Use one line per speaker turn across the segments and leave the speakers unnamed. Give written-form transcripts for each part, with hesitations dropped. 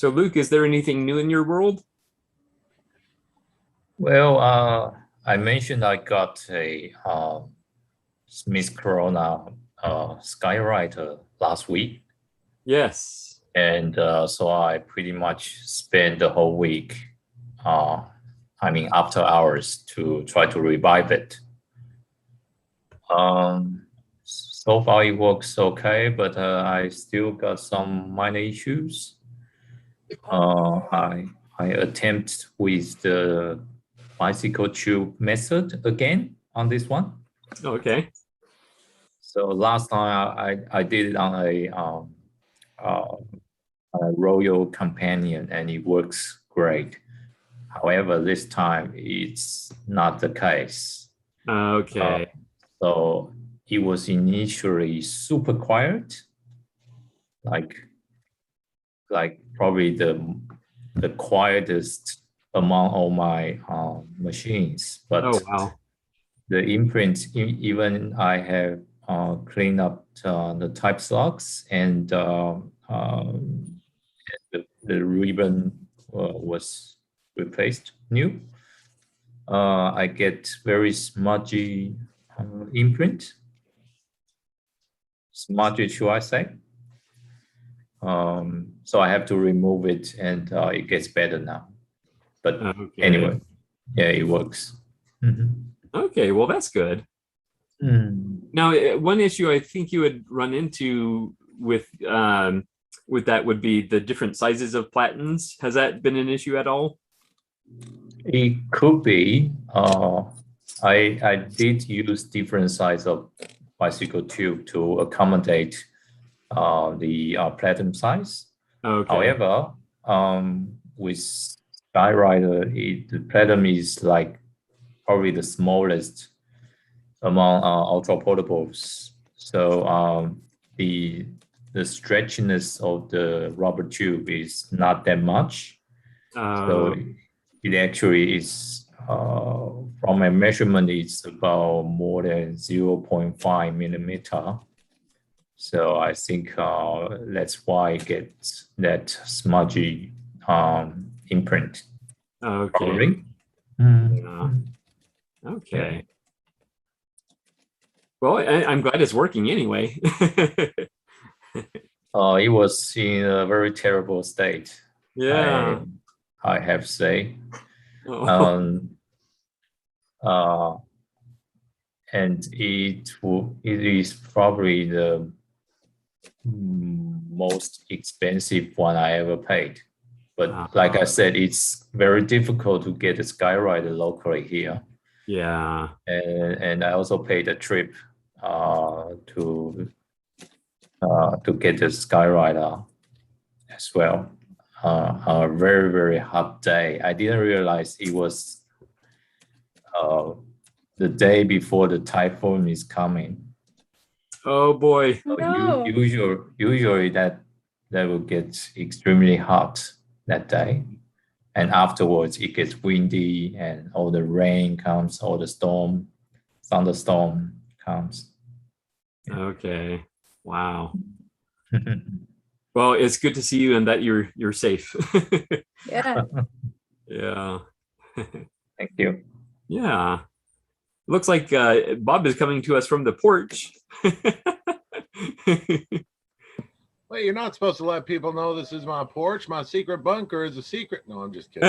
So, Luke, is there anything new in your world?
Well, I mentioned I got a Smith Corona Skywriter last week,
Yes.
and so I pretty much spent the whole week, uh, I mean, after hours to try to revive it. So far it works okay, but I still got some minor issues. I attempt with the bicycle tube method again on this one.
Okay.
So last time I did it on uh, a Royal Companion and it works great. However, this time it's not the case. Uh,
Okay.
so it was initially super quiet, like probably the quietest among all my machines.
Oh,
But
wow.
the imprint, even I have cleaned up the type slots and the ribbon was replaced new. I get very smudgy imprint. Smudgy, should I say? So I have to remove it, and it gets better now. But
Okay.
anyway, yeah, it works. Mhm.
Okay. Well, that's good.
Mm.
Now, one issue I think you would run into with that would be the different sizes of platens. Has that been an issue at all?
It could be. I did use different size of bicycle tube to accommodate the platinum size.
Okay.
However, with Skywriter, the platinum is like probably the smallest among ultra portables. So the the stretchiness of the rubber tube is not that much. So
Uh,
it actually is from a measurement, it's about more than 0.5 millimeter. So I think that's why it gets that smudgy imprint,
okay.
probably.
Yeah.
Mm. Yeah.
Okay. Well, I'm glad it's working anyway.
It was in a very terrible state. I
Yeah.
I have to say,
Oh,
um, uh, and it is probably the most expensive one I ever paid. But like I said, it's very difficult to get a Skywriter locally here,
yeah.
and I also paid a trip to get the Skywriter as well. A very very hot day. I didn't realize it was uh, the day before the typhoon is coming.
Oh boy.
So
No.
usually that will get extremely hot that day, and afterwards it gets windy and all the rain comes, all the thunderstorm comes.
Okay. Wow. Well, it's good to see you and that you're safe.
Yeah.
Yeah.
Thank you.
Yeah. Looks like Bob is coming to us from the porch.
Well, you're not supposed to let people know this is my porch. My secret bunker is a secret. No, I'm just kidding.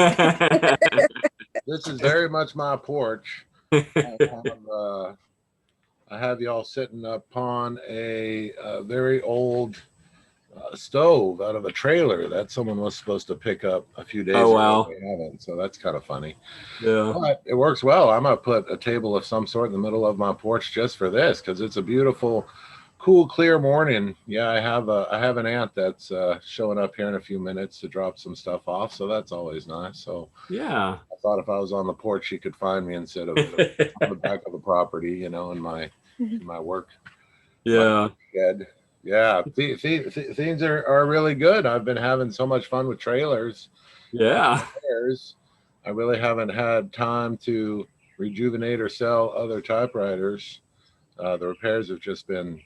This is very much my porch. I have y'all sitting upon a very old stove out of a trailer that someone was supposed to pick up a few days
Oh
ago.
wow.
They haven't, so that's kind of funny.
Yeah.
But it works well. I'm gonna put a table of some sort in the middle of my porch just for this because it's a beautiful, cool, clear morning. Yeah, I have an aunt that's showing up here in a few minutes to drop some stuff off, so that's always nice. So
Yeah.
I thought if I was on the porch, she could find me instead of on the back of the property, in my work
Yeah.
shed. Yeah, things are really good. I've been having so much fun with trailers.
Yeah.
Repairs. I really haven't had time to rejuvenate or sell other typewriters. The repairs have just been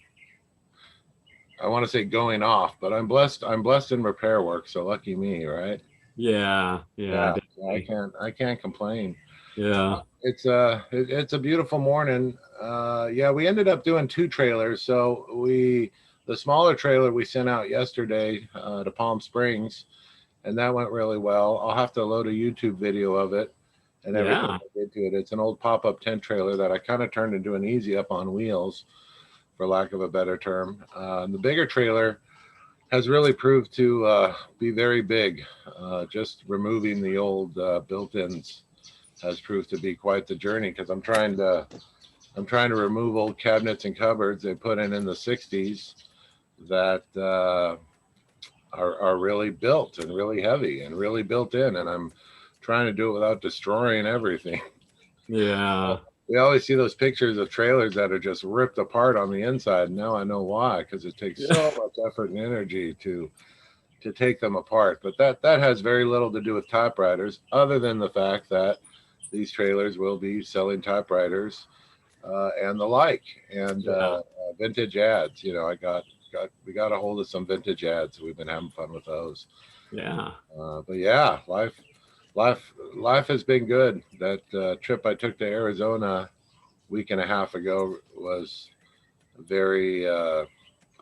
I want to say going off, but I'm blessed in repair work, so lucky me, right?
Yeah,
Yeah, so
definitely.
I can't complain.
Yeah.
It's a beautiful morning. Yeah, we ended up doing 2 trailers. So the smaller trailer we sent out yesterday to Palm Springs, and that went really well. I'll have to load a YouTube video of it and everything
Yeah.
I did to it. It's an old pop-up tent trailer that I kind of turned into an easy up on wheels, for lack of a better term. The bigger trailer has really proved to be very big. Just removing the old built-ins has proved to be quite the journey, because I'm trying to remove old cabinets and cupboards they put in the 60s that are really built and really heavy and really built in, and I'm trying to do it without destroying everything.
Yeah.
We always see those pictures of trailers that are just ripped apart on the inside. Now I know why, because it takes so much effort and energy to take them apart. But that has very little to do with typewriters, other than the fact that these trailers will be selling typewriters and the like, and
Yeah.
vintage ads. You know, we got a hold of some vintage ads. We've been having fun with those.
Yeah.
But yeah, life has been good. That trip I took to Arizona week and a half ago was very. Oh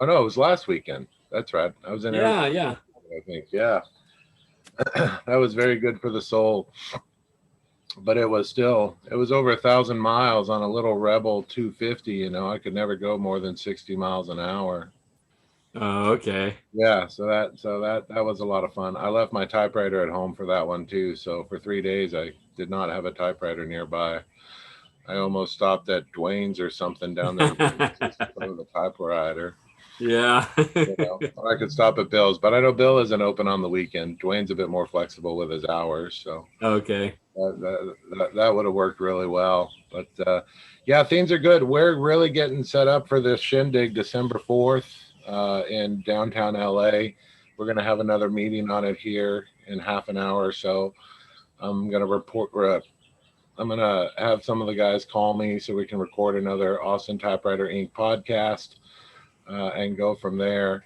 no, it was last weekend. That's right. I was in Arizona,
Yeah.
I think. Yeah, that was very good for the soul. But it was over 1,000 miles on a little Rebel 250. You know, I could never go more than 60 miles an hour.
Oh, okay.
Yeah, so that was a lot of fun. I left my typewriter at home for that one too. So for 3 days, I did not have a typewriter nearby. I almost stopped at Dwayne's or something down there just to put on the typewriter.
Yeah.
You know, or I could stop at Bill's, but I know Bill isn't open on the weekend. Dwayne's a bit more flexible with his hours, so
Okay.
that would have worked really well. But yeah, things are good. We're really getting set up for this shindig December 4th in downtown LA. We're going to have another meeting on it here in half an hour or so. I'm going to report. I'm going to have some of the guys call me so we can record another Austin Typewriter Inc. podcast and go from there.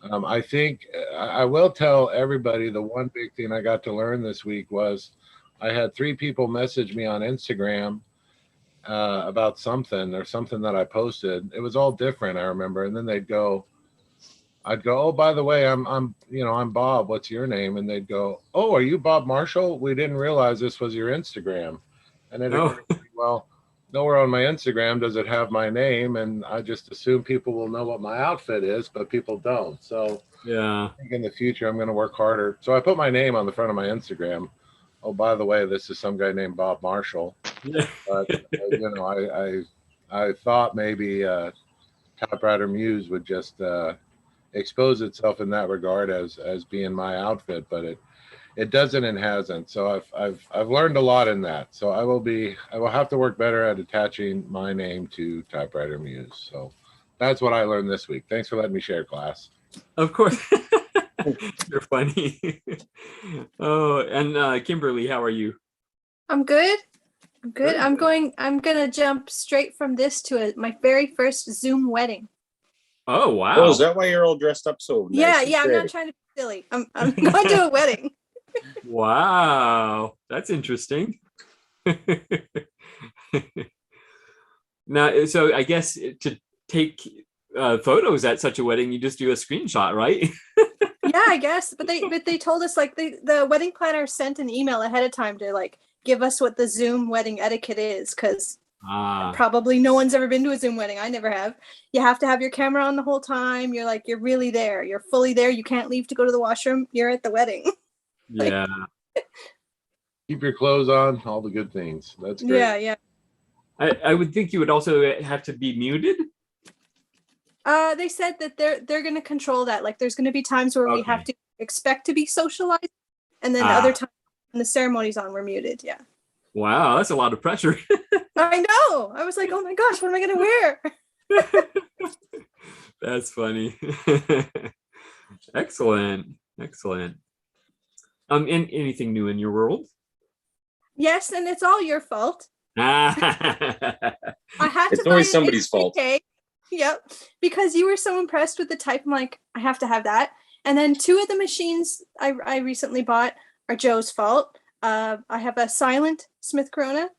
I think I will tell everybody the one big thing I got to learn this week was I had 3 people message me on Instagram about something that I posted. It was all different, I remember. And then I'd go, oh, by the way, I'm Bob. What's your name? And they'd go, oh, are you Bob Marshall? We didn't realize this was your Instagram. And it
Oh,
occurred to me, well, nowhere on my Instagram does it have my name, and I just assume people will know what my outfit is, but people don't. So
yeah.
I think in the future I'm going to work harder. So I put my name on the front of my Instagram. Oh, by the way, this is some guy named Bob Marshall.
Yeah.
But you know, I thought maybe Typewriter Muse would just expose itself in that regard as being my outfit, but it doesn't and hasn't. So I've learned a lot in that. So I will have to work better at attaching my name to Typewriter Muse. So that's what I learned this week. Thanks for letting me share, class.
Of course. You're funny. Oh, and Kimberly, how are you?
I'm good. I'm good.
Good.
I'm gonna jump straight from this to my very first Zoom wedding.
Oh,
Oh,
wow.
is that why you're all dressed up so nice?
Yeah, I'm not trying to be silly. I'm going to a wedding.
Wow. That's interesting. Now, so I guess to take photos at such a wedding, you just do a screenshot, right?
Yeah, I guess. But they told us, like, the wedding planner sent an email ahead of time to, like, give us what the Zoom wedding etiquette is, because probably no one's ever been to a Zoom wedding. I never have. You have to have your camera on the whole time. You're really there. You're fully there. You can't leave to go to the washroom. You're at the wedding.
Yeah.
Keep your clothes on, all the good things. That's great.
Yeah.
I would think you would also have to be muted.
They said that they're going to control that. Like, there's going to be times where we have to expect to be socialized, and then other times when the ceremony's on, we're muted. Yeah.
Wow, that's a lot of pressure.
I know. I was like, oh my gosh, what am I going to wear?
That's funny. Excellent. Anything new in your world?
Yes, and it's all your fault.
Ah.
I had
It's
to
always
buy
somebody's fault.
cake. Yep. Because you were so impressed with the type. I'm like, I have to have that. And then 2 of the machines I recently bought are Joe's fault. I have a silent Smith Corona.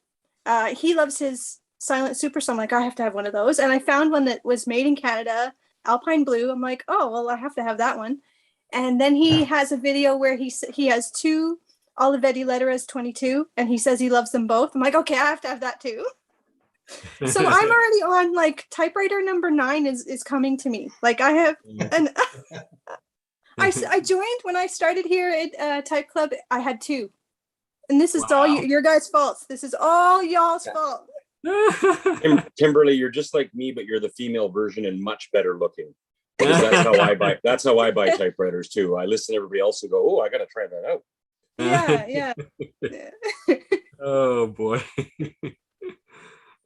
He loves his silent super, so I'm like, I have to have one of those. And I found one that was made in Canada, Alpine Blue. I'm like, oh, well, I have to have that one. And then he has a video where he has 2 Olivetti Letteras 22, and he says he loves them both. I'm like, okay, I have to have that too. So I'm already on like typewriter number 9 is coming to me. Like I have, and I joined when I started here at Type Club. I had 2, and this is all your guys' faults. This is all y'all's fault.
Kimberly, you're just like me, but you're the female version and much better looking. Because that's how I buy. That's how I buy typewriters too. I listen to everybody else and go, "Oh, I got to try that out."
Yeah.
Oh boy.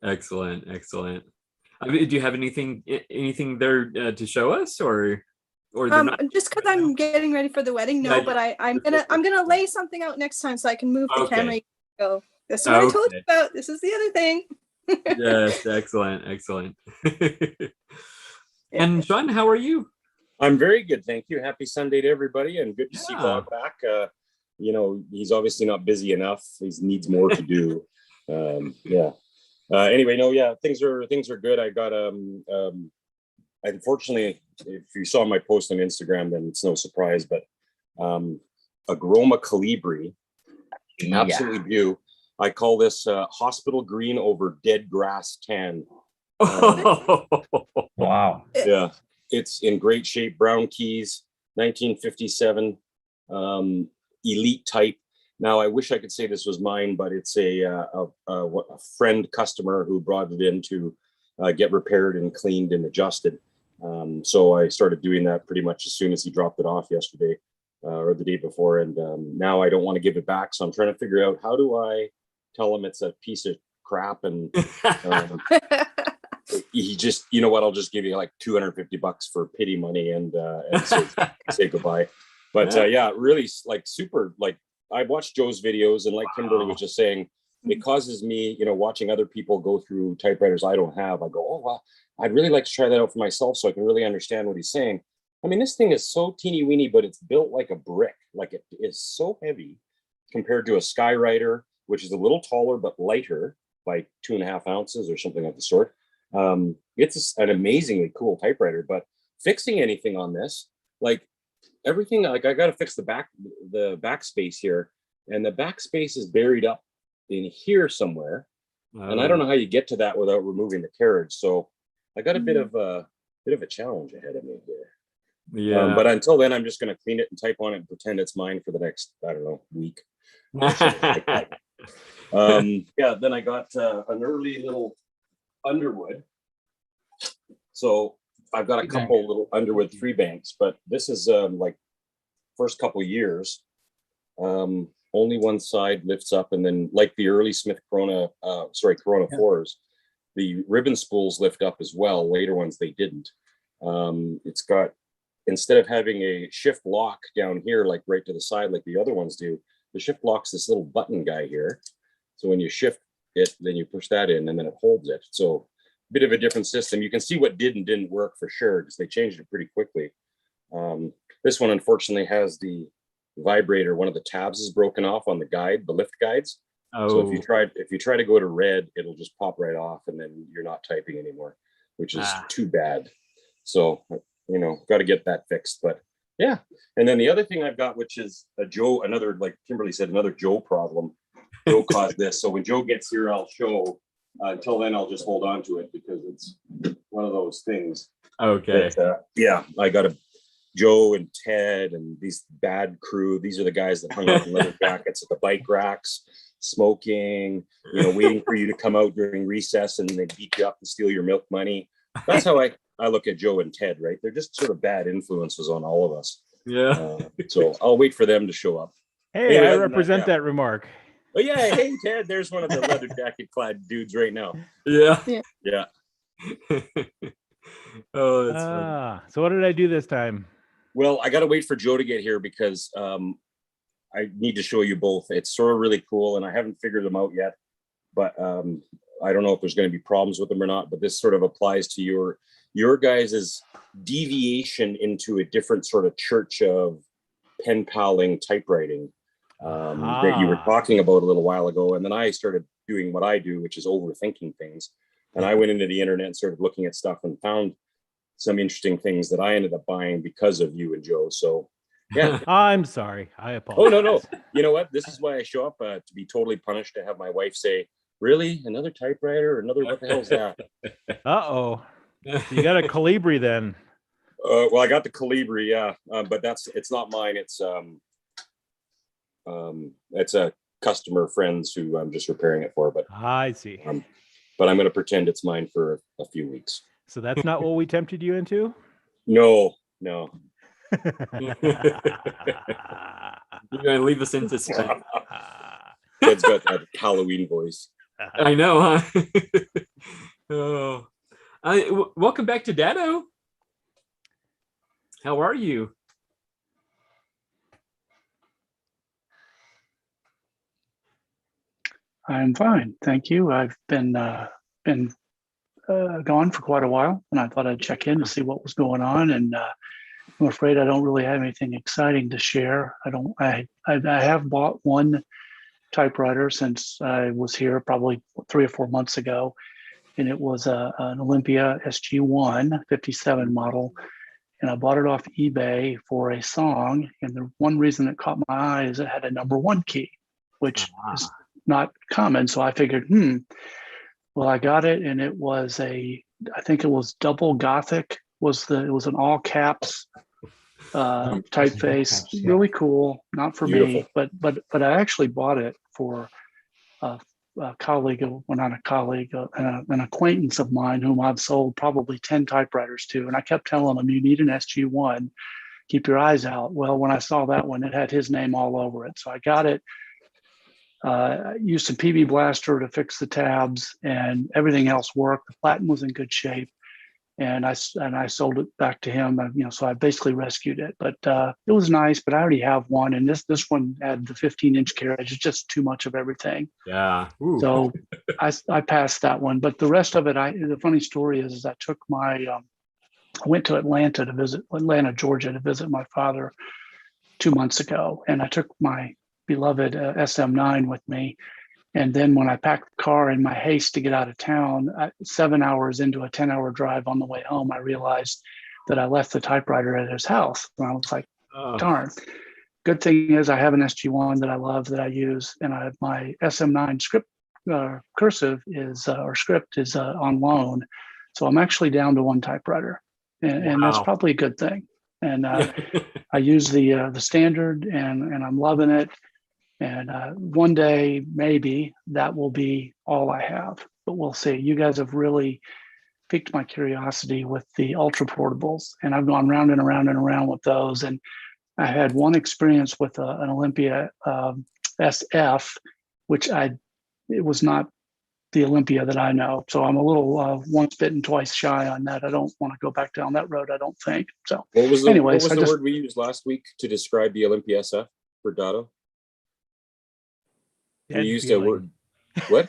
Excellent. I mean, do you have anything there to show us, or
just because I'm getting ready for the wedding? No, but I'm gonna lay something out next time so I can move the camera. Go. This is what I told you about. This is the other thing.
Yes, excellent. And Sean, how are you?
I'm very good, thank you. Happy Sunday to everybody, and good to see Bob back. He's obviously not busy enough. He needs more to do. Anyway, things are good. I got unfortunately, if you saw my post on Instagram, then it's no surprise, but a Groma Calibri, absolutely beautiful. I call this hospital green over dead grass tan.
Wow.
Yeah, it's in great shape. Brown keys, 1957, elite type. Now, I wish I could say this was mine, but it's a friend customer who brought it in to get repaired and cleaned and adjusted. So I started doing that pretty much as soon as he dropped it off yesterday or the day before. And now I don't want to give it back. So I'm trying to figure out, how do I tell him it's a piece of crap? And he just, you know what, I'll just give you like $250 for pity money and say goodbye. But really like super, like I watched Joe's videos, and like Kimberly was just saying, it causes me, watching other people go through typewriters I don't have. I go, oh, well, I'd really like to try that out for myself so I can really understand what he's saying. I mean, this thing is so teeny weeny, but it's built like a brick. Like it is so heavy compared to a Skywriter, which is a little taller but lighter by 2.5 ounces or something of the sort. It's an amazingly cool typewriter, but fixing anything on this, like everything, like I got to fix the backspace here, and the backspace is buried up in here somewhere. And I don't know how you get to that without removing the carriage. So I got a bit of a challenge ahead of me here.
Yeah.
But until then, I'm just going to clean it and type on it and pretend it's mine for the next, I don't know, week. Then I got an early little Underwood. So I've got a couple little Underwood 3 banks, but this is like first couple years. Only one side lifts up, and then like the early Smith Corona 4s, the ribbon spools lift up as well. Later ones they didn't. It's got, instead of having a shift lock down here, like right to the side, like the other ones do, the shift lock's this little button guy here. So when you shift it, then you push that in, and then it holds it. So a bit of a different system. You can see what did and didn't work for sure, because they changed it pretty quickly. This one unfortunately has the vibrator. One of the tabs is broken off on the guide, the lift guides. So if you try to go to red, it'll just pop right off, and then you're not typing anymore, which is too bad. So got to get that fixed. But yeah, and then the other thing I've got, which is another, like Kimberly said, another Joe problem. Joe caused this. So when Joe gets here, I'll show. Until then, I'll just hold on to it because it's one of those things.
Okay.
I got Joe and Ted and these bad crew. These are the guys that hung out in leather jackets at the bike racks, smoking, waiting for you to come out during recess, and they beat you up and steal your milk money. That's how I look at Joe and Ted, right? They're just sort of bad influences on all of us.
Yeah.
So I'll wait for them to show up.
Hey, anyway, I represent that remark.
Oh yeah, hey Ted, there's one of the leather jacket clad dudes right now.
Yeah.
Oh, that's funny. So what did I do this time?
Well, I got to wait for Joe to get here because I need to show you both. It's sort of really cool, and I haven't figured them out yet. But I don't know if there's going to be problems with them or not, but this sort of applies to your guys's deviation into a different sort of church of pen paling typewriting that you were talking about a little while ago. And then I started doing what I do, which is overthinking things. And I went into the internet and started looking at stuff and found some interesting things that I ended up buying because of you and Joe. So yeah.
I'm sorry. I apologize.
Oh, no. You know what? This is why I show up to be totally punished, to have my wife say, really? Another typewriter? Another, what the hell is that?
Uh-oh. You got a Calibri then.
Well, I got the Calibri, yeah. But it's not mine. It's a customer friend's who I'm just repairing it for. But
I see.
But I'm going to pretend it's mine for a few weeks.
So that's not what we tempted you into?
No.
You're gonna leave us in suspense.
Ted's got that Halloween voice.
I know, huh? Oh, welcome back to Dado. How are you?
I'm fine, thank you. I've been gone for quite a while, and I thought I'd check in to see what was going on. And I'm afraid I don't really have anything exciting to share. I have bought one typewriter since I was here probably 3 or 4 months ago, and it was an Olympia SG1 57 model. And I bought it off eBay for a song. And the one reason it caught my eye is it had a #1 key, which is not common. So I figured, well, I got it, and it was I think it was double Gothic. It was an all caps typeface, really cool. Not for me, but I actually bought it for a colleague, well, not a colleague, an acquaintance of mine whom I've sold probably 10 typewriters to. And I kept telling him, you need an SG1, keep your eyes out. Well, when I saw that one, it had his name all over it. So I got it, used some PB Blaster to fix the tabs, and everything else worked. The platen was in good shape. And I sold it back to him, so I basically rescued it. But it was nice, but I already have one. And this one had the 15-inch carriage. It's just too much of everything.
Yeah. Ooh.
So I passed that one. But the rest of it, the funny story is I took I went to Atlanta, Georgia to visit my father 2 months ago. And I took my beloved SM9 with me. And then when I packed the car in my haste to get out of town, 7 hours into a 10-hour drive on the way home, I realized that I left the typewriter at his house. And I was like, darn. Good thing is I have an SG1 that I love, that I use. And my SM9 script cursive script is on loan. So I'm actually down to one typewriter. And that's probably a good thing. And I use the standard, and I'm loving it. And one day, maybe that will be all I have, but we'll see. You guys have really piqued my curiosity with the ultra portables, and I've gone round and around and around with those. And I had one experience with an Olympia SF, which it was not the Olympia that I know. So I'm a little once bitten, twice shy on that. I don't want to go back down that road, I don't think. So
what was the word we used last week to describe the Olympia SF for Dado? We used a word. What?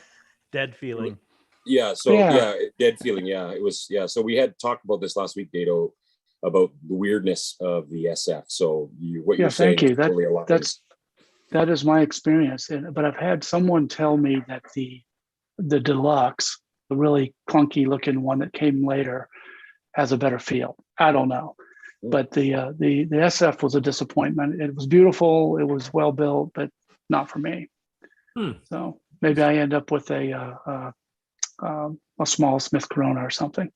Dead feeling.
Yeah. So dead feeling. Yeah, it was. Yeah. So we had talked about this last week, Dado, about the weirdness of the SF. So you're saying?
Thank you. That is my experience. But I've had someone tell me that the deluxe, the really clunky looking one that came later, has a better feel. I don't know. But the SF was a disappointment. It was beautiful. It was well built, but not for me. So maybe I end up with a small Smith Corona or something.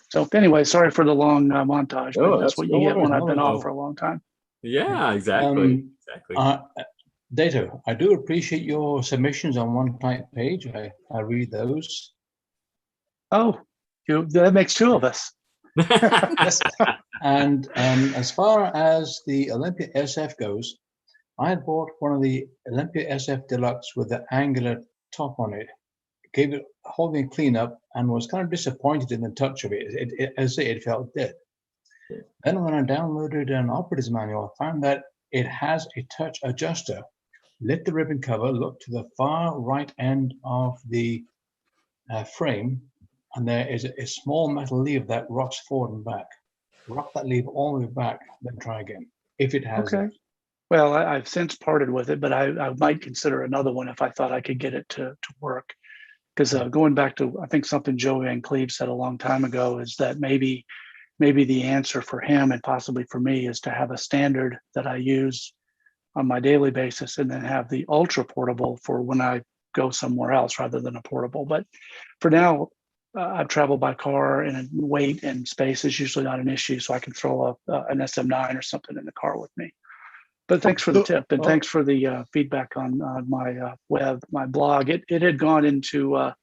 So anyway, sorry for the long montage, but that's what you get when I've been off for a long time.
Yeah, exactly.
Dado, I do appreciate your submissions on one type page. I read those.
Oh, that makes two of us.
Yes. And as far as the Olympia SF goes, I had bought one of the Olympia SF Deluxe with the angular top on it. Gave it a whole cleanup and was kind of disappointed in the touch of it. It felt dead. Then when I downloaded an operator's manual, I found that it has a touch adjuster. Lift the ribbon cover, look to the far right end of the frame, and there is a small metal lever that rocks forward and back. Rock that lever all the way back, then try again, if it has
Okay.
it.
Well, I've since parted with it, but I might consider another one if I thought I could get it to work. Because going back to, I think something Joe Van Cleve said a long time ago is that maybe the answer for him and possibly for me is to have a standard that I use on my daily basis, and then have the ultra portable for when I go somewhere else rather than a portable. But for now, I've traveled by car, and weight and space is usually not an issue, so I can throw an SM9 or something in the car with me. But thanks for the tip, and thanks for the feedback on my my blog. It had gone into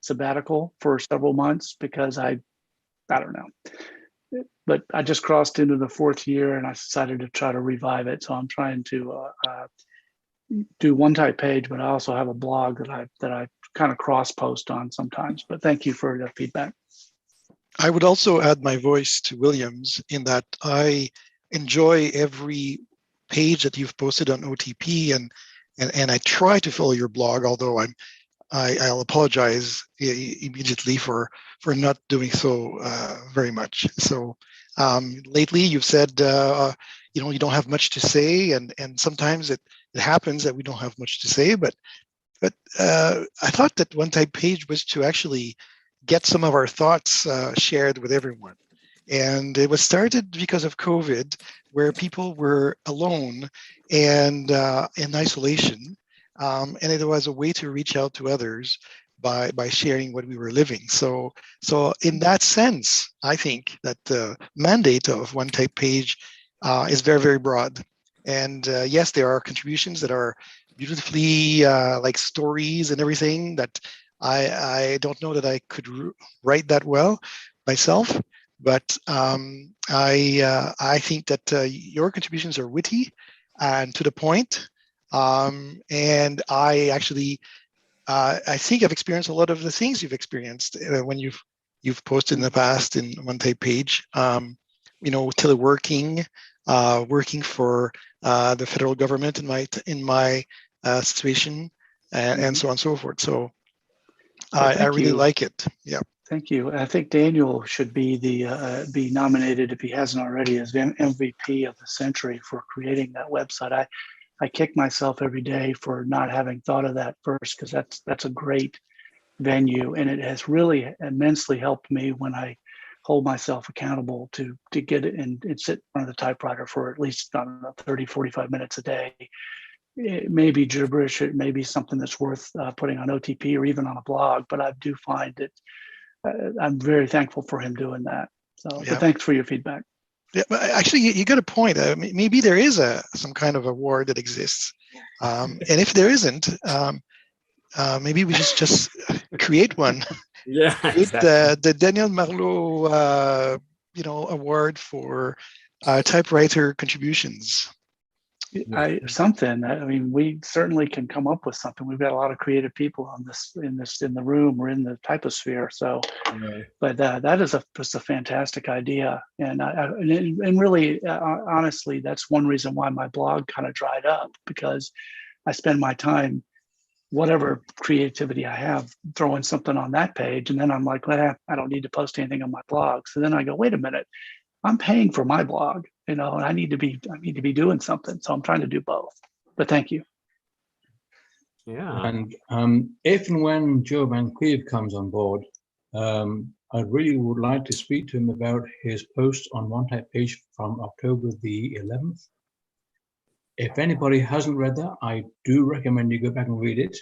sabbatical for several months because I don't know. But I just crossed into the 4th year, and I decided to try to revive it. So I'm trying to do one type page, but I also have a blog that I kind of cross post on sometimes. But thank you for the feedback.
I would also add my voice to William's in that I enjoy every page that you've posted on OTP, and I try to follow your blog, although I'll apologize immediately for not doing so very much. So lately you've said you don't have much to say, and sometimes it happens that we don't have much to say, but I thought that one type page was to actually get some of our thoughts shared with everyone. And it was started because of COVID, where people were alone and in isolation. And it was a way to reach out to others by sharing what we were living. So in that sense, I think that the mandate of one type page is very, very broad. And yes, there are contributions that are beautifully like stories and everything that I don't know that I could write that well myself. But I think that your contributions are witty and to the point. And I actually, I think I've experienced a lot of the things you've experienced when you've posted in the past in one type page. Teleworking, working for the federal government in my situation, and so on and so forth. So I really like it. Yeah.
Thank you. I think Daniel should be be nominated, if he hasn't already, as MVP of the century for creating that website. I kick myself every day for not having thought of that first, because that's a great venue, and it has really immensely helped me when I hold myself accountable to get it and sit in front of the typewriter for at least 30, 45 minutes a day. It may be gibberish, it may be something that's worth putting on OTP or even on a blog, but I do find it. I'm very thankful for him doing that. So, yeah. But thanks for your feedback.
Yeah, but actually, you got a point. Maybe there is some kind of award that exists, and if there isn't, maybe we just create one.
Yeah,
exactly. The Daniel Marleau, award for typewriter contributions.
We certainly can come up with something. We've got a lot of creative people in the room or in the typosphere. So, but that is just a fantastic idea. And really, honestly, that's one reason why my blog kind of dried up, because I spend my time, whatever creativity I have, throwing something on that page, and then I'm like, well, I don't need to post anything on my blog. So then I go, wait a minute, I'm paying for my blog, and I need to be doing something. So I'm trying to do both. But thank you.
Yeah.
And if and when Joe Van Cleve comes on board, I really would like to speak to him about his post on one type page from October the 11th. If anybody hasn't read that, I do recommend you go back and read it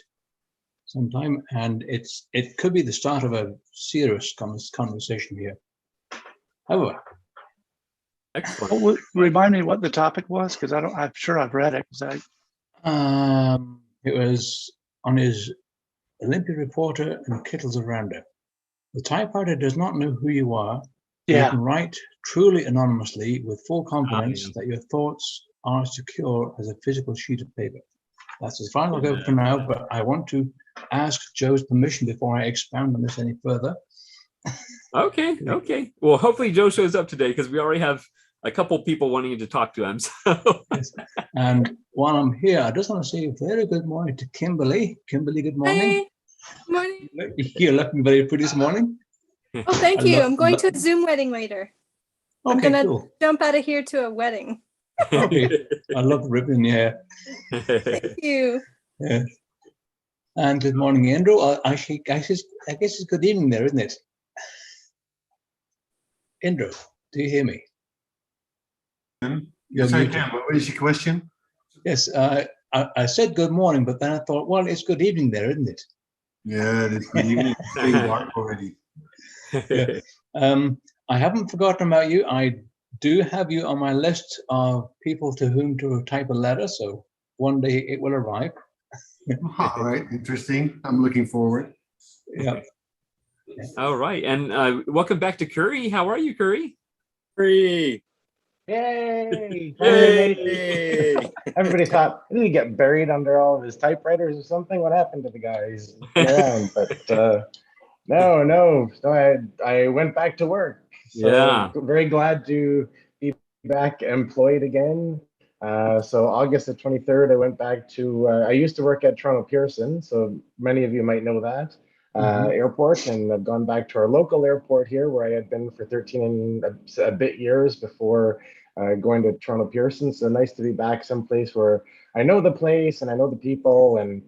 sometime. And it could be the start of a serious conversation here. However,
excellent.
Remind me what the topic was, because I'm sure I've read it.
It was on his Olympia Reporter and Kittles Around Her. The typewriter does not know who you are.
Yeah.
You can write truly anonymously with full confidence that your thoughts are secure as a physical sheet of paper. That's as far as I'll go for now, but I want to ask Joe's permission before I expound on this any further.
Okay. Well, hopefully Joe shows up today, because we already have a couple people wanting to talk to him. So.
Yes. And while I'm here, I just want to say a very good morning to Kimberly. Kimberly, good morning.
Morning.
You're looking very pretty this morning.
Oh, thank you. I'm going to a Zoom wedding later. I'm
Okay,
gonna
cool.
jump out of here to a wedding.
Okay. I love the ribbon, yeah.
Thank you.
Yeah. And good morning, Andrew. Actually, I guess it's good evening there, isn't it? Andrew, do you hear me?
Yes, I can. What is your question?
Yes, I said good morning, but then I thought, well, it's good evening there, isn't it?
Yeah, it's good evening. It's getting dark already.
Yeah. I haven't forgotten about you. I do have you on my list of people to whom to type a letter, so one day it will arrive.
All right, interesting. I'm looking forward.
Yeah.
All right, and welcome back to Curry. How are you, Curry?
Free.
Yay!
Yay!
Everybody thought, did he get buried under all of his typewriters or something? What happened to the guy? He's been around, but no. So I went back to work. So
Yeah.
very glad to be back employed again. So August the 23rd, I went back to, I used to work at Toronto Pearson, so many of you might know that. Airport, and I've gone back to our local airport here where I had been for 13 and a bit years before going to Toronto Pearson. So nice to be back someplace where I know the place and I know the people, and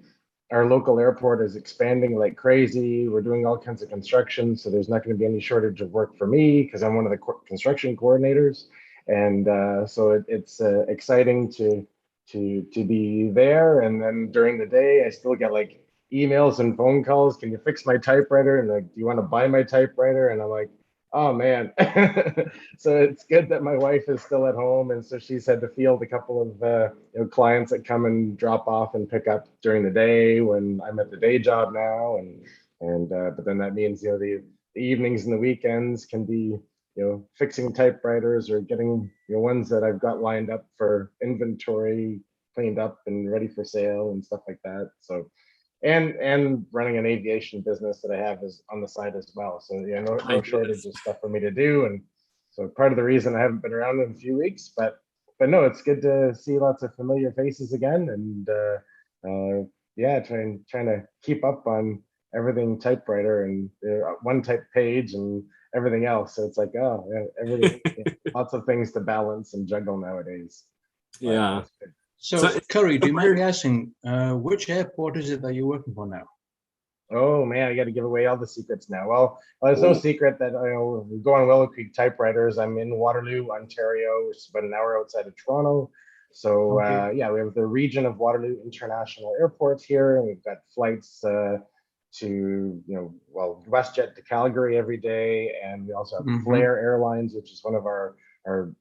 our local airport is expanding like crazy. We're doing all kinds of construction, so there's not going to be any shortage of work for me because I'm one of the construction coordinators, and so it's exciting to be there. And then during the day, I still get like emails and phone calls. Can you fix my typewriter? And like, do you want to buy my typewriter? And I'm like, oh man. So it's good that my wife is still at home, and so she's had to field a couple of clients that come and drop off and pick up during the day when I'm at the day job now, and but then that means the evenings and the weekends can be fixing typewriters or getting ones that I've got lined up for inventory cleaned up and ready for sale and stuff like that. So and running an aviation business that I have is on the side as well. So no shortage of stuff for me to do. And so part of the reason I haven't been around in a few weeks, but no, it's good to see lots of familiar faces again. And yeah, trying to keep up on everything typewriter and one type page and everything else. So it's like, everything, lots of things to balance and juggle nowadays.
Yeah.
So Curry, do you mind me asking, which airport is it that you're working for now?
Oh man, I got to give away all the secrets now. Well, it's no secret that we go on Willow Creek Typewriters. I'm in Waterloo, Ontario, which is about an hour outside of Toronto. So yeah, we have the region of Waterloo International Airport here, and we've got flights to WestJet to Calgary every day, and we also have Flair Airlines, which is one of our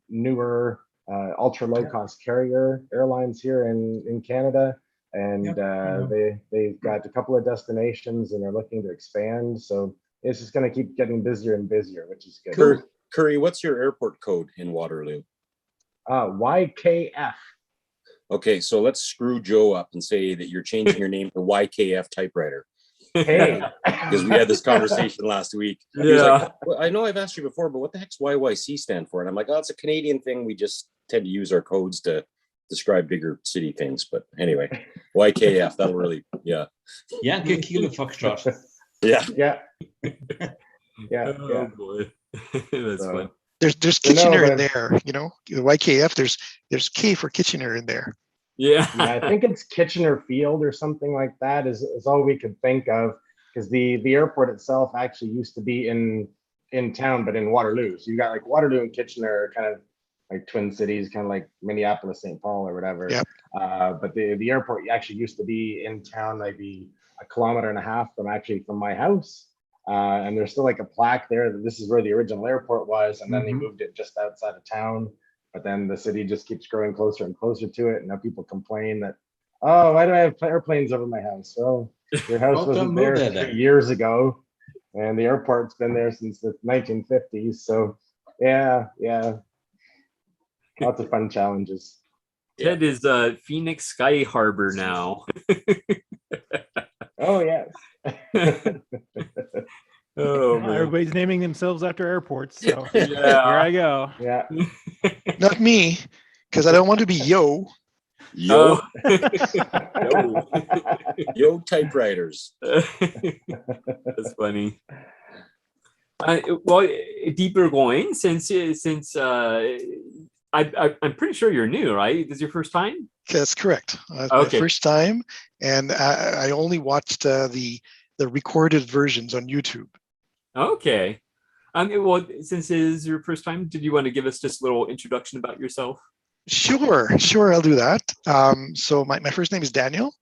newer ultra low cost carrier airlines here in Canada, and they've got a couple of destinations and they're looking to expand. So it's just going to keep getting busier and busier, which is good.
Curry, what's your airport code in Waterloo?
YKF.
Okay, so let's screw Joe up and say that you're changing your name to YKF Typewriter.
Hey,
because we had this conversation last week. He was like, well, I know I've asked you before, but what the heck's YYC stand for? And I'm like, oh, it's a Canadian thing. We just tend to use our codes to describe bigger city things. But anyway, YKF, that'll really,
Yankee Kilo Foxtrot.
Yeah.
Oh boy. That's fun.
There's Kitchener in there, the YKF, there's K for Kitchener in there.
Yeah,
I think it's Kitchener Field or something like that is all we could think of, because the airport itself actually used to be in town, but in Waterloo. So you got like Waterloo and Kitchener, kind of like twin cities, kind of like Minneapolis, St. Paul or whatever.
Yep.
But the airport actually used to be in town, maybe a kilometer and a half from my house. And there's still like a plaque there that this is where the original airport was, and then they moved it just outside of town. But then the city just keeps growing closer and closer to it. And now people complain that, oh, why do I have airplanes over my house? Well, your house wasn't there 3 years ago, and the airport's been there since the 1950s. So yeah, lots of fun challenges.
Ted is Phoenix Sky Harbor now.
Oh yes.
Oh man.
Everybody's naming themselves after airports. So
here
I go.
Yeah.
Not me, because I don't want to be Yo.
Yo,
Yo.
yo, typewriters.
That's funny. Well, deeper going since I'm pretty sure you're new, right? This is your first time?
That's correct. It's my first time, and I only watched the recorded versions on YouTube.
Okay. Well, since it is your first time, did you want to give us just a little introduction about yourself?
Sure, I'll do that. So my first name is Daniel,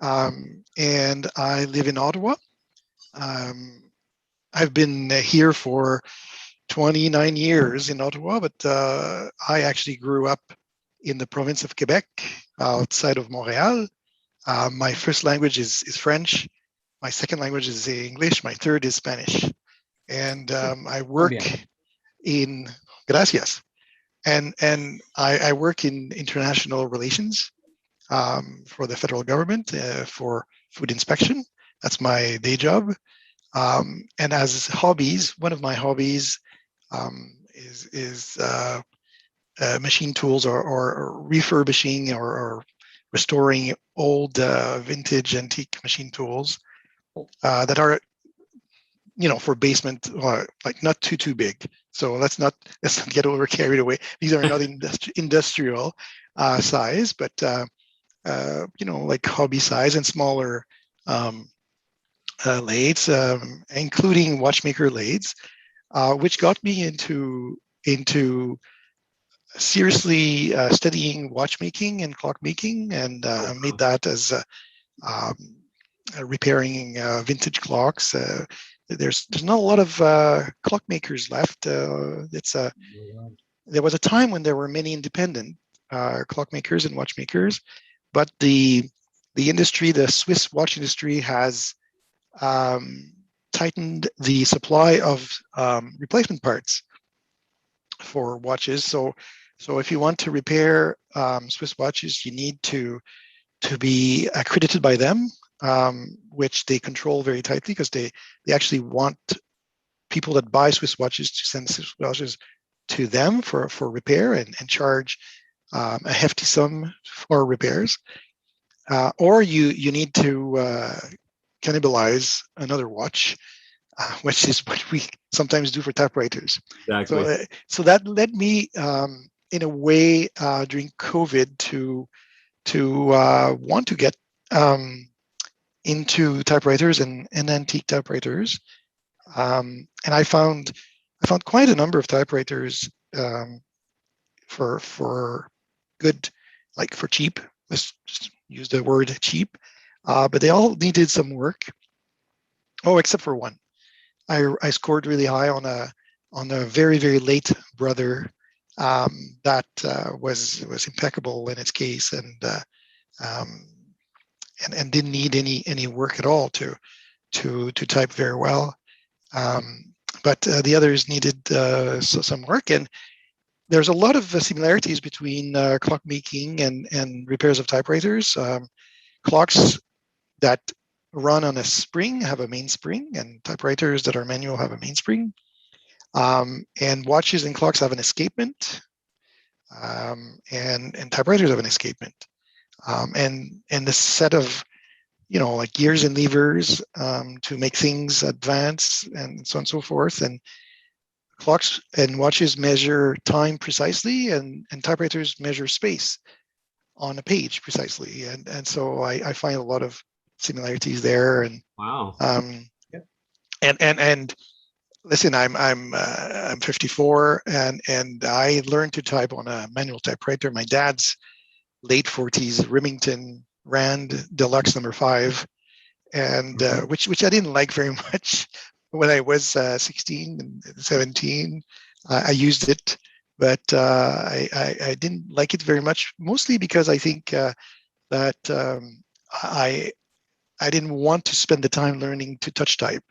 and I live in Ottawa. I've been here for 29 years in Ottawa, but I actually grew up in the province of Quebec, outside of Montreal. My first language is French. My second language is English. My third is Spanish. And I work in, gracias. And I work in international relations for the federal government for food inspection. That's my day job. And as hobbies, one of my hobbies is machine tools or refurbishing or restoring old vintage antique machine tools that are, for basement, like not too big. So let's not get carried away. These are not industrial size, but like hobby size and smaller lathes, including watchmaker lathes, which got me into seriously studying watchmaking and clockmaking, and made that as repairing vintage clocks. There's not a lot of clockmakers left. There was a time when there were many independent clockmakers and watchmakers, but the industry, the Swiss watch industry, has tightened the supply of replacement parts for watches. So if you want to repair Swiss watches, you need to be accredited by them, which they control very tightly, because they actually want people that buy Swiss watches to send Swiss watches to them for repair and charge a hefty sum for repairs. Or you need to cannibalize another watch, which is what we sometimes do for typewriters.
Exactly.
So that led me, in a way, during COVID to want to get into typewriters and antique typewriters, and I found quite a number of typewriters for good, like for cheap. Let's just use the word cheap, but they all needed some work. Oh, except for one. I scored really high on a very, very late brother that was impeccable in its case, and didn't need any work at all to type very well. But the others needed some work, and there's a lot of similarities between clockmaking and repairs of typewriters. Clocks that run on a spring have a mainspring, and typewriters that are manual have a mainspring. And watches and clocks have an escapement, and typewriters have an escapement. And the set of, like gears and levers to make things advance, and so on and so forth. And clocks and watches measure time precisely, and typewriters measure space on a page precisely. And so I find a lot of similarities there. And
wow.
And listen, I'm 54, and I learned to type on a manual typewriter. My dad's late 40s Remington Rand Deluxe number 5, and which I didn't like very much when I was 16 and 17. I used it, but I didn't like it very much, mostly because I think that I didn't want to spend the time learning to touch type.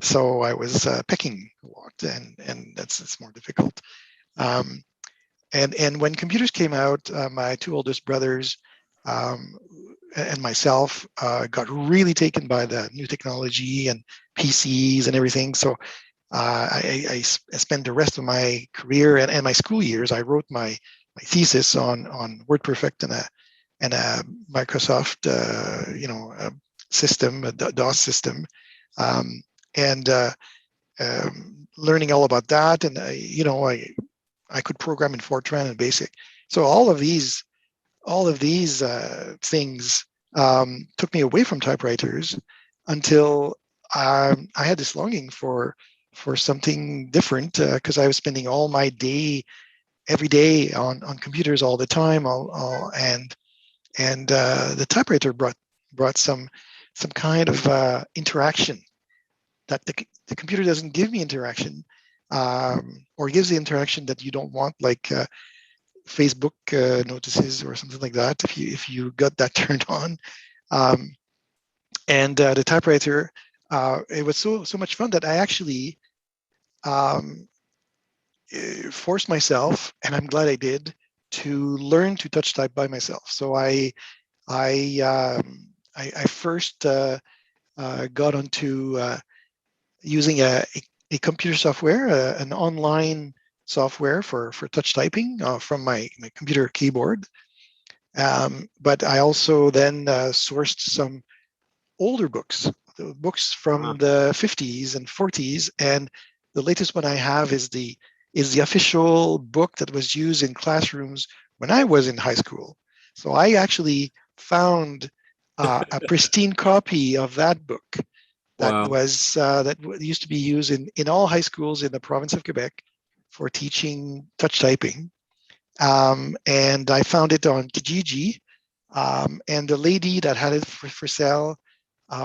So I was picking a lot, and it's more difficult. And when computers came out, my two oldest brothers and myself got really taken by the new technology and PCs and everything. So I spent the rest of my career and my school years. I wrote my thesis on WordPerfect and a Microsoft, system, a DOS system, and learning all about that. And I could program in Fortran and BASIC. So all of these things took me away from typewriters until I had this longing for something different, because I was spending all my day, every day on computers all the time, and the typewriter brought some kind of interaction that the computer doesn't give me interaction, or gives the interaction that you don't want, like Facebook notices or something like that, if you got that turned on. And the typewriter, it was so much fun that I actually forced myself, and I'm glad I did, to learn to touch type by myself. So I first got onto using a computer software, an online software for touch typing from my computer keyboard. But I also then sourced some older books from the 50s and 40s, and the latest one I have is the official book that was used in classrooms when I was in high school. So I actually found a pristine copy of that book that was that used to be used in all high schools in the province of Quebec for teaching touch typing. And I found it on Kijiji, and the lady that had it for sale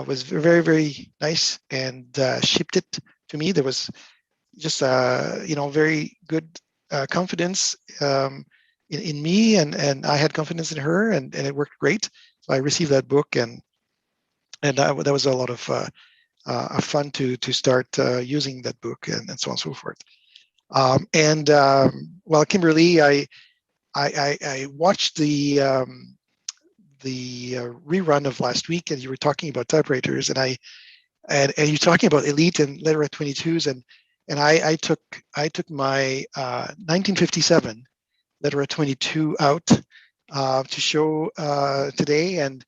was very, very nice, and shipped it to me. There was just very good confidence in me, and I had confidence in her, and it worked great. So I received that book, and that was a lot of fun to start using that book, and so on and so forth. Well, Kimberly, I watched the rerun of last week, and you were talking about typewriters, and you're talking about Elite and Lettera 22s, and I took my 1957 Lettera 22 out to show today, and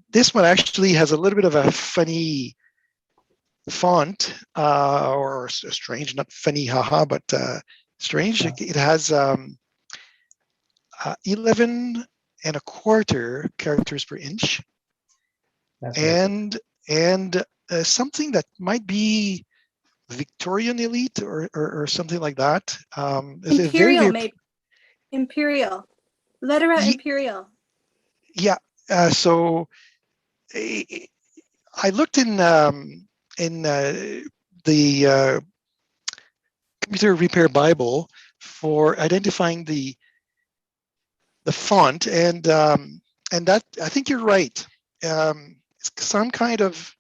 this one actually has a little bit of a funny font, or strange, not funny, haha, but strange. It has 11 and a quarter characters per inch.
That's
and something that might be Victorian Elite or something like that.
Imperial, maybe. Imperial. Lettera Imperial.
Yeah. So I looked in the Computer Repair Bible for identifying the font, and that, I think you're right. It's some kind of,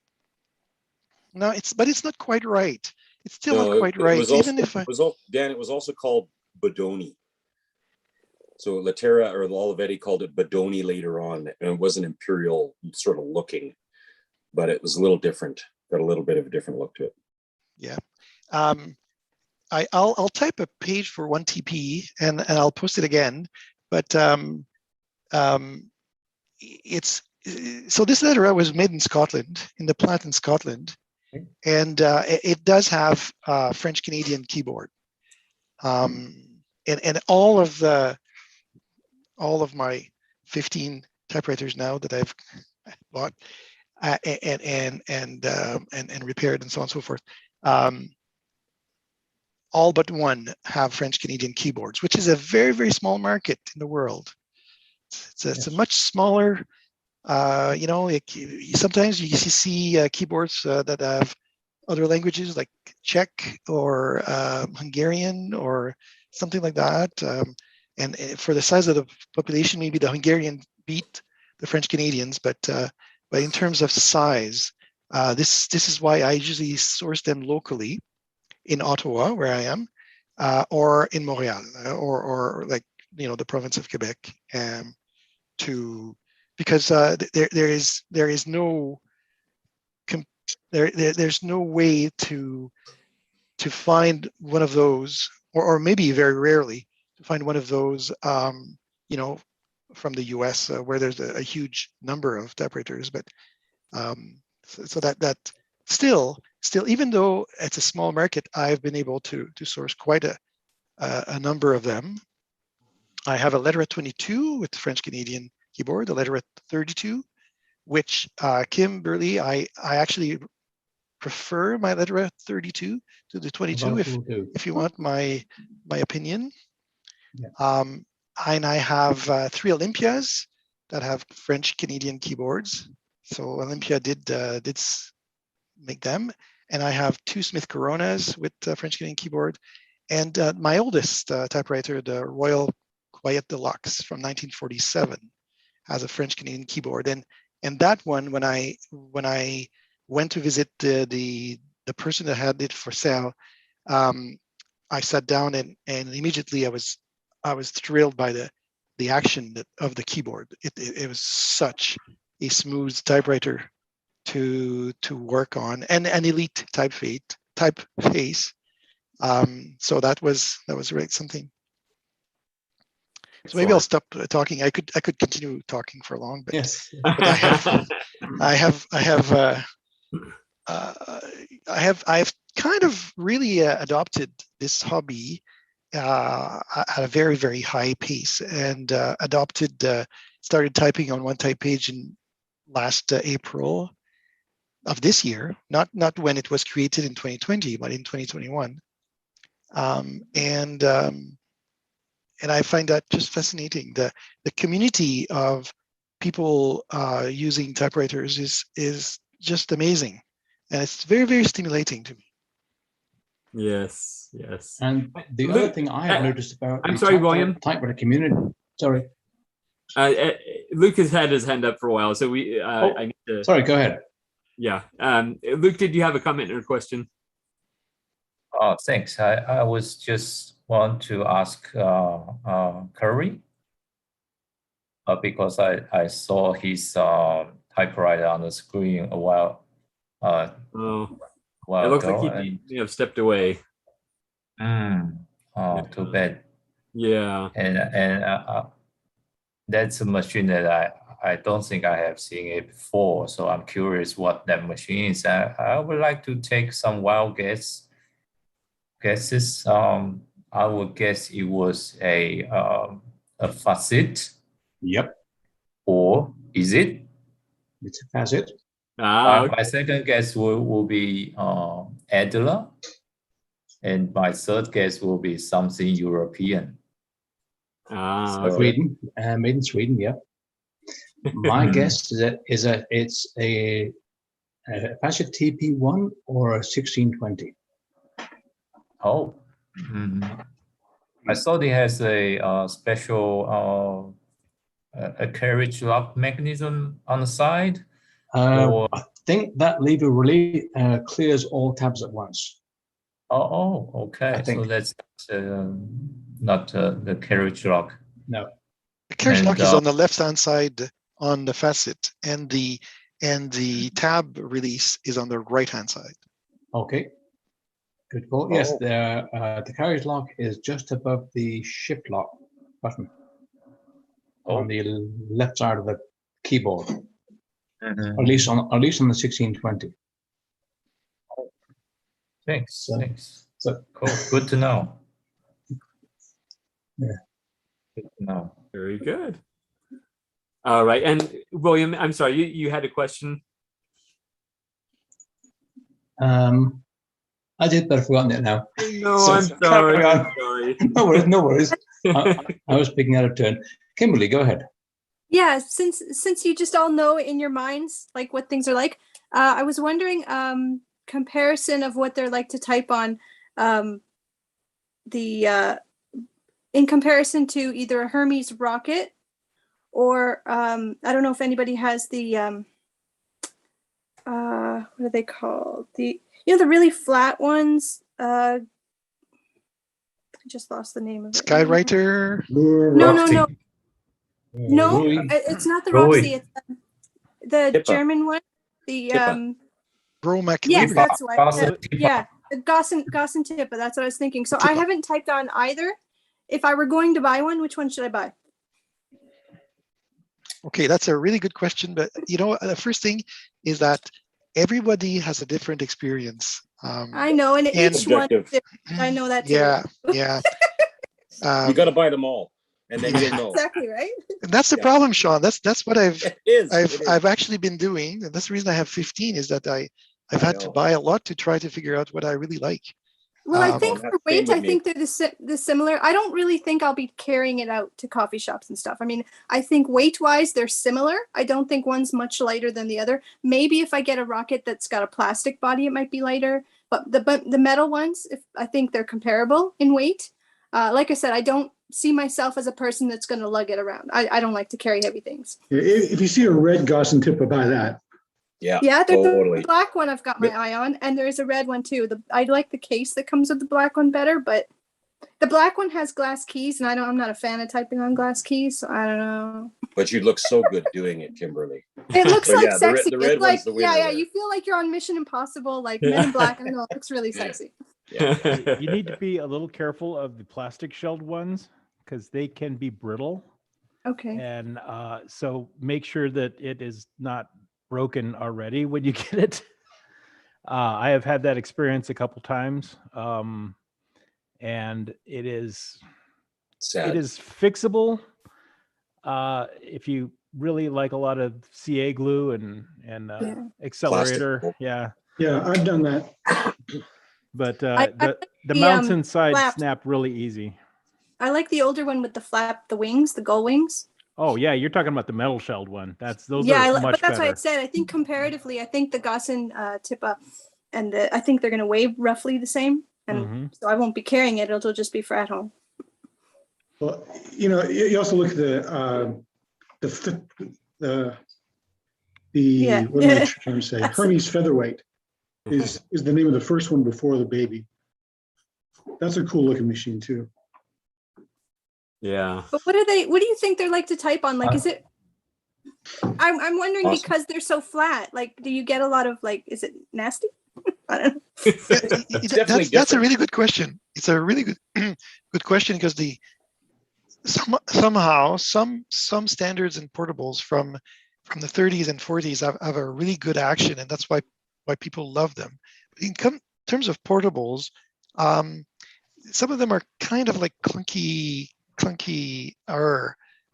but it's not quite right. It's still not quite right.
Dan, it was also called Bodoni. So Lettera or the Olivetti called it Bodoni later on, and it wasn't imperial sort of looking, but it was a little different. Got a little bit of a different look to it.
Yeah. I'll type a page for 1TP and I'll post it again. But it's, so this Lettera was made in Scotland, in the plant in Scotland, and it does have French Canadian keyboard, and all of my 15 typewriters now that I've bought and repaired and so on and so forth, all but one have French Canadian keyboards, which is a very, very small market in the world. It's a much smaller, sometimes you see keyboards that have other languages like Czech or Hungarian or something like that. And for the size of the population, maybe the Hungarian beat the French Canadians, but in terms of size, this is why I usually source them locally in Ottawa, where I am, or in Montreal, or like the province of Quebec, because there's no way to find one of those, or maybe very rarely to find one of those the US, where there's a huge number of typewriters. But so that still, even though it's a small market, I've been able to source quite a number of them. I have a Letterette 22 with French Canadian keyboard, a Letterette 32, which Kimberly, I actually prefer my Letterette 32 to the 22 if you want my opinion.
Yeah.
And I have 3 Olympias that have French Canadian keyboards. So Olympia did make them, and I have 2 Smith Coronas with French Canadian keyboard, and my oldest typewriter, the Royal Quiet Deluxe from 1947, has a French Canadian keyboard, and that one, when I went to visit the person that had it for sale, I sat down and immediately I was thrilled by the action of the keyboard. It was such a smooth typewriter to work on, and an elite typeface. So that was really something. So maybe I'll stop talking. I could continue talking for long, but,
yes.
but I have kind of really adopted this hobby at a very, very high pace, and started typing on one type page in last April of this year, not when it was created in 2020, but in 2021. And I find that just fascinating. The community of people using typewriters is just amazing, and it's very, very stimulating to me.
Yes.
And the other thing I have noticed about
I'm sorry, William.
typewriter community. Sorry.
Luke has had his hand up for a while, so I need to.
Sorry, go ahead.
Yeah. Luke, did you have a comment or a question?
Oh, thanks. I was just want to ask Curry, because I saw his typewriter on the screen a while.
It looks
ago,
like he may have stepped away.
Too bad.
Yeah.
And that's a machine that I don't think I have seen it before. So I'm curious what that machine is. I would like to take some wild guesses. I would guess it was a facet.
Yep.
Or is it?
It's a facet.
My second guess will be Adler. And my third guess will be something European.
Sweden, made in Sweden, yeah. My guess is that it's a facet TP1 or a 1620.
Oh. I thought it has a special a carriage lock mechanism on the side.
I think that lever really clears all tabs at once.
Oh, okay. So that's not the carriage lock.
No.
The carriage lock is on the left-hand side on the facet, and the tab release is on the right-hand side.
Okay. Good call. Yes, the carriage lock is just above the shift lock button on the left side of the keyboard. At least on the 1620.
Thanks. So cool. Good to know.
Yeah.
Good to know.
Very good. All right, and William, I'm sorry, you had a question.
I did, but I've forgotten it now.
No, so, I'm sorry. I'm sorry.
No worries. I was picking out a turn. Kimberly, go ahead.
Yeah, since you just all know in your minds like what things are like, I was wondering comparison of what they're like to type on in comparison to either a Hermes Rocket or I don't know if anybody has the what are they called? The the really flat ones. I just lost the name of it.
Skywriter.
No. It's not the Roxy. It's the
Tippa.
German one. The
Bromac.
Yes, that's right. Yeah, Goss and Tippa. That's what I was thinking. So I haven't typed on either. If I were going to buy one, which one should I buy?
Okay, that's a really good question. But you know, the first thing is that everybody has a different experience.
I know, and each one. I know that too.
Yeah, yeah.
You got to buy them all, and then you'll know.
Exactly right.
And that's the problem, Sean. That's what I've
It is.
I've actually been doing, and that's the reason I have 15 is that I've had to buy a lot to try to figure out what I really like.
Well, I think for weight, I think they're the similar. I don't really think I'll be carrying it out to coffee shops and stuff. I mean, I think weight-wise, they're similar. I don't think one's much lighter than the other. Maybe if I get a rocket that's got a plastic body, it might be lighter. But the metal ones, I think they're comparable in weight. Like I said, I don't see myself as a person that's going to lug it around. I don't like to carry heavy things.
If you see a red Gossan tip, buy that.
Yeah,
there's the black one I've got my eye on, and there's a red one too. I like the case that comes with the black one better, but the black one has glass keys, and I'm not a fan of typing on glass keys, so I don't know.
But you look so good doing it, Kimberly.
It looks like sexy.
The red
it's like
one's the winner there.
You feel like you're on Mission Impossible, like Men in Black. I don't know, it looks really sexy.
Yeah. You need to be a little careful of the plastic shelled ones because they can be brittle.
Okay.
And so make sure that it is not broken already when you get it. I have had that experience a couple times, and it is
sad.
It is fixable if you really like a lot of CA glue and accelerator.
Plastic.
Yeah,
I've done that.
But the mounts inside snap really easy.
I like the older one with the wings, the gull wings.
Oh yeah, you're talking about the metal shelled one. Those
are
much
but that's
better.
why I said I think comparatively, I think the Gossan Tippa and I think they're going to weigh roughly the same, and so I won't be carrying it. It'll just be for at home.
Well, you know, you also look at what am I trying to say? Hermes Featherweight is the name of the first one before the baby. That's a cool looking machine too.
Yeah.
But what do you think they're like to type on? Like, is it? I'm wondering because they're so flat. Like, do you get a lot of is it nasty? I don't know.
That's a really good question. It's a really good question because somehow some standards and portables from the 30s and 40s have a really good action, and that's why people love them. In terms of portables, some of them are kind of like clunky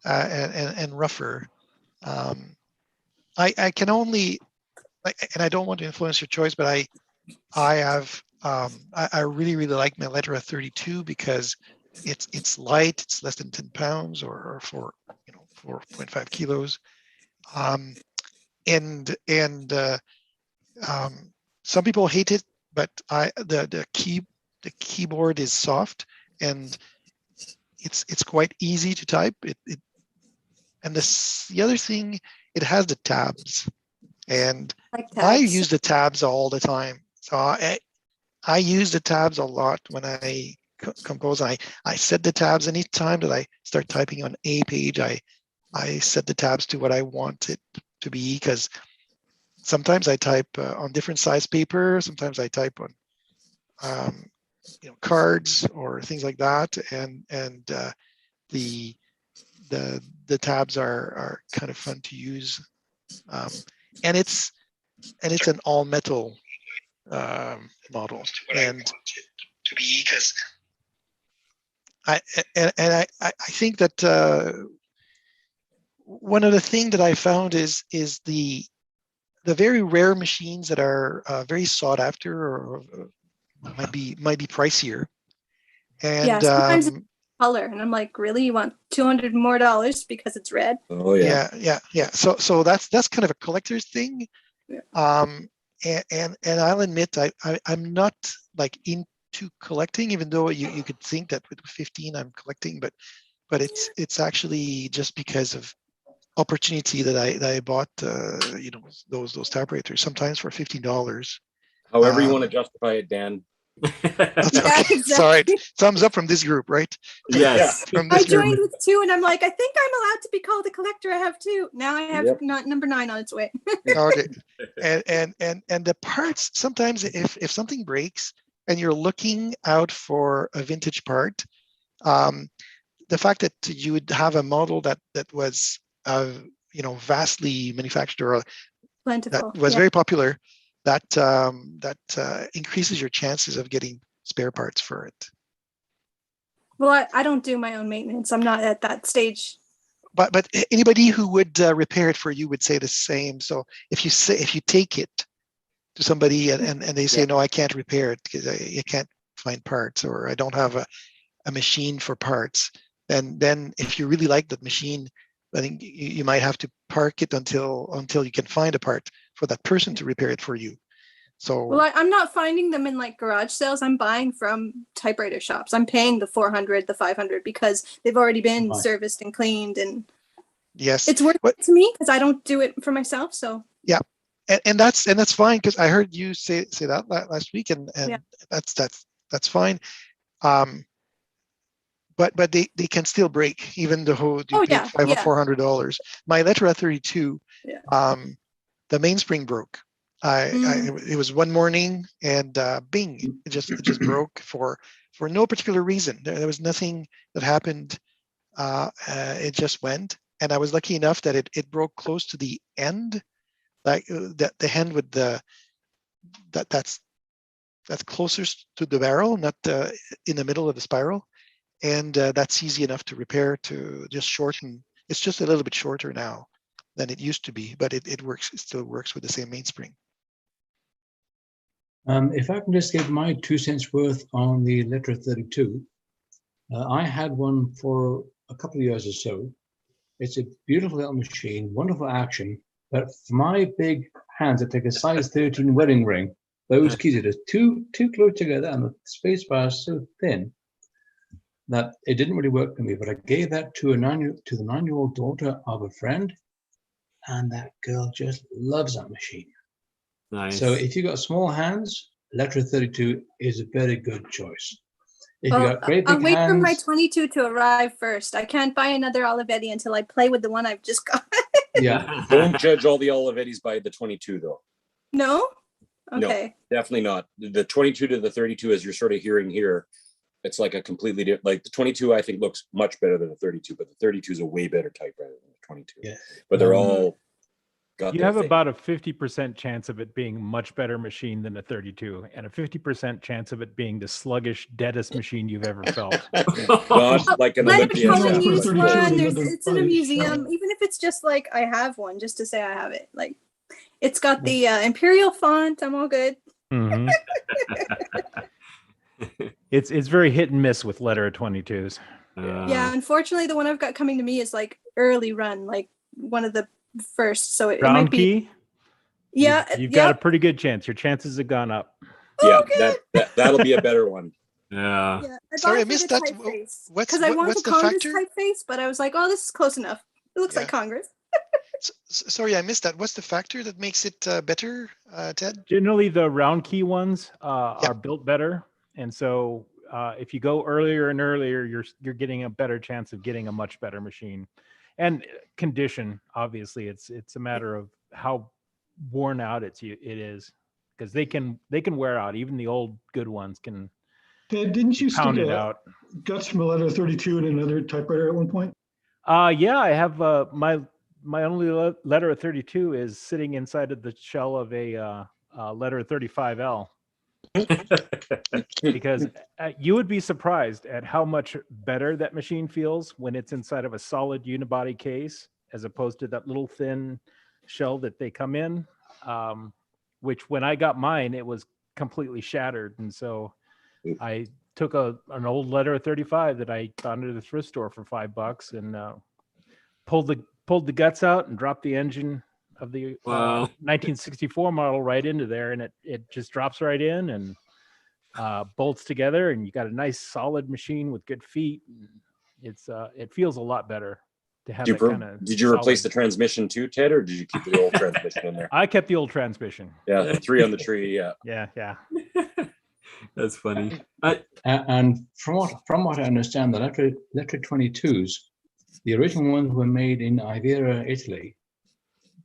and rougher. I can only, and I don't want to influence your choice, but I really like my Letra 32 because it's light, it's less than 10 pounds or 4.5 kilos. Some people hate it, but the keyboard is soft and it's quite easy to type. And the other thing, it has the tabs, and I use the tabs all the time. So I use the tabs a lot when I compose. I set the tabs anytime that I start typing on a page. I set the tabs to what I want it to be, because sometimes I type on different size paper. Sometimes I type on cards or things like that, and the tabs are kind of fun to use, and it's an all metal model, and to be, because I think that one of the things that I found is the very rare machines that are very sought after or might be pricier, and
sometimes it's color, and I'm like, really, you want $200 more because it's red?
Oh yeah.
So that's kind of a collector's thing. And I'll admit I'm not like into collecting, even though you could think that with 15 I'm collecting, but it's actually just because of opportunity that I bought those typewriters sometimes for $15.
However you want to justify it, Dan.
That's okay. Exactly. Sorry, thumbs up from this group, right?
Yes.
I joined with 2, and I'm like, I think I'm allowed to be called a collector. I have 2 now. I have number 9 on its way.
Okay, and the parts, sometimes if something breaks and you're looking out for a vintage part, the fact that you would have a model that was vastly manufactured or
Plentiful.
that was
yeah.
very popular, that increases your chances of getting spare parts for it.
Well, I don't do my own maintenance. I'm not at that stage.
But anybody who would repair it for you would say the same. So if you take it to somebody and they say, no, I can't repair it because I can't find parts, or I don't have a machine for parts, then if you really like that machine, I think you might have to park it until you can find a part for that person to repair it for you. So
well, I'm not finding them in like garage sales. I'm buying from typewriter shops. I'm paying the $400, the $500 because they've already been serviced and cleaned, and
yes,
it's worth it to me because I don't do it for myself. So
yeah, and that's fine, because I heard you say that last week, and that's fine. But they can still break, even though you paid $500 or $400. My Lettera 32, the mainspring broke. It was one morning, and bing, it just broke for no particular reason. There was nothing that happened. It just went, and I was lucky enough that it broke close to the end, like the end with that's closest to the barrel, not in the middle of the spiral. And that's easy enough to repair, to just shorten. It's just a little bit shorter now than it used to be, but it works. It still works with the same mainspring.
If I can just give my 2 cents worth on the Lettera 32, I had one for a couple of years or so. It's a beautiful little machine, wonderful action, but for my big hands that take a size 13 wedding ring, those keys are just too close together, and the space bar is so thin that it didn't really work for me. But I gave that to the 9-year-old daughter of a friend, and that girl just loves that machine.
Nice.
So if you've got small hands, Lettera 32 is a very good choice. If you got great big
I'll wait for my
hands,
22 to arrive first. I can't buy another Olivetti until I play with the one I've just got.
yeah.
Don't judge all the Olivettis by the 22, though.
No? Okay.
No, definitely not. The 22 to the 32, as you're sort of hearing here, it's like a completely different, like the 22, I think looks much better than the 32, but the 32 is a way better typewriter than the 22.
Yeah.
But they're all got
You have about a 50% chance of it being much better machine than a 32, and a 50% chance of it being the sluggish, deadest machine you've ever felt.
Not like an
Let me
Olympia.
use one. It's in a museum. Even if it's just like I have one, just to say I have it. Like, it's got the imperial font. I'm all good.
Mm-hmm. It's very hit and miss with Lettera 22s.
Yeah, unfortunately, the one I've got coming to me is like early run, like one of the first. So it
Round
might be.
key?
Yeah,
you've got a pretty good chance. Your chances have gone up.
Yeah, that'll be a better one.
Yeah.
Sorry, I missed that.
Because I want the Congress typeface, but I was like, oh, this is close enough. It looks like Congress.
Sorry, I missed that. What's the factor that makes it better, Ted?
Generally, the round key ones are built better, and so if you go earlier and earlier, you're getting a better chance of getting a much better machine. And condition, obviously, it's a matter of how worn out it is, because they can wear out. Even the old good ones can.
Didn't you
pound
stick
it out?
Guts from a Lettera 32 in another typewriter at one point?
Yeah, I have my only Lettera 32 is sitting inside of the shell of a Lettera 35L. Because you would be surprised at how much better that machine feels when it's inside of a solid unibody case, as opposed to that little thin shell that they come in, which when I got mine, it was completely shattered. And so I took an old Lettera 35 that I found at a thrift store for $5 and pulled the guts out and dropped the engine of the 1964 model right into there, and it just drops right in and bolts together, and you got a nice solid machine with good feet. It feels a lot better to have that kind of.
Did you replace the transmission too, Ted, or did you keep the old transmission in there?
I kept the old transmission.
Yeah, 3 on the tree. Yeah.
Yeah.
That's funny.
And from what I understand, the Lettera 22s, the original ones were made in Ivrea, Italy.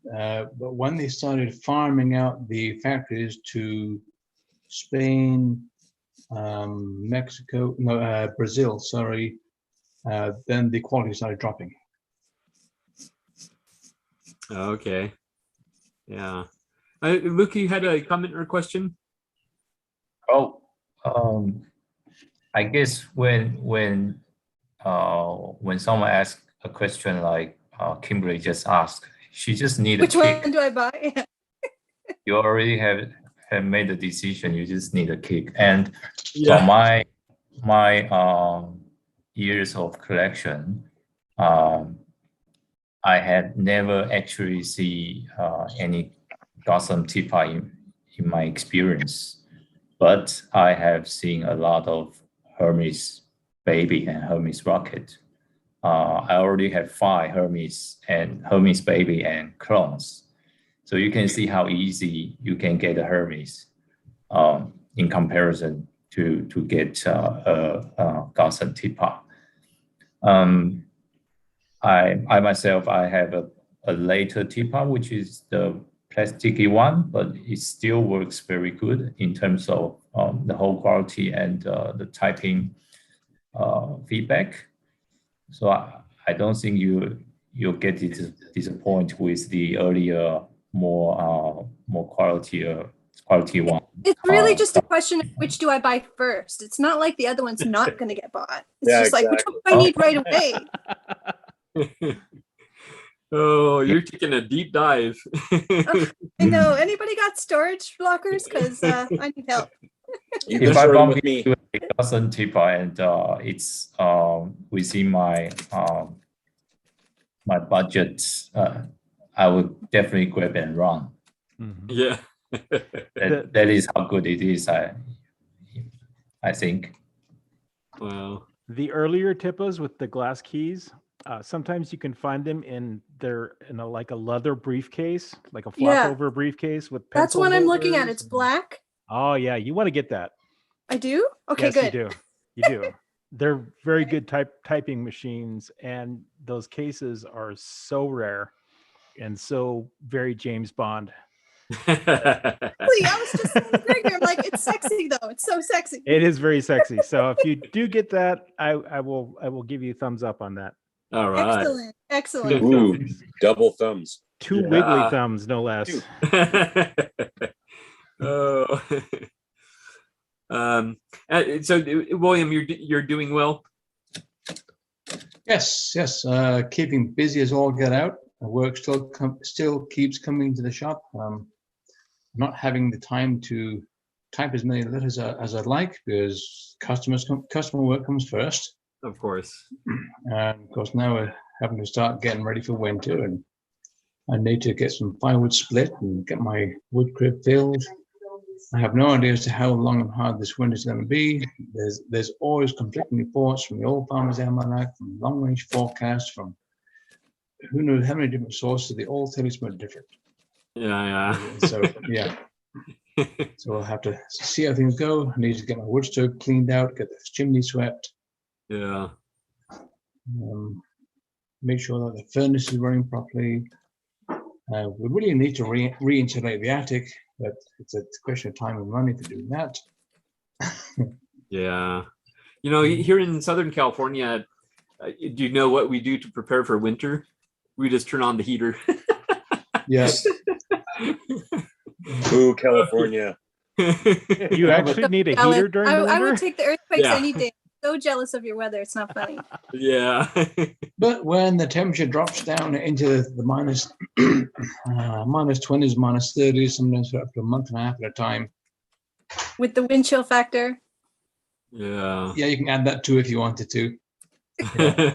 But when they started farming out the factories to Spain, Brazil, sorry, then the quality started dropping.
Okay. Yeah. Luke, you had a comment or a question?
Oh, I guess when someone asks a question like Kimberly just asked, she just need a
Which
kick.
one do I buy?
You already have made the decision. You just need a kick. And
Yeah.
for my years of collection, I had never actually see any Gotham teapot in my experience, but I have seen a lot of Hermes Baby and Hermes Rocket. I already have 5 Hermes and Hermes Baby and clones. So you can see how easy you can get a Hermes in comparison to get a Gotham teapot. I myself, I have a later teapot, which is the plasticky one, but it still works very good in terms of the whole quality and the typing feedback. So I don't think you'll get disappointed with the earlier more quality one.
It's really just a question of which do I buy first. It's not like the other one's not going to get bought. It's just like, which one do I need right away?
Oh, you're taking a deep dive.
I know. Anybody got storage blockers? Because I need help.
If I bump into a Gotham teapot and it's within my my budget, I would definitely grab and run.
Mm-hmm.
Yeah.
that is how good it is. I think.
Wow.
The earlier tippas with the glass keys, sometimes you can find them in like a leather briefcase, like a flop over briefcase with pencil.
That's what I'm looking at.
holders.
It's black.
Oh yeah, you want to get that.
I do? Okay,
yes,
good.
You do. They're very good typing machines, and those cases are so rare and so very James Bond.
I was just saying, I'm like, it's sexy though. It's so sexy.
It is very sexy. So if you do get that, I will give you thumbs up on that.
All right.
Excellent.
Ooh, double thumbs.
2 wiggly thumbs, no less.
Oh. So William, you're doing well.
Yes. Keeping busy as all get out. Work still keeps coming to the shop. Not having the time to type as many letters as I'd like because customer work comes first.
Of course.
And of course now we're having to start getting ready for winter, and I need to get some firewood split and get my wood crib filled. I have no idea as to how long and hard this winter is going to be. There's always conflicting reports from the Old Farmer's Almanac, from long range forecasts, from who knows how many different sources. They all tell us something different.
Yeah.
So yeah. So we'll have to see how things go. I need to get my wood stove cleaned out, get the chimney swept.
Yeah.
Make sure that the furnace is running properly. We really need to re-insulate the attic, but it's a question of time and money for doing that.
Yeah. You know, here in Southern California, do you know what we do to prepare for winter? We just turn on the heater.
Yes.
Ooh, California.
You actually need a heater during the winter?
I would take the earthquakes any day. So jealous of your weather. It's not funny.
Yeah.
But when the temperature drops down into the minus 20s, minus 30s, sometimes for up to a month and a half at a time.
With the wind chill factor.
Yeah.
Yeah, you can add that too if you wanted to. Yeah.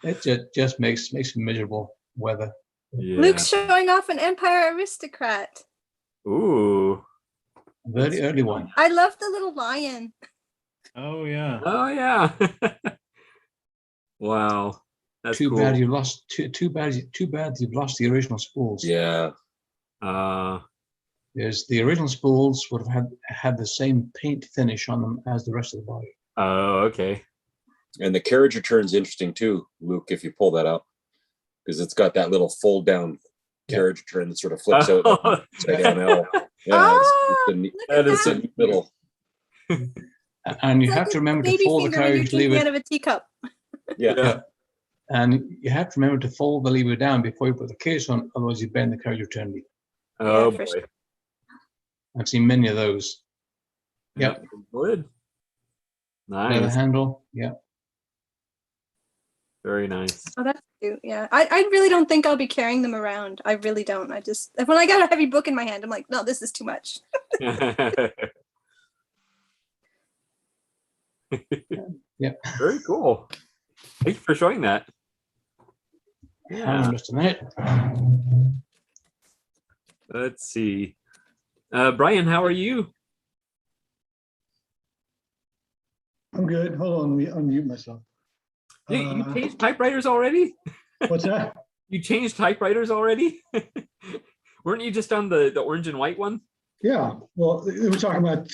It just makes miserable weather.
Yeah.
Luke's showing off an Empire Aristocrat.
Ooh.
Very early one.
I love the little lion.
Oh yeah.
Oh yeah. Wow. That's
too
cool.
bad you lost. Too bad you've lost the original spools.
Yeah.
There's the original spools would have had the same paint finish on them as the rest of the body.
Oh, okay.
And the Carriage Returns interesting too, Luke, if you pull that out, because it's got that little fold down carriage return that sort of flips out upside down L. Yeah,
that is
in the middle.
And you have to remember to fold the carriage lever.
Out of a teacup.
Yeah.
And you have to remember to fold the lever down before you put the case on, otherwise you bend the carriage return lever.
Oh
for
boy.
sure.
I've seen many of those. Yep.
Good.
Leather
Nice.
handle. Yeah.
Very nice.
Oh, that's cute. Yeah. I really don't think I'll be carrying them around. I really don't. I just, when I got a heavy book in my hand, I'm like, no, this is too much.
Yeah.
Very cool. Thanks for showing that. Yeah.
Just a minute.
Let's see. Brian, how are you?
I'm good. Hold on, let me unmute myself.
You changed typewriters already?
What's that?
You changed typewriters already? Weren't you just on the orange and white one?
Yeah, well, we're talking about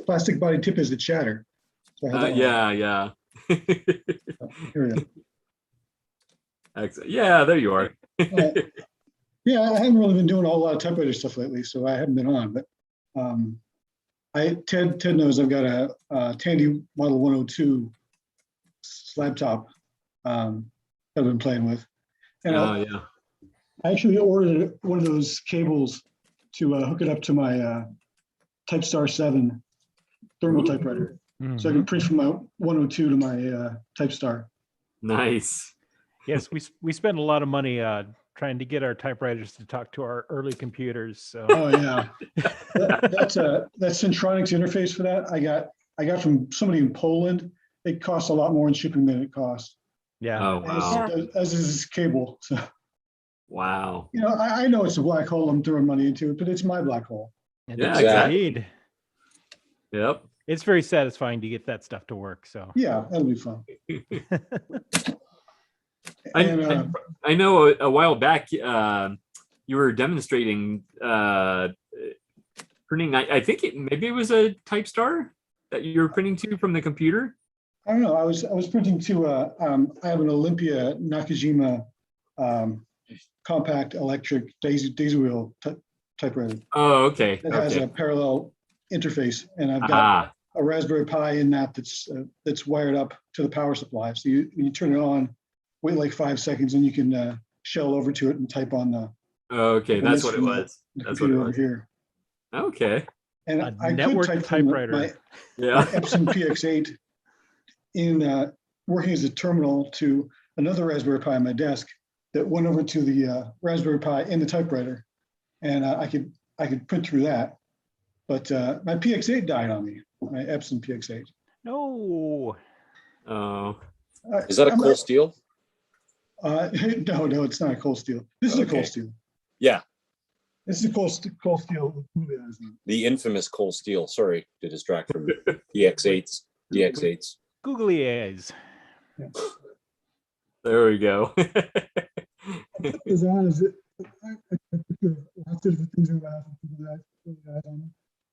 plastic body tip as it shatter. So I had that one.
Yeah.
Here we go.
Excellent. Yeah, there you are.
Yeah, I haven't really been doing a whole lot of typewriter stuff lately, so I haven't been on. But Ted knows I've got a Tandy Model 102 slab top I've been playing with. And
yeah.
I actually ordered one of those cables to hook it up to my Typestar 7 thermal typewriter, so I can print from my 102 to my Typestar.
Nice.
Yes, we spend a lot of money trying to get our typewriters to talk to our early computers. So.
Oh yeah, that's Centronic's interface for that. I got from somebody in Poland. It costs a lot more in shipping than it costs.
Yeah.
Oh wow.
As is this cable. So.
Wow.
You know, I know it's a black hole. I'm throwing money into it, but it's my black hole.
Yeah, exactly. Yep.
It's very satisfying to get that stuff to work. So
yeah, that'll be fun.
I know a while back you were demonstrating printing. I think maybe it was a Typestar that you were printing to from the computer.
I don't know. I was printing to I have an Olympia Nakajima compact electric daisy wheel typewriter.
Oh, okay.
It has a parallel interface, and I've got a Raspberry Pi in that's wired up to the power supply. So you turn it on, wait like 5 seconds, and you can shell over to it and type on the.
Okay, that's what it was.
That's what it was. Over here.
Okay.
And I
network
could type
typewriter.
my Epson PX8 in working as a terminal to another Raspberry Pi on my desk that went over to the Raspberry Pi in the typewriter, and I could print through that. But my PX8 died on me. My Epson PX8.
No.
Oh.
Is that a cold steel?
No, it's not a cold steel. This is a cold steel.
Yeah.
This is a cold steel.
The infamous cold steel. Sorry to distract from DX8s. DX8s.
Googly eyes.
Yeah.
There we go.
As long as lots of different things about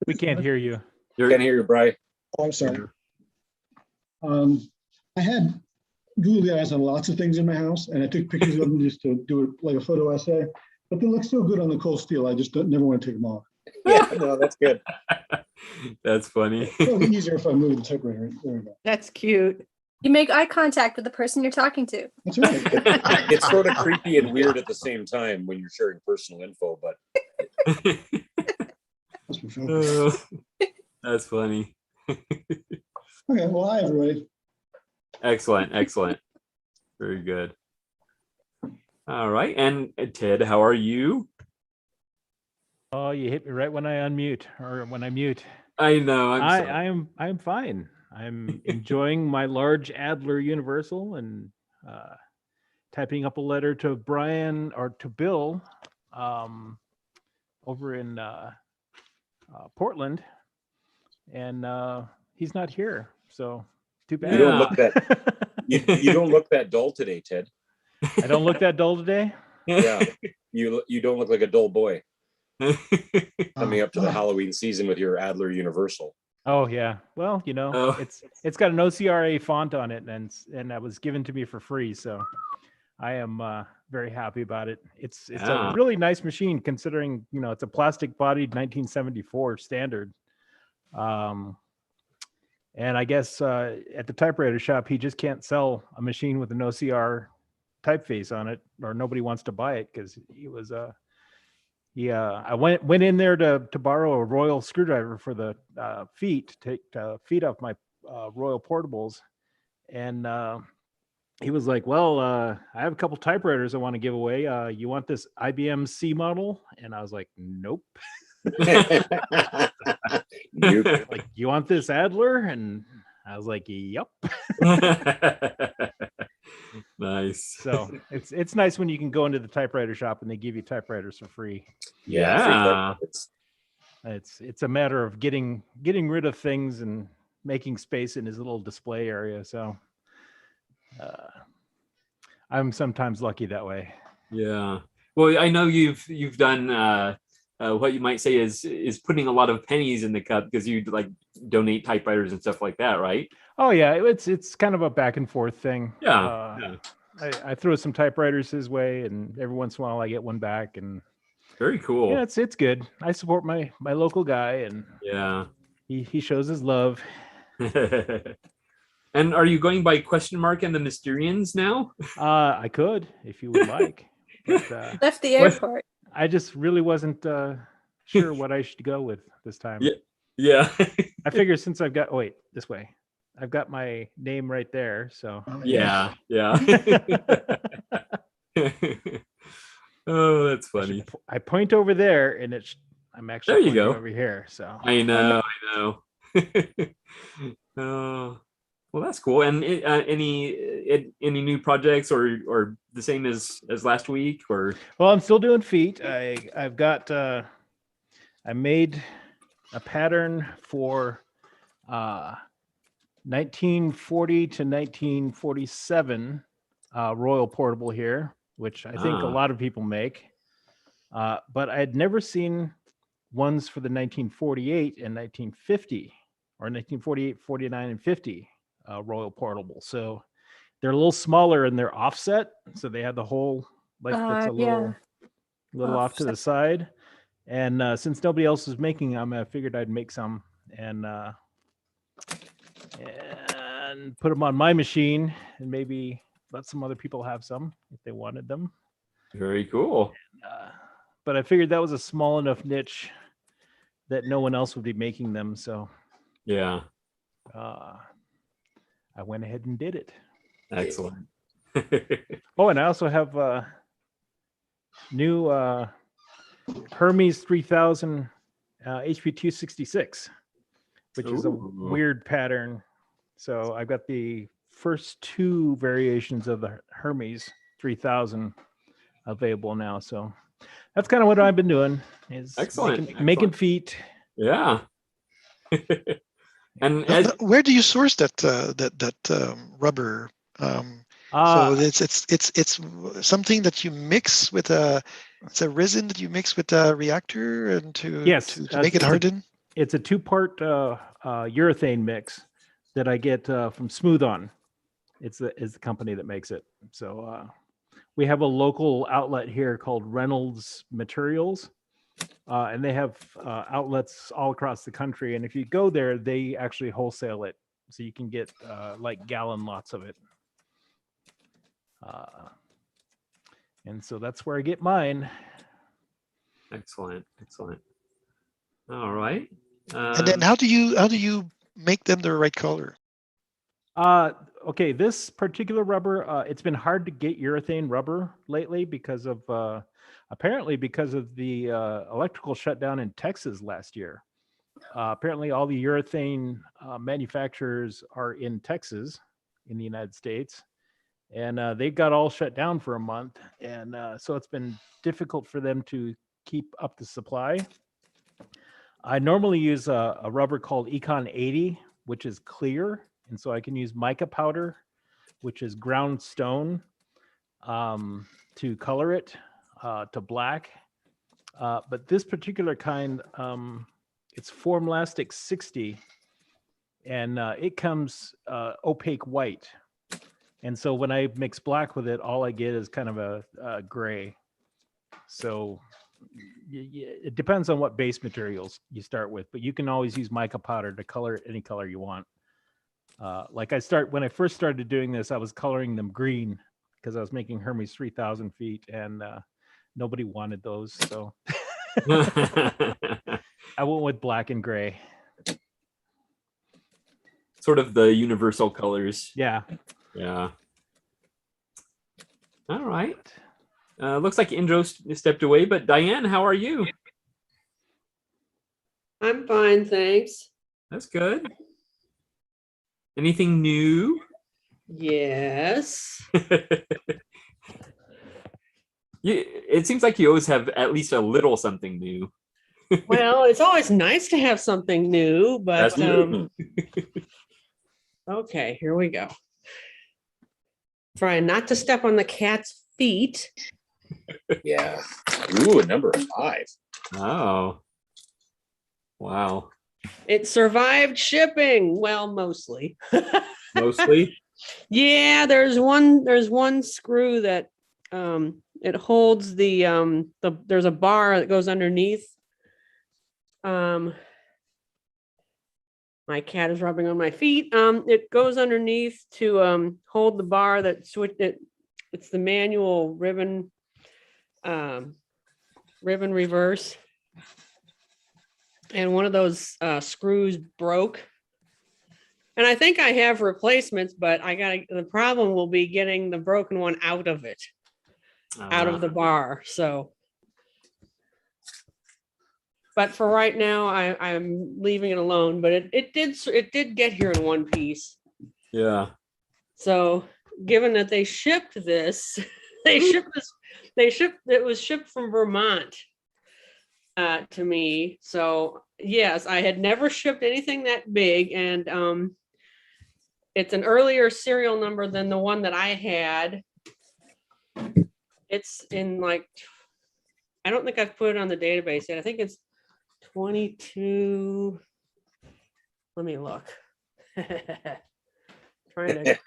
we can't hear you.
Can't hear you, Brian.
Oh, I'm sorry. I had googly eyes on lots of things in my house, and I took pictures of them just to do it like a photo essay. But they look so good on the cold steel. I just never want to take them off.
Yeah, no, that's good.
That's funny.
It's probably easier if I move the typewriter. There we go.
That's cute. You make eye contact with the person you're talking to.
That's right.
It's sort of creepy and weird at the same time when you're sharing personal info, but
that's funny.
Okay, well, hi everybody.
Excellent. Very good. All right, and Ted, how are you?
Oh, you hit me right when I unmute or when I mute.
I know.
I'm fine. I'm enjoying my large Adler Universal and typing up a letter to Brian or to Bill over in Portland, and he's not here, so too bad.
You don't look that you don't look that dull today, Ted.
I don't look that dull today.
Yeah, you don't look like a dull boy coming up to the Halloween season with your Adler Universal.
Oh yeah, well, you know, it's got an OCRA font on it, and that was given to me for free, so I am very happy about it. It's a really nice machine considering, you know, it's a plastic bodied 1974 standard. And I guess at the typewriter shop, he just can't sell a machine with an OCR typeface on it, or nobody wants to buy it because he was I went in there to borrow a Royal screwdriver for the feet to take feet off my Royal portables, and he was like, "Well, I have a couple typewriters I want to give away. You want this IBM C model?" And I was like, "Nope." Like, you want this Adler? And I was like, "Yep."
Nice.
So it's nice when you can go into the typewriter shop and they give you typewriters for free.
Yeah.
It's a matter of getting rid of things and making space in his little display area. So I'm sometimes lucky that way.
Yeah. Well, I know you've done what you might say is putting a lot of pennies in the cup because you like donate typewriters and stuff like that, right?
Oh yeah, it's kind of a back and forth thing.
Yeah.
I throw some typewriters his way, and every once in a while I get one back. And
very cool.
Yeah, it's good. I support my local guy, and
yeah,
he shows his love.
And are you going by question mark and the Mysterians now?
I could, if you would like. But,
left the airport.
I just really wasn't sure what I should go with this time.
Yeah.
I figure since I've got this way. I've got my name right there, so
yeah. Oh, that's funny.
I point over there, and I'm actually
there you go
over here. So
I know. Oh, well, that's cool. And any new projects or the same as last week, or?
Well, I'm still doing feet. I've got I made a pattern for 1940 to 1947 Royal Portable here, which I think a lot of people make. But I had never seen ones for the 1948 and 1950, or 1948, 49, and 50 Royal Portable. So they're a little smaller and they're offset. So they have the whole that's a little off to the side. And since nobody else is making them, I figured I'd make some and put them on my machine, and maybe let some other people have some if they wanted them.
Very cool.
But I figured that was a small enough niche that no one else would be making them. So
yeah,
I went ahead and did it.
Excellent.
Oh, and I also have new Hermes 3000 HP 266, which is a weird pattern. So I've got the first two variations of the Hermes 3000 available now. So that's kind of what I've been doing, is making feet.
Yeah. And
where do you source that rubber? So it's something that you mix with it's a resin that you mix with a reactor and to make it harden.
It's a two-part urethane mix that I get from Smooth On. Is the company that makes it. So we have a local outlet here called Reynolds Materials, and they have outlets all across the country. And if you go there, they actually wholesale it, so you can get like gallon lots of it. And so that's where I get mine.
Excellent. All right.
And then how do you make them the right color?
Okay, this particular rubber, it's been hard to get urethane rubber lately because of apparently because of the electrical shutdown in Texas last year. Apparently all the urethane manufacturers are in Texas in the United States, and they got all shut down for a month, and so it's been difficult for them to keep up the supply. I normally use a rubber called Econ 80, which is clear. And so I can use mica powder, which is ground stone, to color it to black. But this particular kind, it's Formlastic 60, and it comes opaque white. And so when I mix black with it, all I get is kind of a gray. So it depends on what base materials you start with, but you can always use mica powder to color it any color you want. When I first started doing this, I was coloring them green because I was making Hermes 3000 feet, and nobody wanted those. So I went with black and gray.
Sort of the universal colors.
Yeah.
Yeah. All right. Looks like Indro stepped away, but Diane, how are you?
I'm fine, thanks.
That's good. Anything new?
Yes.
It seems like you always have at least a little something new.
Well, it's always nice to have something new, but okay, here we go. Trying not to step on the cat's feet.
Yeah. Ooh, a number 5.
Oh. Wow.
It survived shipping. Well, mostly.
Mostly?
Yeah, there's one screw that it holds there's a bar that goes underneath. My cat is rubbing on my feet. It goes underneath to hold the bar that it's the manual ribbon reverse. And one of those screws broke. And I think I have replacements, but the problem will be getting the broken one out of it, out of the bar. So, but for right now, I'm leaving it alone. But it did get here in one piece.
Yeah.
So, given that they shipped this, it was shipped from Vermont to me. So yes, I had never shipped anything that big, and it's an earlier serial number than the one that I had. It's in like, I don't think I've put it on the database yet. I think it's 22. Let me look. Trying to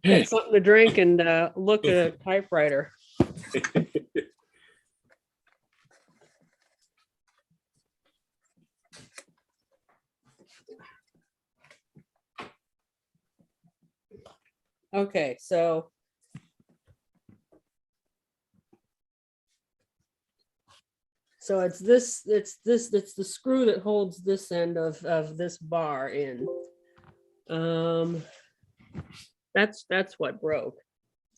get something to drink and look at a typewriter. Okay, so it's the screw that holds this end of this bar in. That's what broke.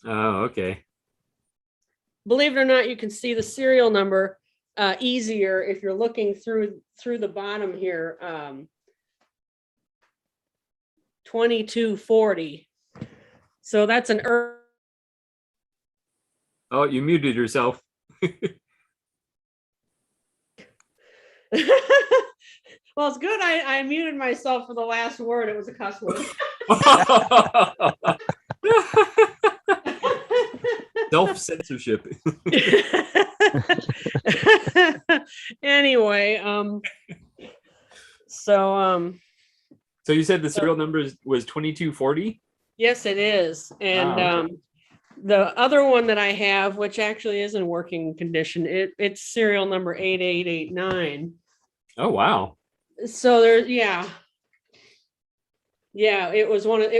Oh, okay.
Believe it or not, you can see the serial number easier if you're looking through the bottom here. 2240. So that's an
Oh, you muted yourself.
Well, it's good I muted myself for the last word. It was a cuss word.
Self-censorship.
Anyway, so
you said the serial number was 2240?
Yes, it is. And
okay.
The other one that I have, which actually is in working condition, it's serial number 8889.
Oh wow.
So there's yeah, it was one of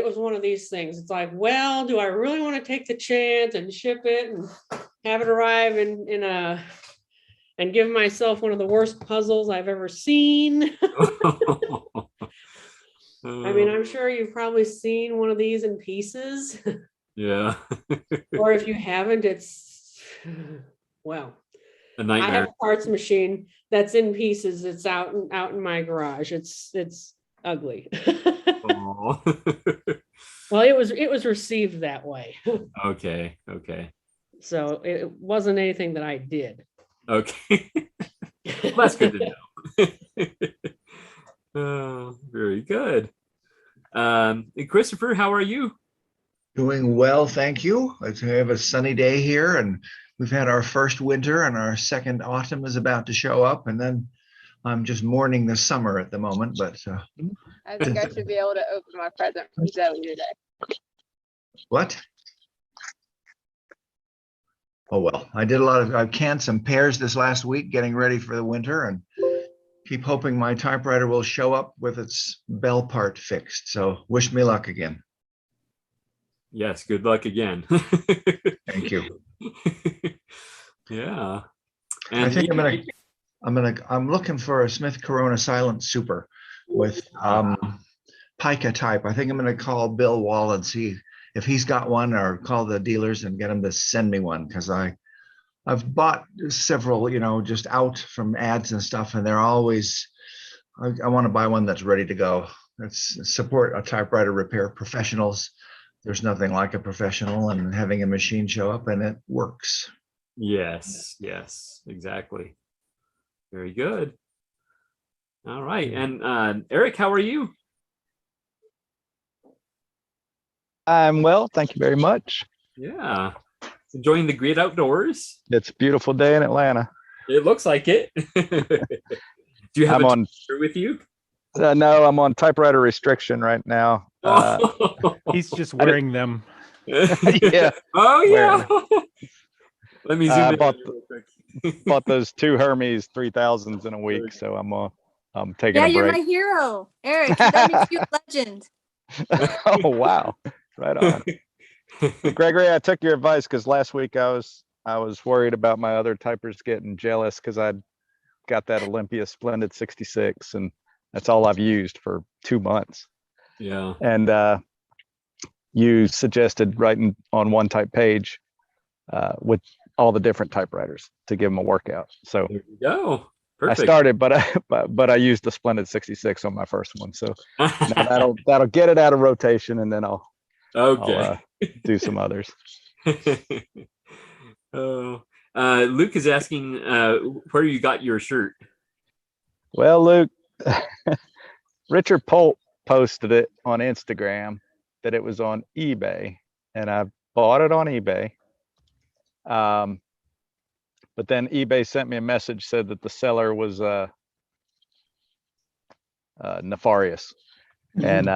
these things. It's like, well, do I really want to take the chance and ship it and have it arrive and give myself one of the worst puzzles I've ever seen? I mean, I'm sure you've probably seen one of these in pieces.
Yeah.
Or if you haven't, it's, well,
a nightmare.
I have a parts machine that's in pieces. It's out in my garage. It's ugly. Well, it was received that way.
Okay.
So it wasn't anything that I did.
Okay. Well, that's good to know. Very good. Christopher, how are you?
Doing well, thank you. We have a sunny day here, and we've had our first winter, and our second autumn is about to show up, and then I'm just mourning the summer at the moment. But
I think I should be able to open my present from Zoe today.
What? Oh well, I canned some pears this last week, getting ready for the winter, and keep hoping my typewriter will show up with its bell part fixed. So wish me luck again.
Yes, good luck again.
Thank you.
Yeah.
I think I'm looking for a Smith Corona Silent Super with pica type. I think I'm gonna call Bill Wall and see if he's got one, or call the dealers and get him to send me one, because I've bought several, just out from ads and stuff, and they're always, I want to buy one that's ready to go. Let's support a typewriter repair professionals. There's nothing like a professional, and having a machine show up and it works.
Yes, exactly. Very good. All right. And Eric, how are you?
I'm well, thank you very much.
Yeah. Enjoying the great outdoors.
It's a beautiful day in Atlanta.
It looks like it. Do you have a picture with you?
No, I'm on typewriter restriction right now.
He's just wearing them.
Yeah.
Oh yeah. Let me zoom in
real quick. Bought those 2 Hermes 3000s in a week, so I'm taking a break.
Yeah, you're my hero, Eric. That makes you a legend.
Oh wow, right on. Gregory, I took your advice, because last week I was worried about my other typers getting jealous because I'd got that Olympia Splendid 66, and that's all I've used for 2 months.
Yeah.
And you suggested writing on one type page with all the different typewriters to give them a workout. So
there you go. Perfect.
I started, but I used the Splendid 66 on my first one. So now that'll get it out of rotation, and then I'll do some others.
Oh, Luke is asking where you got your shirt.
Well, Luke, Richard Polt posted it on Instagram that it was on eBay, and I bought it on eBay. But then eBay sent me a message, said that the seller was nefarious, and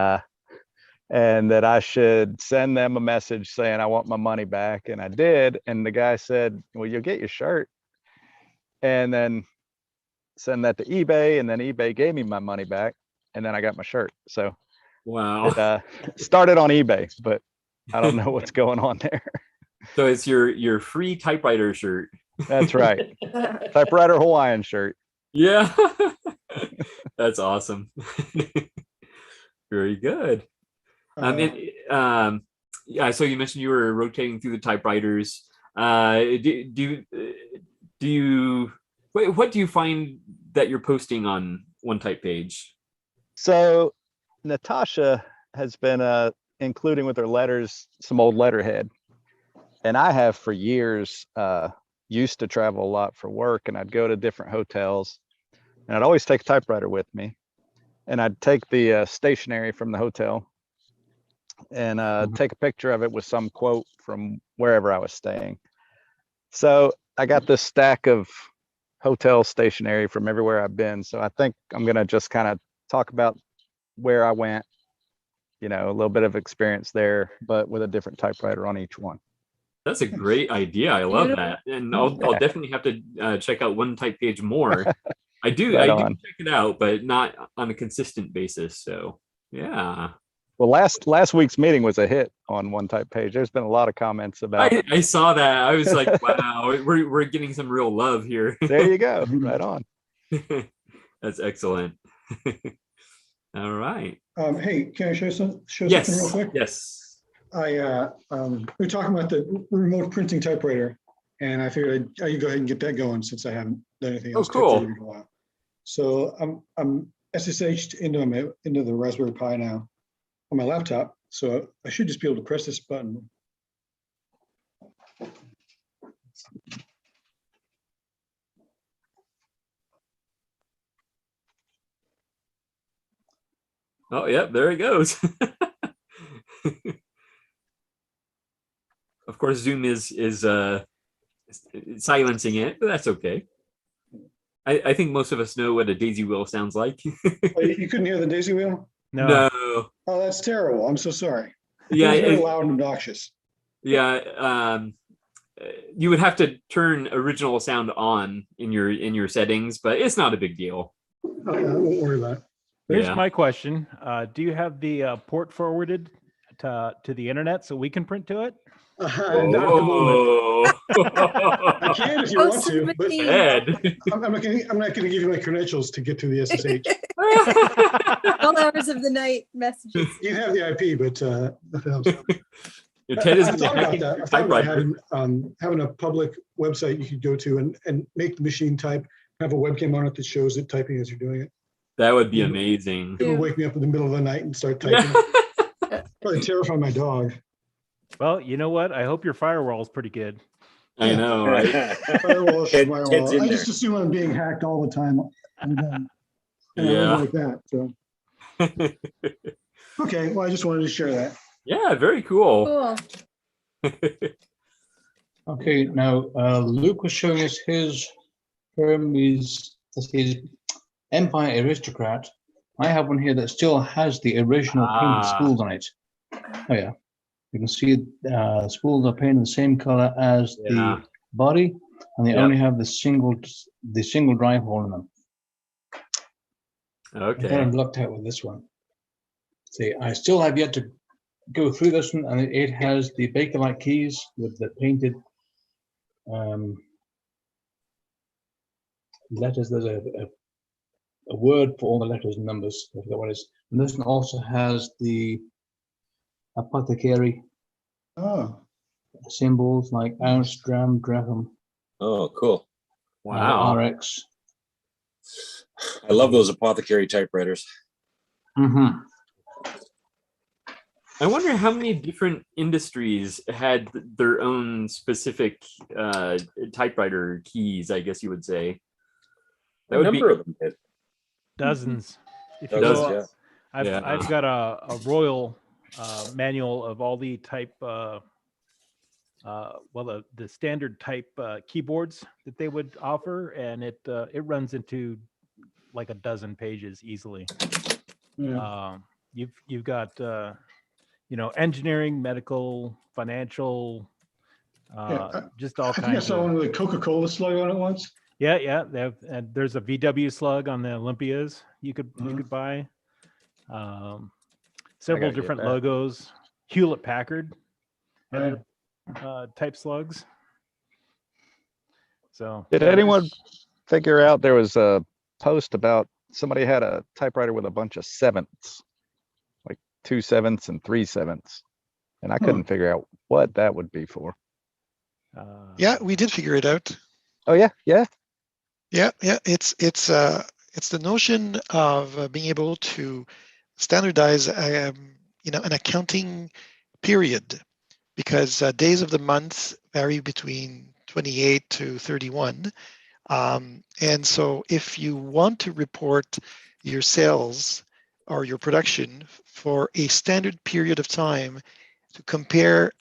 that I should send them a message saying I want my money back. And I did. And the guy said, well, you'll get your shirt, and then send that to eBay. And then eBay gave me my money back, and then I got my shirt. So
wow,
it started on eBay, but I don't know what's going on there.
So it's your free typewriter shirt.
That's right. Typewriter Hawaiian shirt.
Yeah. That's awesome. Very good. Yeah, so you mentioned you were rotating through the typewriters. What do you find that you're posting on one type page?
So Natasha has been including with her letters some old letterhead, and I have for years used to travel a lot for work, and I'd go to different hotels, and I'd always take a typewriter with me, and I'd take the stationery from the hotel and take a picture of it with some quote from wherever I was staying. So I got this stack of hotel stationery from everywhere I've been. So I think I'm gonna just kind of talk about where I went, a little bit of experience there, but with a different typewriter on each one.
That's a great idea. I love that, and I'll definitely have to check out one type page more. I do check it out, but not on a consistent basis. So yeah.
Well, last week's meeting was a hit on one type page. There's been a lot of comments about.
I saw that. I was like, wow, we're getting some real love here.
There you go. Right on.
That's excellent. All right.
Hey, can I show something real quick?
Yes.
we're talking about the remote printing typewriter, and I figured I'd go ahead and get that going since I haven't done anything else.
Cool.
In a while. So I'm SSH'd into the Raspberry Pi now on my laptop. So I should just be able to press this button.
Oh, yep, there it goes. Of course, Zoom is silencing it, but that's okay. I think most of us know what a daisy wheel sounds like.
Oh, you couldn't hear the daisy wheel?
No.
Oh, that's terrible. I'm so sorry.
Yeah,
it's very loud and obnoxious.
Yeah, you would have to turn original sound on in your settings, but it's not a big deal.
I won't worry about it.
Here's
Yeah.
my question. Do you have the port forwarded to the internet so we can print to it?
Not at the moment. I can if you want to, but I'm not going to give you my credentials to get to the SSH.
All hours of the night messages.
You can have the IP, but nothing else.
Ted is
I've thought about
hacking
that.
your
I've thought about
typewriter.
having a public website you could go to and make the machine type, have a webcam on it that shows it typing as you're doing it.
That would be amazing.
It would wake me up in the middle of the night and start typing. Probably terrify my dog.
Well, you know what? I hope your firewall is pretty good.
I know, right?
Firewall,
Ted's
firewall.
in
I
there.
just assume I'm being hacked all the time. And I
Yeah.
live like that. So. Okay, well, I just wanted to share that.
Yeah, very cool.
Cool.
Okay, now Luke was showing us his Hermes, his Empire Aristocrat. I have one here that still has the original painted spools on it. Oh yeah, you can see spools are painted the same color as the body, and they only have the single drive hole in them.
Okay.
I'm kind of lucked out with this one. See, I still have yet to go through this one, and it has the Bakelite keys with the painted letters. There's a word for all the letters and numbers. I forget what it is. And this one also has the apothecary symbols like ounce, gram, drachm.
Oh, cool.
Wow.
RX.
I love those apothecary typewriters.
Mm-hmm.
I wonder how many different industries had their own specific typewriter keys, I guess you would say. That would
number of them did.
Dozens. If you
Dozens,
go, I've got a royal manual of all the type, the standard type keyboards that they would offer, and it runs into like a dozen pages easily.
Yeah.
You've got engineering, medical, financial, just all
I think I
kinds
saw
of.
one with a Coca-Cola slug on it once.
Yeah. They have, and there's a VW slug on the Olympias you could buy. Several
get
different
that.
logos. Hewlett Packard type slugs. So
Did anyone figure out there was a post about somebody had a typewriter with a bunch of sevenths, like 2 7ths and 3 7ths, and I couldn't figure out what that would be for.
Yeah, we did figure it out.
Oh yeah.
It's the notion of being able to standardize, an accounting period, because days of the month vary between 28 to 31. And so if you want to report your sales or your production for a standard period of time to compare,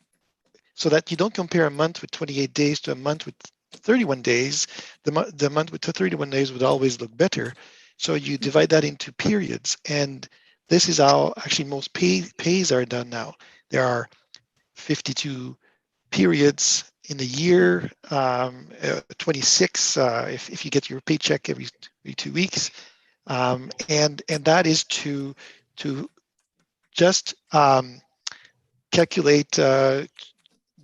so that you don't compare a month with 28 days to a month with 31 days, the month with 31 days would always look better. So you divide that into periods. And this is how actually most pays are done now. There are 52 periods in a year, 26 if you get your paycheck every 2 weeks, and that is to just calculate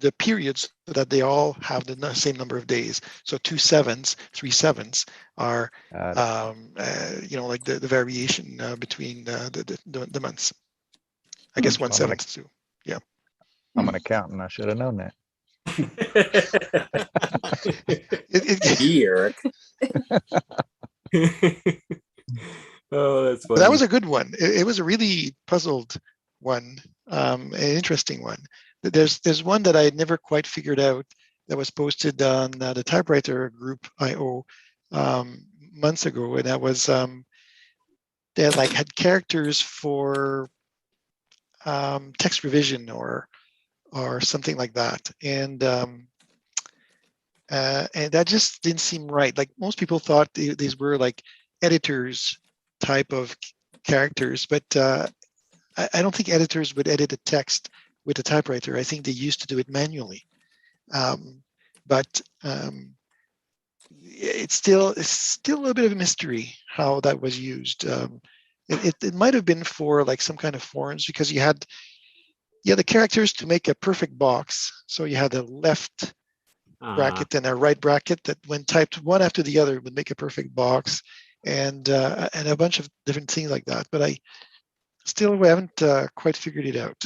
the periods so that they all have the same number of days. So 2 7ths, 3 7ths are like the variation between the months. I guess 1 7th too. Yeah.
I'm an accountant. I should have known that.
Eric.
Oh, that's funny.
That was a good one. It was a really puzzled one, an interesting one. There's one that I had never quite figured out that was posted on the typewriter group IO months ago, and that was they had characters for text revision or something like that, and that just didn't seem right. Like most people thought these were like editors type of characters, but I don't think editors would edit a text with a typewriter. I think they used to do it manually. But it's still a little bit of a mystery how that was used. It might have been for like some kind of forms, because you had the characters to make a perfect box. So you had a left bracket and a right bracket that, when typed one after the other, would make a perfect box, and a bunch of different things like that. But I still haven't quite figured it out.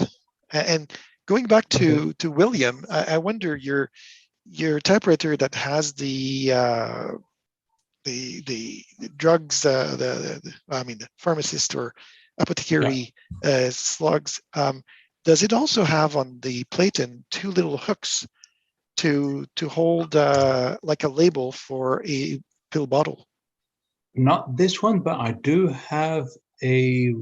And going back to William, I wonder, your typewriter that has the drugs, the pharmacist or apothecary slugs. Does it also have on the platen 2 little hooks to hold like a label for a pill bottle?
Not this one, but I do have a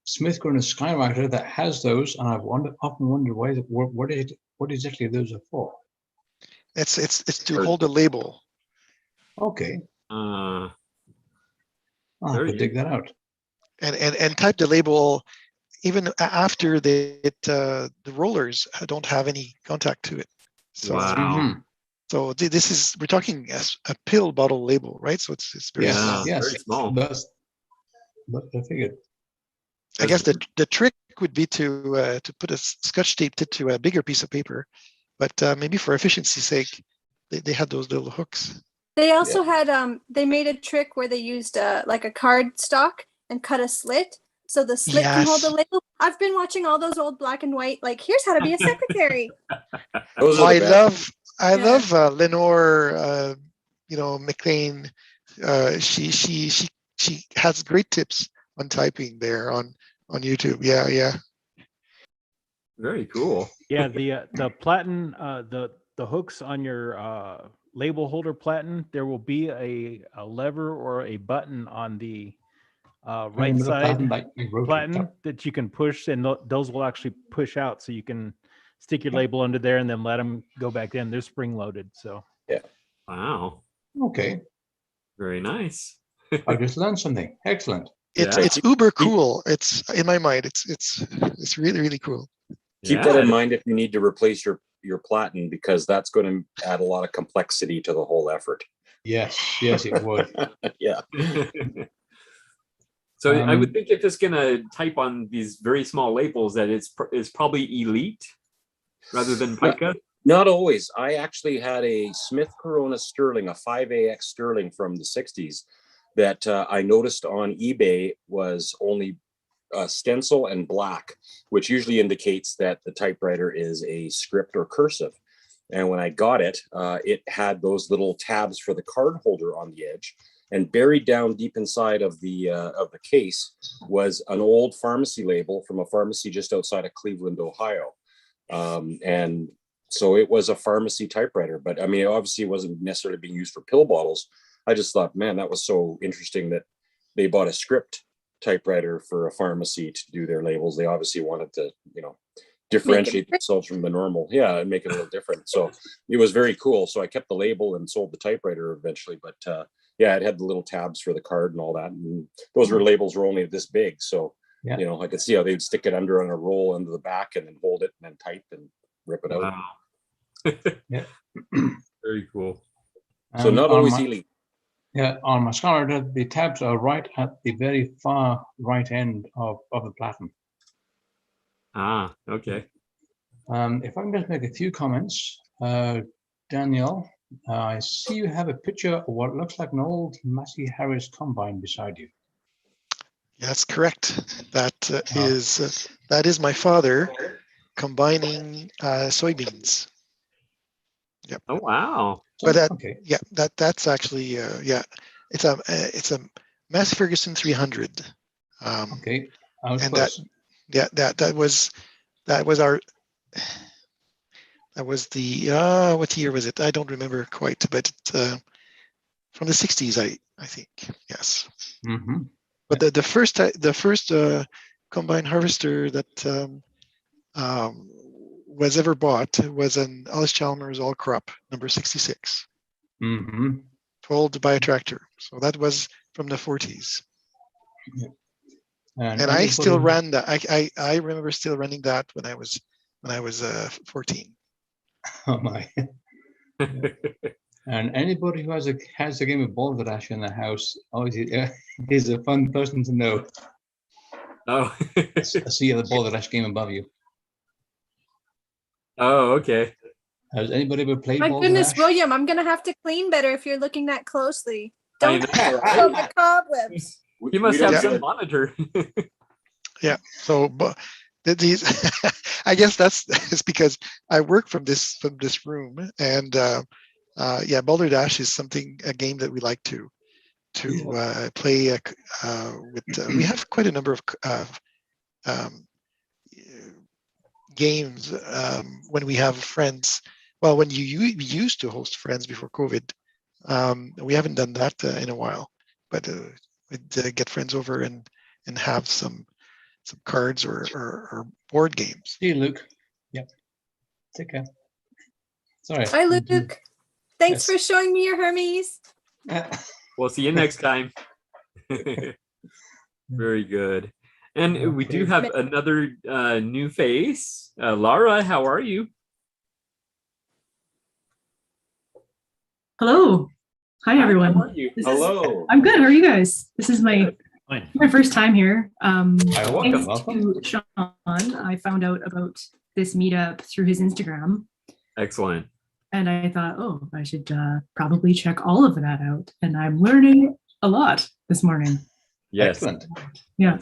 Smith Corner Skywriter that has those, and I've often wondered what exactly those are for.
It's to hold a label.
Okay. I'll have to dig that out.
And type the label even after the rollers don't have any contact to it. So,
wow.
So this is, we're talking a pill bottle label, right? So it's very small.
Yes,
very small.
But I figured.
I guess the trick would be to put a Scotch tape to a bigger piece of paper, but maybe for efficiency's sake, they had those little hooks.
They also had they made a trick where they used like a card stock and cut a slit, so the slit can hold the label. I've been watching all those old black and white, like, here's how to be a secretary.
I love Lenore, McLean. She has great tips on typing there on YouTube. Yeah.
Very cool.
Yeah, the platen, the hooks on your label holder platen, there will be a lever or a button on the right side platen that you can push, and those will actually push out, so you can stick your label under there and then let them go back in. They're spring loaded. So
yeah.
Wow.
Okay.
Very nice.
I just learned something. Excellent.
It's uber cool. It's, in my mind, it's really, really cool.
Keep that in mind if you need to replace your platen, because that's going to add a lot of complexity to the whole effort.
Yes, it would.
Yeah.
So I would think if it's going to type on these very small labels, that it's probably Elite rather than Pica.
Not always. I actually had a Smith Corona Sterling, a 5AX Sterling from the 60s that I noticed on eBay was only stencil and black, which usually indicates that the typewriter is a script or cursive. And when I got it, it had those little tabs for the card holder on the edge, and buried down deep inside of the case was an old pharmacy label from a pharmacy just outside of Cleveland, Ohio. And so it was a pharmacy typewriter, but I mean, obviously it wasn't necessarily being used for pill bottles. I just thought, man, that was so interesting that they bought a script typewriter for a pharmacy to do their labels. They obviously wanted to, differentiate themselves from the normal, and make it a little different. So it was very cool. So I kept the label and sold the typewriter eventually, but it had the little tabs for the card and all that. And those labels were only this big. So, I could see how they'd stick it under on a roll under the back and then hold it and then type and rip it out.
Wow. Very cool.
So not always Elite.
Yeah, on my Scholar, the tabs are right at the very far right end of the platen.
Okay.
If I can just make a few comments, Daniel, I see you have a picture of what looks like an old Massey Harris combine beside you.
That's correct. That is my father combining soybeans. Yep.
Oh wow!
But that's actually it's a Massey Ferguson 300.
Okay.
And that was the what year was it? I don't remember quite, but from the 60s, I think. Yes.
Mm-hmm.
But the first combine harvester that was ever bought was an Alice Chalmers all crop number 66, pulled by a tractor. So that was from the 40s.
Yeah.
And I still ran that. I remember still running that when I was 14.
Oh my! And anybody who has a game of Balderdash in the house obviously is a fun person to know.
Oh.
I see the Balderdash game above you.
Oh, okay.
Has anybody ever played
My
Balderdash?
goodness, William, I'm gonna have to clean better if you're looking that closely.
I
Don't
know,
pull the cobwebs.
You must have some monitor.
Yeah. So, but these, I guess it's because I work from this room, and yeah, Balderdash is a game that we like to play with. We have quite a number of games when we have friends. Well, when we used to host friends before COVID, we haven't done that in a while. But we'd get friends over and have some cards or board games.
See you, Luke. Yep. Take care. Sorry.
Hi, Luke. Thanks
Yes.
for showing me your Hermes.
We'll see you next time. Very good. And we do have another new face. Lara, how are you?
Hello. Hi, everyone.
How are you? Hello.
I'm good. How are you guys? This is my first time here.
Welcome.
Thanks to Sean, I found out about this meetup through his Instagram.
Excellent.
And I thought, oh, I should probably check all of that out. And I'm learning a lot this morning.
Yes.
Excellent.
Yeah.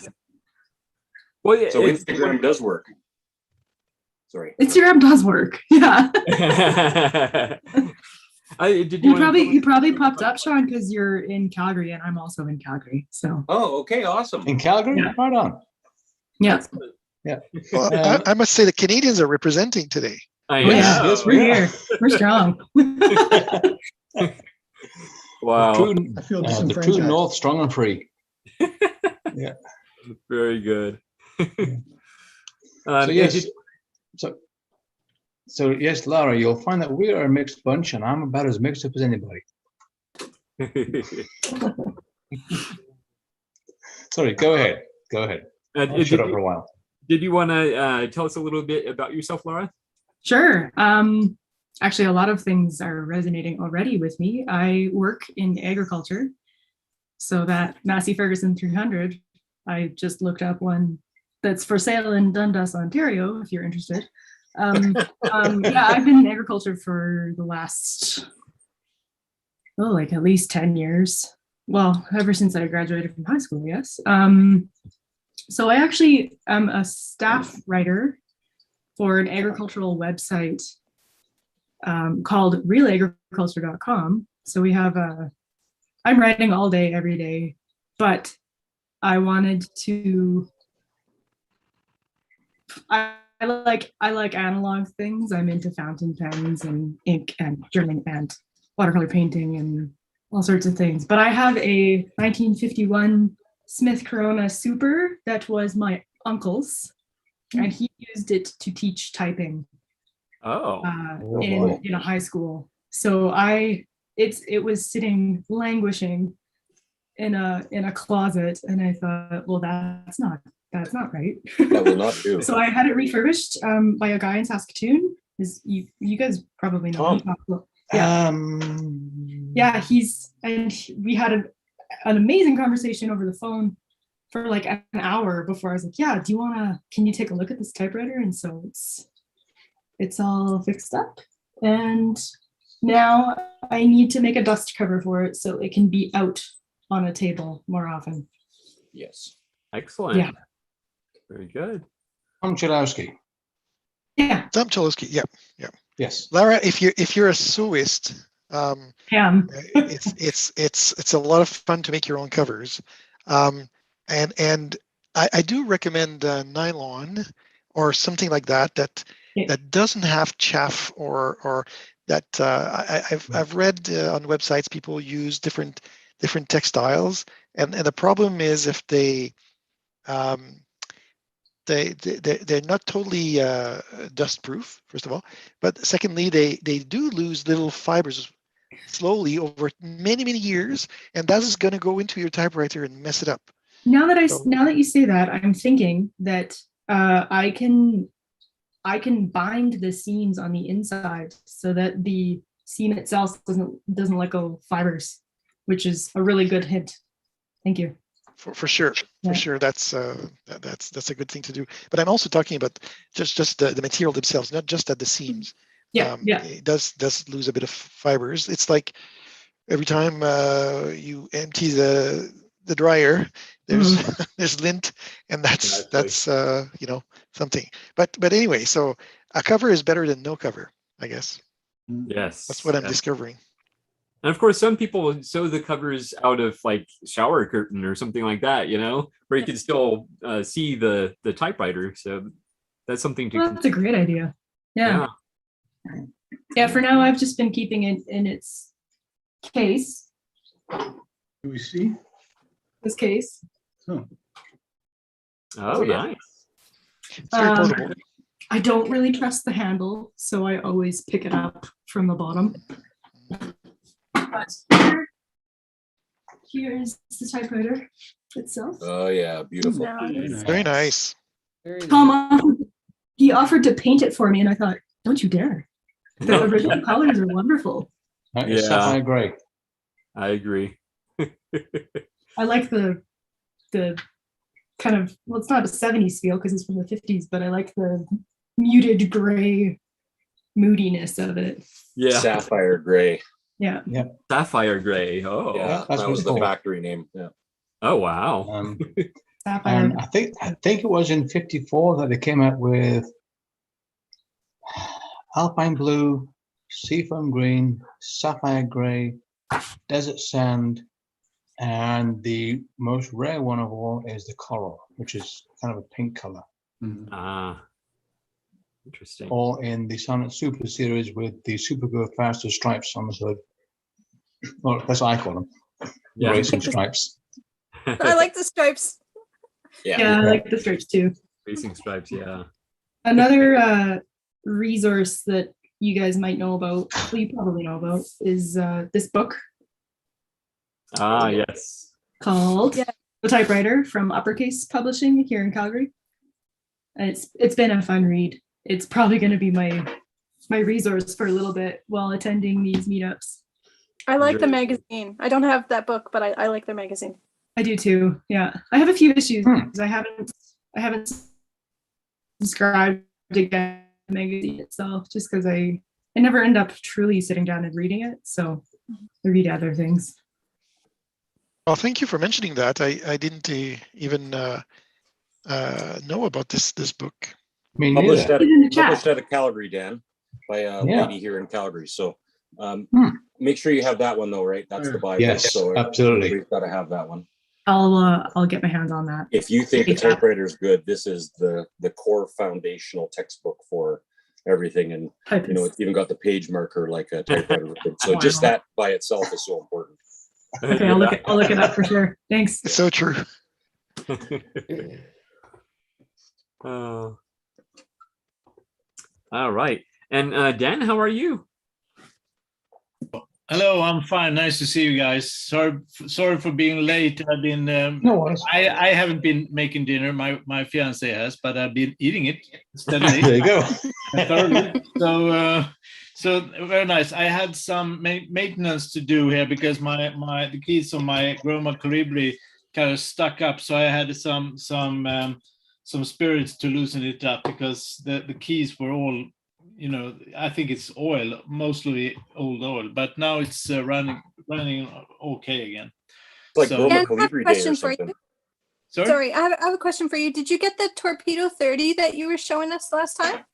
Well, yeah,
so Instagram does work. Sorry.
Instagram does work. Yeah.
Did
you probably popped up, Sean, because you're in Calgary and I'm also in Calgary. So.
Oh, okay, awesome.
In Calgary,
Yeah.
right on.
Yeah.
Yeah.
Well, I must say the Canadians are representing today.
Yes,
we're here. We're strong.
Wow.
The true North, strong and free. Yeah.
Very good.
So yes. So yes, Lara, you'll find that we are a mixed bunch, and I'm about as mixed up as anybody. Sorry, go ahead. Go ahead. I'll shut up for a while.
Did you want to tell us a little bit about yourself, Lara?
Sure. Actually, a lot of things are resonating already with me. I work in agriculture. So that Massey Ferguson 300, I just looked up one that's for sale in Dundas, Ontario, if you're interested. Yeah, I've been in agriculture for the last, like at least 10 years. Well, ever since I graduated from high school, yes. So I actually am a staff writer for an agricultural website called realagriculture.com. So we have I'm writing all day, every day, but I wanted to, I like analog things. I'm into fountain pens and ink and journaling and watercolor painting and all sorts of things. But I have a 1951 Smith Corona Super that was my uncle's, and he used it to teach typing. In a high school. So it was sitting languishing in a closet, and I thought, well, that's not right.
That will not do.
So I had it refurbished by a guy in Saskatoon. You guys probably know him. Yeah. We had an amazing conversation over the phone for like an hour before I was like, yeah, can you take a look at this typewriter? And so it's all fixed up, and now I need to make a dust cover for it so it can be out on a table more often.
Yes.
Excellent.
Yeah.
Very good.
Tom Chalowski.
Yeah.
Tom Chalowski. Yeah. Yeah.
Yes.
Lara, if you're a sewist, it's a lot of fun to make your own covers, and I do recommend nylon or something like that doesn't have chaff or that I've read on websites people use different textiles, and the problem is if they're not totally dust proof, first of all, but secondly they do lose little fibers slowly over many years, and that is going to go into your typewriter and mess it up.
Now that you say that, I'm thinking that I can bind the seams on the inside so that the seam itself doesn't let go of fibers, which is a really good hint. Thank you.
For sure,
Yeah.
for sure, that's a good thing to do. But I'm also talking about just the material themselves, not just at the seams.
Yeah, yeah.
It does lose a bit of fibers. It's like every time you empty the dryer, there's there's lint, and that's you know, something. But anyway, so a cover is better than no cover, I guess.
Yes,
That's what I'm discovering.
And of course, some people sew the covers out of like shower curtain or something like that, you know, where you can still see the typewriter. So that's something to.
Well, that's a great idea. Yeah. Yeah. For now, I've just been keeping it in its case.
Do we see
this case?
Oh,
nice.
It's very portable.
I don't really trust the handle, so I always pick it up from the bottom. But here's the typewriter itself.
Oh yeah, beautiful.
Nice.
Very nice.
Tom, he offered to paint it for me, and I thought, don't you dare. The original colors are wonderful.
It's sapphire gray.
I agree.
I like the kind of, well, it's not a 70s feel because it's from the 50s, but I like the muted gray moodiness of it.
Yeah.
Sapphire gray.
Yeah.
Yeah.
Sapphire gray. Oh.
Yeah, that was the factory name. Yeah.
Oh wow.
And I think it was in '54 that they came out with alpine blue, seafoam green, sapphire gray, desert sand, and the most rare one of all is the coral, which is kind of a pink color.
Interesting.
All in the Sonnet Super series with the Super Go Faster stripes on the hood. Well, that's what I call them.
Yeah.
Racing stripes.
I like the stripes.
Yeah, I like the stripes too.
Racing stripes, yeah.
Another resource that you guys might know about, well, you probably know about, is this book.
Yes.
Called The Typewriter from Uppercase Publishing here in Calgary. And it's been a fun read. It's probably going to be my resource for a little bit while attending these meetups.
I like the magazine. I don't have that book, but I like their magazine.
I do too. Yeah, I have a few issues because I haven't subscribed to the magazine itself just because I never end up truly sitting down and reading it. So I read other things.
Well, thank you for mentioning that. I didn't even know about this book.
Published at a Calgary, Dan, by a lady here in Calgary. So make sure you have that one though, right? That's the Bible.
Yes,
so
absolutely.
We've got to have that one.
I'll get my hands on that.
If you think the typewriter is good, this is the core foundational textbook for everything, and you know it's even got the page marker like a typewriter. So just that by itself is so important.
Okay, I'll look it up for sure. Thanks.
It's so true.
All right. And Dan, how are you?
Hello, I'm fine. Nice to see you guys. Sorry for being late. I've been
no worries.
I haven't been making dinner. My fiance has, but I've been eating it steadily.
There you go.
So very nice. I had some maintenance to do here because the keys on my Chroma Colibri kind of stuck up. So I had some spirits to loosen it up because the keys were all, you know, I think it's oil, mostly old oil, but now it's running okay again.
It's like
so,
Chroma Colibri Day or something.
Sorry, I have a question for you. Did you get the Torpedo 30 that you were showing us last time?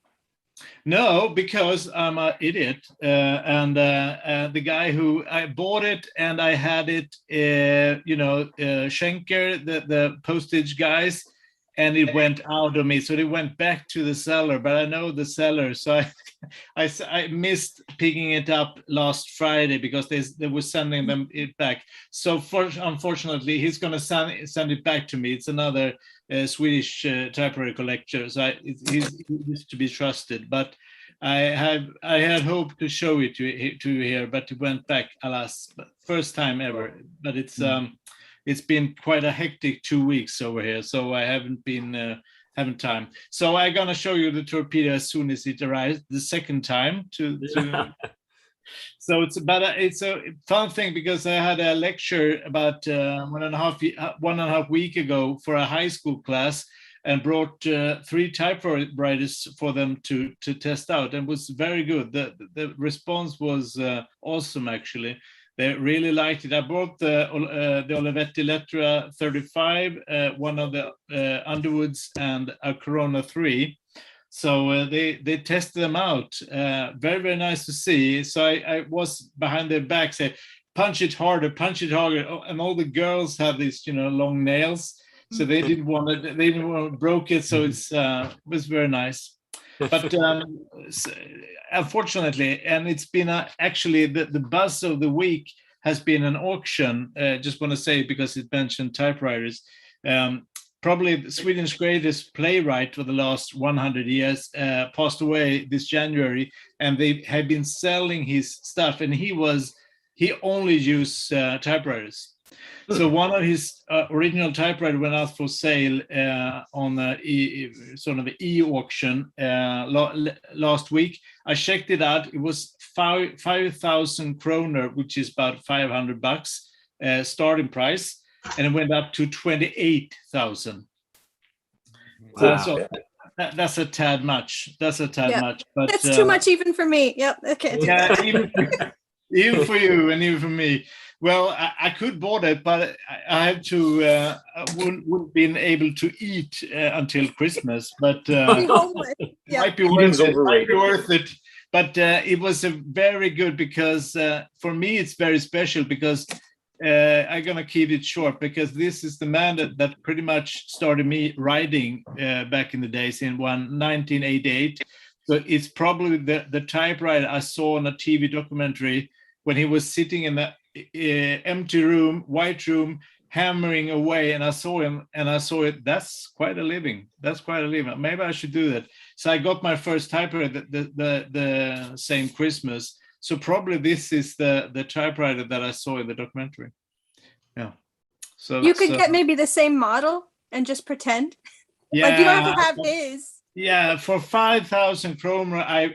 No, because I'm an idiot, and the guy who I bought it and I had it, Schenker, the postage guys, and it went out of me, so it went back to the seller. But I know the seller, so I missed picking it up last Friday because they were sending them it back. So unfortunately, he's going to send it back to me. It's another Swedish typewriter collector, so he's to be trusted. But I had hoped to show it to you here, but it went back, alas, first time ever. But it's been quite a hectic 2 weeks over here, so I haven't been having time. So I'm gonna show you the torpedo as soon as it arrives the second time to So it's a fun thing because I had a lecture about 1.5 week ago for a high school class, and brought 3 typewriters for them to test out, and was very good. The response was awesome, actually. They really liked it. I brought the Olivetti Lettra 35, one of the Underwoods, and a Corona 3. So they tested them out. Very, very nice to see. So I was behind their back, say, punch it harder, punch it harder. Oh, and all the girls have these, long nails. So they didn't want to broke it. So it was very nice. But unfortunately, and it's been actually the buzz of the week has been an auction. Just want to say, because it mentioned typewriters. Probably Sweden's greatest playwright for the last 100 years passed away this January, and they have been selling his stuff, and he only used typewriters. So one of his original typewriter went out for sale on sort of an e-auction last week. I checked it out. It was 5,000 kroner, which is about $500 starting price, and it went up to 28,000. Wow. So that's a tad much. That's a tad much. But
it's too much even for me. Yep. Okay.
Yeah, even for you and even for me. Well, I could bought it, but I have to wouldn't been able to eat until Christmas. But might be worth it. But it was a very good, because for me it's very special, because I'm gonna keep it short, because this is the man that pretty much started me writing back in the days in 1988. So it's probably the typewriter I saw in a TV documentary when he was sitting in the empty room, white room, hammering away, and I saw him, and I saw it. That's quite a living. That's quite a living. Maybe I should do that. So I got my first typewriter the same Christmas. So probably this is the typewriter that I saw in the documentary. Yeah. So
you could get maybe the same model and just pretend.
Yeah.
Like you don't have to have his.
Yeah, for 5,000 kroner, I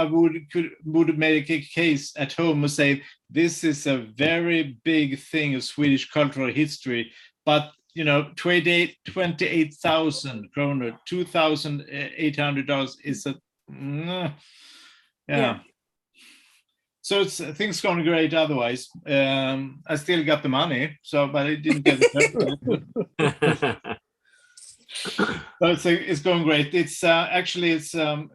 would make a case at home and say this is a very big thing of Swedish cultural history. But 28,000 kroner, $2,800 is a yeah. So things going great otherwise. I still got the money, but I didn't get it. So it's going great. It's actually I'm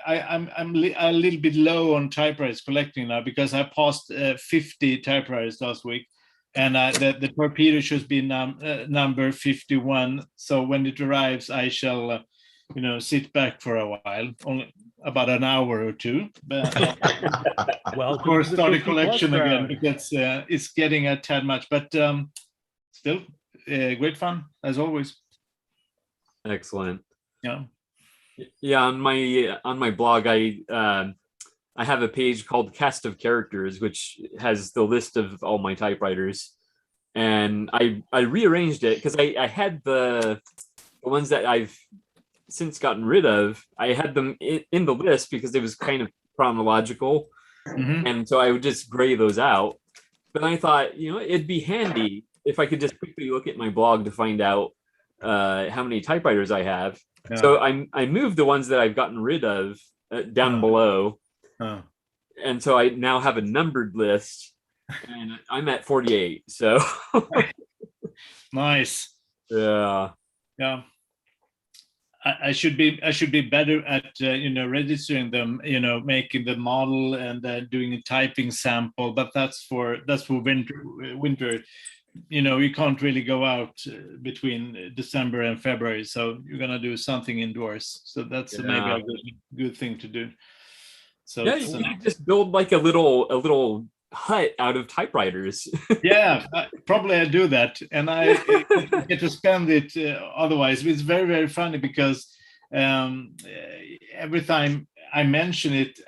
a little bit low on typewriters collecting now, because I passed 50 typewriters last week, and the torpedo should be number 51. So when it arrives, I shall sit back for a while, only about an hour or two. But of course, start a collection again, because it's getting a tad much, but still. Great fun as always.
Excellent.
Yeah.
On my blog, I have a page called Cast of Characters, which has the list of all my typewriters, and I rearranged it because I had the ones that I've since gotten rid of. I had them in the list because it was kind of chronological, and so I would just gray those out. But I thought, it'd be handy if I could just quickly look at my blog to find out how many typewriters I have. Yeah. So I moved the ones that I've gotten rid of down below. And so I now have a numbered list, and I'm at 48. So
nice.
Yeah.
Yeah. I should be better at registering them, making the model and doing a typing sample, but that's for winter. You can't really go out between December and February, so you're gonna do something indoors. So that's maybe a good thing to do. So
yeah, you could just build like a little hut out of typewriters.
Yeah, probably I do that, and I get to spend it otherwise. It's very, very funny because every time I mention it,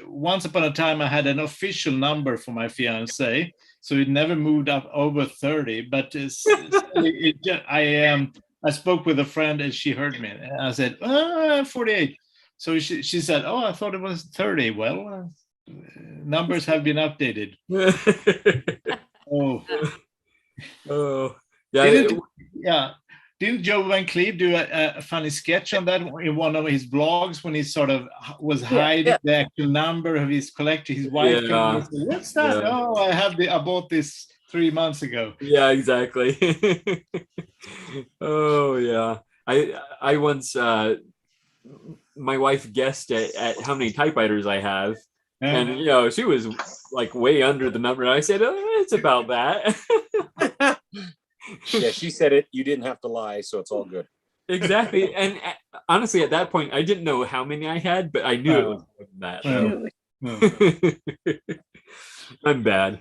once upon a time I had an official number for my fiance, so it never moved up over 30. But I spoke with a friend and she heard me, and I said 48. So she said, "Oh, I thought it was 30." Well, numbers have been updated. Oh,
yeah.
Didn't Joe Van Cleve do a funny sketch on that in one of his blogs when he sort of was hiding the actual number of his collection? His wife came and said, "What's that?"
Yeah.
"Oh, I bought this 3 months ago."
Yeah, exactly. Oh yeah. I once my wife guessed at how many typewriters I have. And she was like way under the number. And I said, "Oh, it's about that."
Yeah, she said it. You didn't have to lie, so it's all good.
Exactly. And honestly, at that point, I didn't know how many I had, but I knew it was more than that. I'm bad.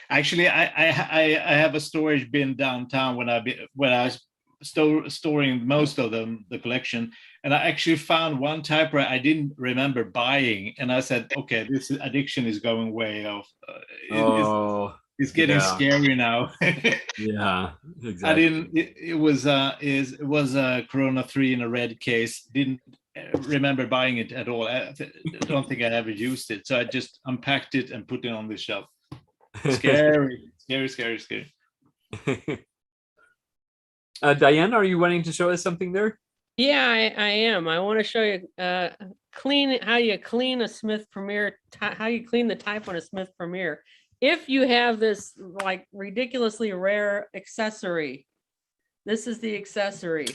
Actually, I have a storage bin downtown when I was storing most of the collection, and I actually found one typewriter I didn't remember buying, and I said, "Okay, this addiction is going way off. It's getting scary now."
Yeah, exactly.
I didn't. It was a Corona 3 in a red case. Didn't remember buying it at all. I don't think I ever used it, so I just unpacked it and put it on the shelf. Scary.
Diane, are you wanting to show us something there?
Yeah, I am. I want to show you how you clean a Smith Premier, how you clean the type on a Smith Premier. If you have this like ridiculously rare accessory, this is the accessory.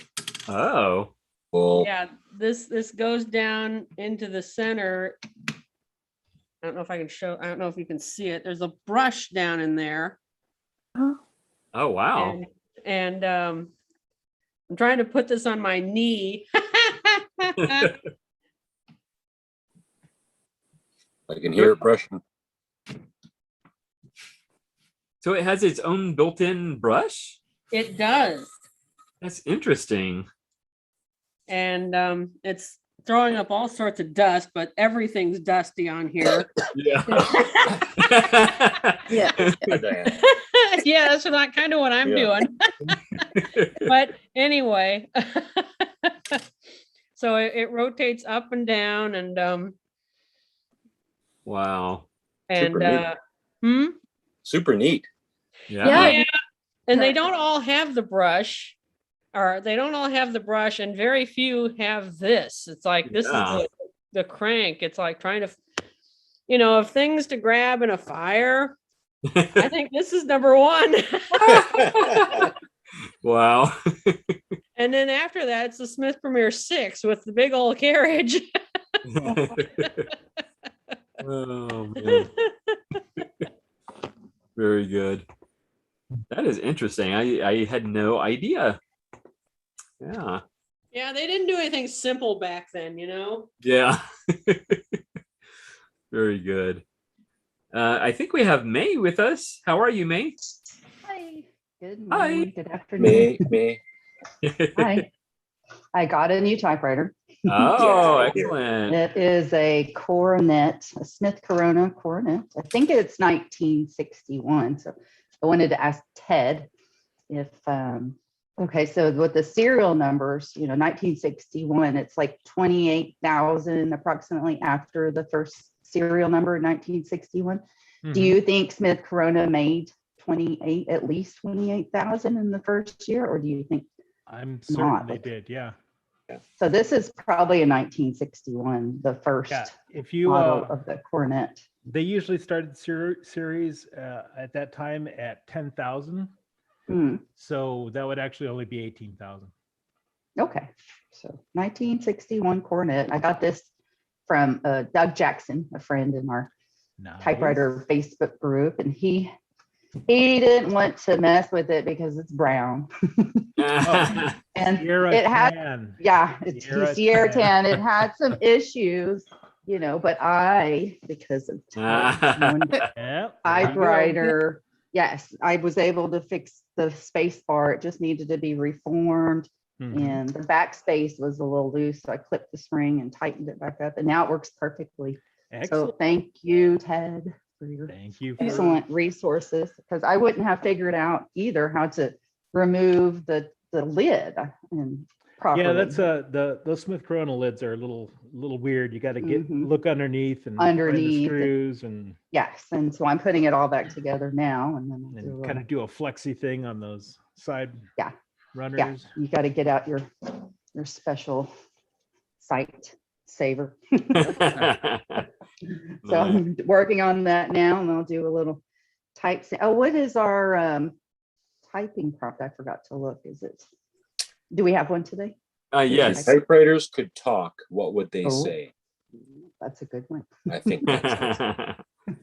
Oh.
Well,
yeah, this goes down into the center. I don't know if I can show, I don't know if you can see it. There's a brush down in there.
Oh, wow.
And I'm trying to put this on my knee.
I can hear it brushing.
So it has its own built-in brush?
It does.
That's interesting.
And it's throwing up all sorts of dust, but everything's dusty on here.
Yeah.
Yeah. Yeah, that's kind of what I'm doing. But anyway, so it rotates up and down, and
wow.
And
super neat.
Yeah. And they don't all have the brush, and very few have this. It's like this is the crank. It's like trying to, of things to grab in a fire. I think this is number one.
Wow.
And then after that, it's the Smith Premier 6 with the big old carriage.
Oh man. Very good. That is interesting. I had no idea. Yeah.
Yeah, they didn't do anything simple back then,
Yeah. Very good. I think we have May with us. How are you, May?
Hi. Good morning.
Hi.
Good afternoon.
May.
Hi. I got a new typewriter.
Oh, excellent.
It is a Coronet, a Smith Corona Coronet. I think it's 1961. So I wanted to ask Ted if, okay, so with the serial numbers, 1961, it's like 28,000 approximately after the first serial number in 1961. Mm-hmm. Do you think Smith Corona made at least 28,000 in the first year, or do you think?
I'm certain they did, yeah.
So this is probably a 1961, the first model of the Coronet.
They usually started series at that time at 10,000. So that would actually only be 18,000.
Okay, so 1961 Coronet. I got this from Doug Jackson, a friend in our typewriter Facebook group, and he didn't want to mess with it because it's brown. And it had, it's Sierra Tan. It had some issues, but because of typewriter, yes, I was able to fix the space bar. It just needed to be reformed. And the backspace was a little loose, so I clipped the spring and tightened it back up, and now it works perfectly.
Excellent.
So thank you, Ted, for your excellent resources, because I wouldn't have figured out either how to remove the lid. And
properly.
Yeah, that's those Smith Corona lids are a little weird. You got to look underneath and find the screws and
yes, and so I'm putting it all back together now, and then
kind of do a flexi thing on those side runners.
Yeah, you got to get out your special sight saver. So I'm working on that now, and I'll do a little type. Oh, what is our typing prompt? I forgot to look. Do we have one today?
Yes.
If typewriters could talk, what would they say?
That's a good one.
I think that's it.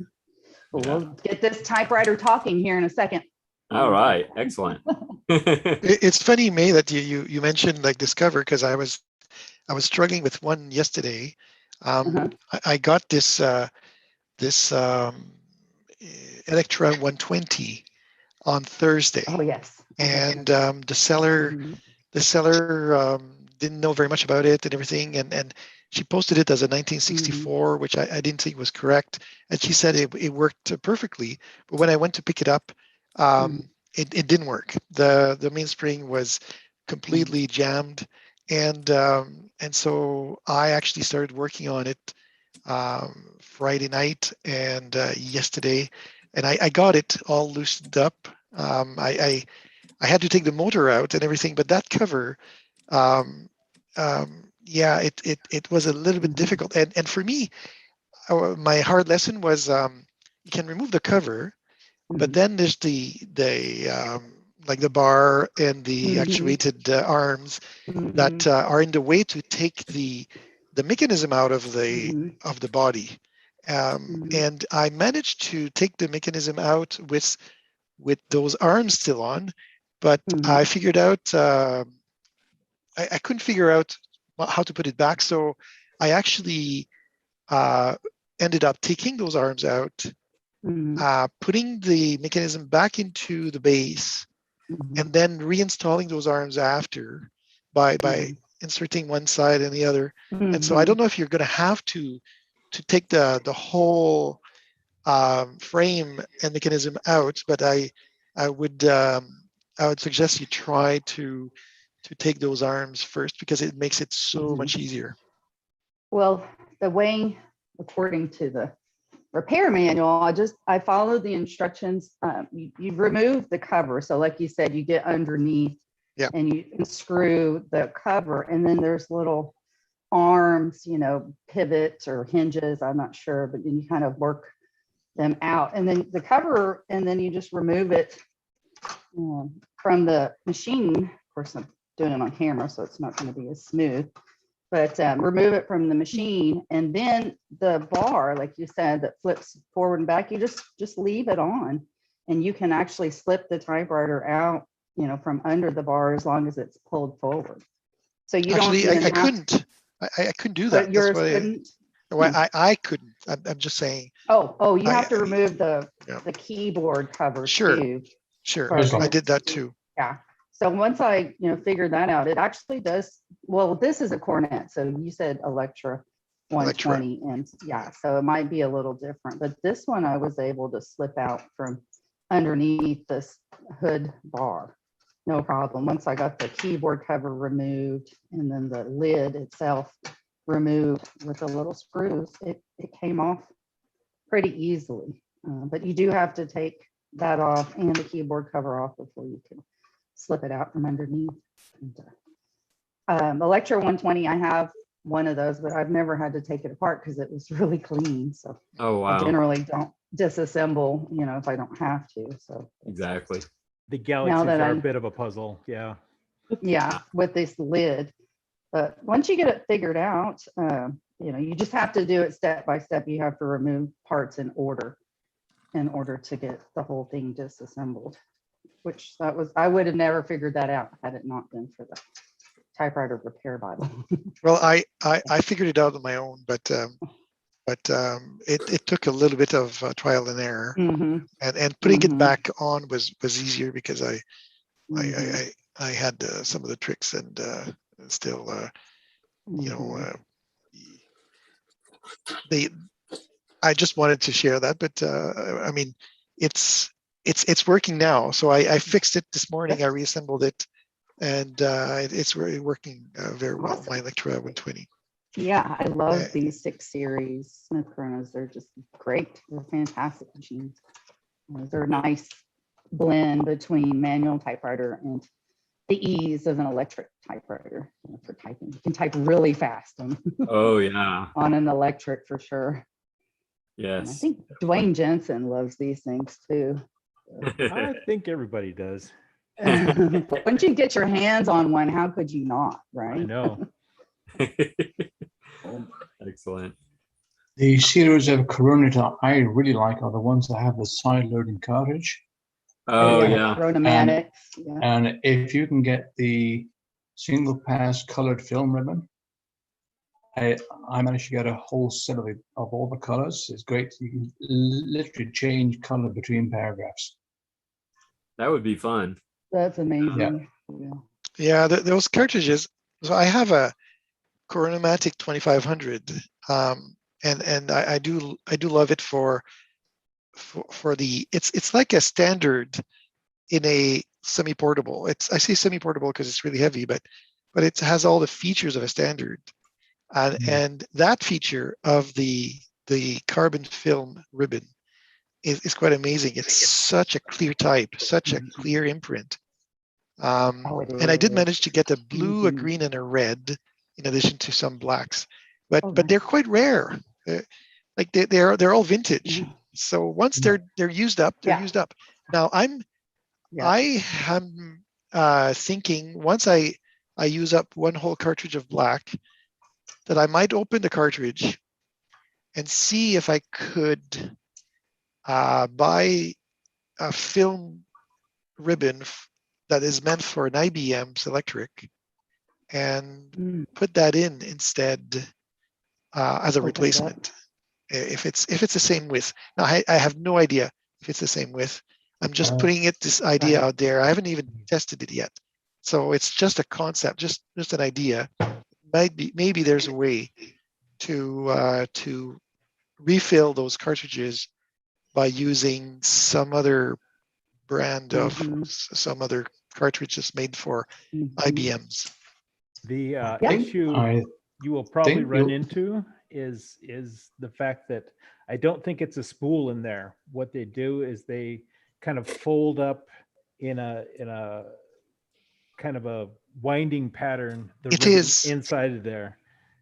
We'll get this typewriter talking here in a second.
All right, excellent.
It's funny, May, that you mentioned like Discover, because I was struggling with one yesterday. I got this Electra 120 on Thursday.
Oh yes.
And the seller didn't know very much about it and everything, and she posted it as a 1964, which I didn't think was correct, and she said it worked perfectly. But when I went to pick it up, it didn't work. The mainspring was completely jammed, and so I actually started working on it Friday night and yesterday, and I got it all loosened up. I had to take the motor out and everything, but that cover, it was a little bit difficult. And for me, my hard lesson was you can remove the cover, but then there's the like the bar and the actuated arms that are in the way to take the mechanism out of the body. And I managed to take the mechanism out with those arms still on, but I figured out I couldn't figure out how to put it back. So I actually ended up taking those arms out, putting the mechanism back into the base, and then reinstalling those arms after by inserting one side and the other. And so I don't know if you're going to have to take the whole frame and mechanism out, but I would suggest you try to take those arms first, because it makes it so much easier.
Well, the way, according to the repair manual, I followed the instructions. You remove the cover. So like you said, you get underneath and you screw the cover, and then there's little arms, pivots or hinges, I'm not sure, but then you kind of work them out, and then the cover, and then you just remove it from the machine. Of course, I'm doing it on camera, so it's not going to be as smooth, but remove it from the machine, and then the bar, like you said, that flips forward and back, you just leave it on, and you can actually slip the typewriter out, from under the bar, as long as it's pulled forward. So you
actually,
don't.
I couldn't do that.
Yours couldn't.
I couldn't. I'm just saying.
Oh, you have to remove the keyboard cover too.
Sure. I did that too.
Yeah. So once I, figured that out, it actually does. Well, this is a cornet. So you said Electra 120, and so it might be a little different. But this one I was able to slip out from underneath this hood bar, no problem. Once I got the keyboard cover removed and then the lid itself removed with the little screws, it came off pretty easily. But you do have to take that off and the keyboard cover off before you can slip it out from underneath. Electra 120, I have one of those, but I've never had to take it apart because it was really clean. So I generally don't disassemble, if I don't have to. So
exactly.
The galaxies are a bit of a puzzle. Yeah.
Yeah, with this lid. But once you get it figured out, you just have to do it step by step. You have to remove parts in order to get the whole thing disassembled, which I would have never figured that out had it not been for the typewriter repair Bible.
Well, I figured it out on my own, but it took a little bit of trial and error, and putting it back on was easier because I had some of the tricks and still I just wanted to share that, but I mean it's working now. So I fixed it this morning. I reassembled it, and it's really working very well.
Awesome.
My Electra 120.
Yeah, I love these 6 series Smith Chronos. They're just great. They're fantastic machines. They're a nice blend between manual typewriter and the ease of an electric typewriter for typing. You can type really fast on,
Oh yeah.
on an electric for sure.
Yes.
And I think Dwayne Jensen loves these things too.
I think everybody does.
Once you get your hands on one, how could you not, right?
I know.
Excellent.
The series of Chronomatic I really like are the ones that have the side-loading cartridge.
Oh yeah.
Chronomatics.
And if you can get the single pass colored film ribbon, I managed to get a whole set of all the colors. It's great. You can literally change color between paragraphs.
That would be fun.
That's amazing.
Yeah, those cartridges. So I have a Chronomatic 2500, and I do love it for the it's like a standard in a semi-portable. I say semi-portable because it's really heavy, but it has all the features of a standard, and that feature of the carbon film ribbon is quite amazing. It's such a clear type, such a clear imprint. And I did manage to get a blue, a green, and a red, in addition to some blacks, but they're quite rare. Like they're all vintage. So once they're used up, they're used up. Now I am thinking once I use up one whole cartridge of black, that I might open the cartridge and see if I could buy a film ribbon that is meant for an IBM's electric and put that in instead as a replacement. If it's the same width. Now I have no idea if it's the same width. I'm just putting this idea out there. I haven't even tested it yet. So it's just a concept, just an idea. Maybe there's a way to refill those cartridges by using some other brand of some other cartridges made for IBMs.
The issue you will probably run into is the fact that I don't think it's a spool in there. What they do is they kind of fold up in a kind of a winding pattern.
It is
inside of there.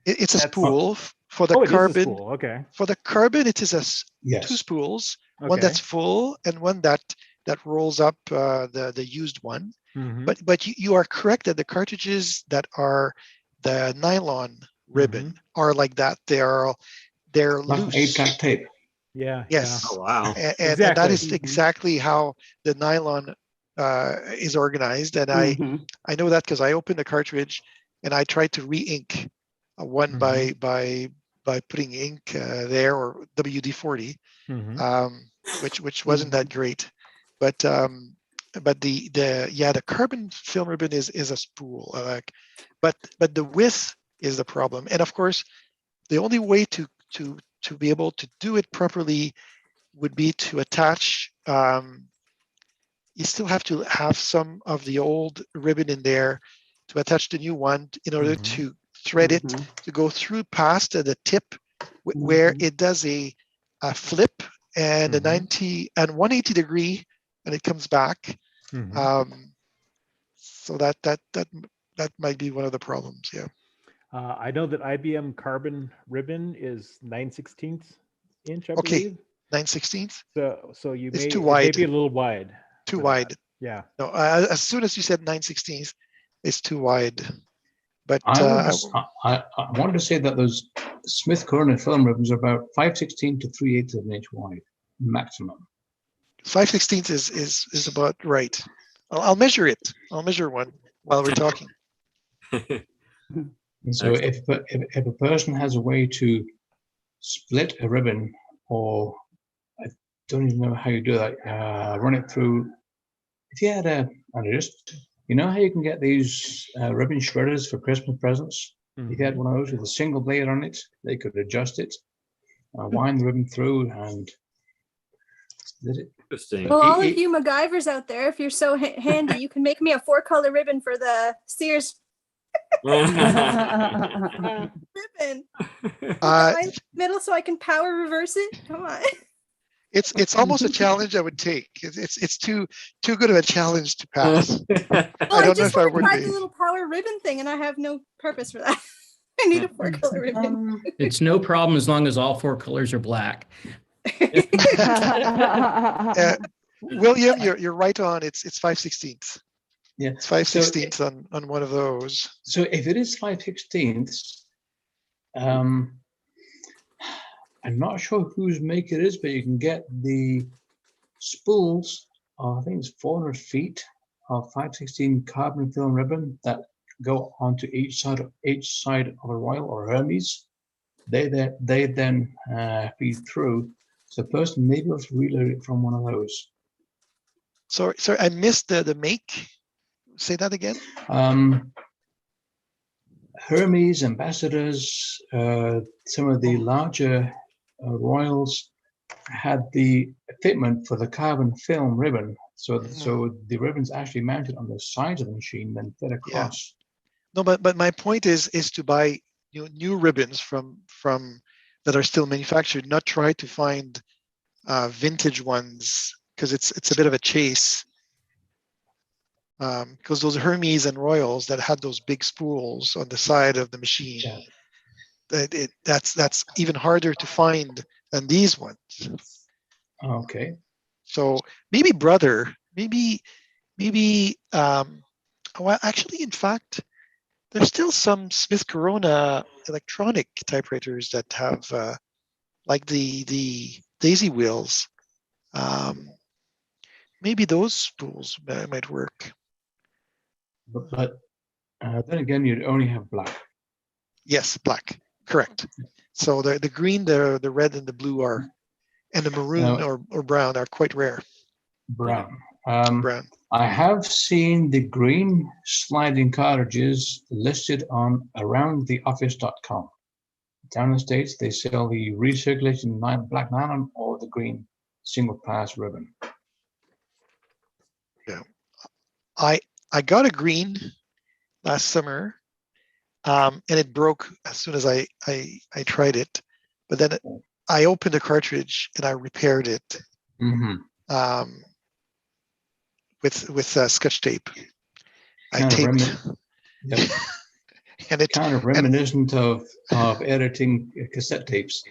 It's a spool for the carbon.
Okay.
For the carbon, it is two spools.
Okay.
One that's full and one that rolls up the used one. But you are correct that the cartridges that are the nylon ribbon are like that. They're loose.
8-track tape.
Yeah.
Yes.
Oh wow.
And that is exactly how the nylon is organized. And I know that because I opened the cartridge and I tried to re-ink one by putting ink there, or WD-40, which wasn't that great. But the carbon film ribbon is a spool. But the width is the problem. And of course, the only way to be able to do it properly would be to attach. You still have to have some of the old ribbon in there to attach the new one in order to thread it to go through past the tip where it does a flip and a 90 and 180 degree, and it comes back. So that might be one of the problems. Yeah.
I know that IBM carbon ribbon is 9/16 inch. I
Okay,
believe.
9/16.
So you
It's
may
too wide.
It may be a little wide.
Too wide.
Yeah.
No, as soon as you said 9/16, it's too wide. But
I wanted to say that those Smith Corona film ribbons are about 5/16 to 3/8 of an inch wide, maximum.
5/16 is about right. I'll measure it. I'll measure one while we're talking.
And so if a person has a way to split a ribbon, or I don't even know how you do that, run it through. If you had you know how you can get these ribbon shredders for Christmas presents? If you had one of those with a single blade on it, they could adjust it, wind the ribbon through, and
Interesting.
Well, all of you MacGyvers out there, if you're so handy, you can make me a 4-color ribbon for the Sears ribbon. Middle, so I can power reverse it. Come on.
It's almost a challenge I would take. It's too good of a challenge to pass.
Well,
I don't know
just
if I
want to
would
try
be.
the little power ribbon thing, and I have no purpose for that. I need a 4-color ribbon.
It's no problem as long as all 4 colors are black.
William, you're right on. It's 5/16.
Yeah,
it's 5/16 on one of those.
So if it is 5/16, I'm not sure whose make it is, but you can get the spools. I think it's 400 feet of 5/16 carbon film ribbon that go onto each side of a Royal or Hermes. They then feed through. So the person may be able to reload it from one of those.
Sorry, I missed the make. Say that again.
Hermes, Ambassadors, some of the larger Royals had the fitment for the carbon film ribbon. So the ribbon's actually mounted on the sides of the machine, then fed across.
No, but my point is to buy new ribbons from that are still manufactured, not try to find vintage ones, because it's a bit of a chase. Because those Hermes and Royals that had those big spools on the side of the machine, that's even harder to find than these ones.
Okay.
So maybe well, actually, in fact, there's still some Smith Corona electronic typewriters that have like the daisy wheels. Maybe those spools might work.
But then again, you'd only have black.
Yes, black. Correct. So the green, the red, and the blue are, and the maroon or brown are quite rare.
Brown.
Brown.
I have seen the green sliding cartridges listed on aroundtheoffice.com. Down in the States, they sell the recirculation black nylon or the green single pass ribbon.
Yeah. I got a green last summer, and it broke as soon as I tried it. But then I opened the cartridge and I repaired it with Scotch tape. I taped.
Yep.
And it
kind of reminiscent of editing cassette tapes.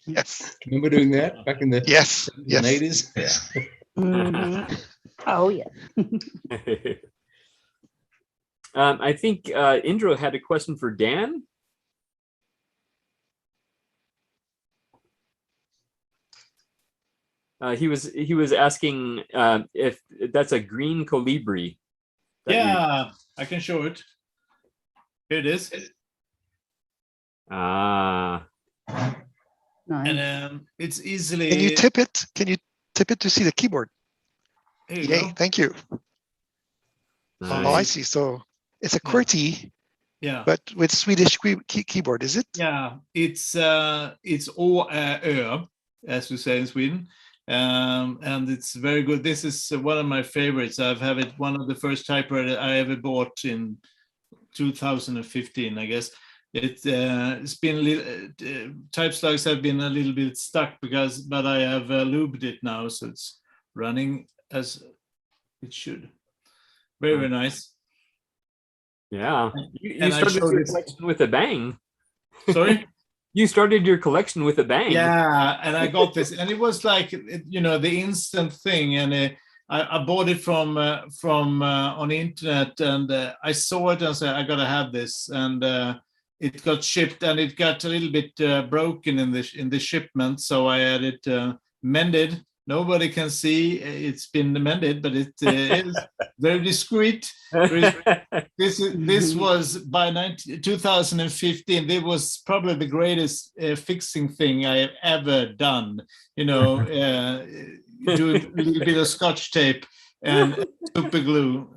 Yes.
Remember doing that back in the
yes
80s?
Yeah.
Mm-hmm. Oh yeah.
I think Indra had a question for Dan. He was asking if that's a green colibri.
Yeah, I can show it. Here it is.
Ah.
Nice.
And it's easily.
Can you tip it? Can you tip it to see the keyboard?
Here you
Yay!
go.
Thank you.
Nice.
Oh, I see. So it's a QWERTY,
yeah,
but with Swedish keyboard, is it?
Yeah, it's O Ö, as we say in Sweden, and it's very good. This is one of my favorites. I've had it, one of the first typewriter I ever bought in 2015, I guess. It's been a little, type slugs have been a little bit stuck but I have lubed it now, so it's running as it should. Very, very nice.
Yeah. You
And I
started
showed
your
it-
collection with a bang.
Sorry?
You started your collection with a bang.
Yeah, and I got this, and it was like, the instant thing, and I bought it from on the internet, and I saw it and said I gotta have this, and it got shipped, and it got a little bit broken in the shipment, so I had it mended. Nobody can see it's been mended, but it is very discreet. This was by 2015. It was probably the greatest fixing thing I have ever done. Do a little bit of Scotch tape and super glue.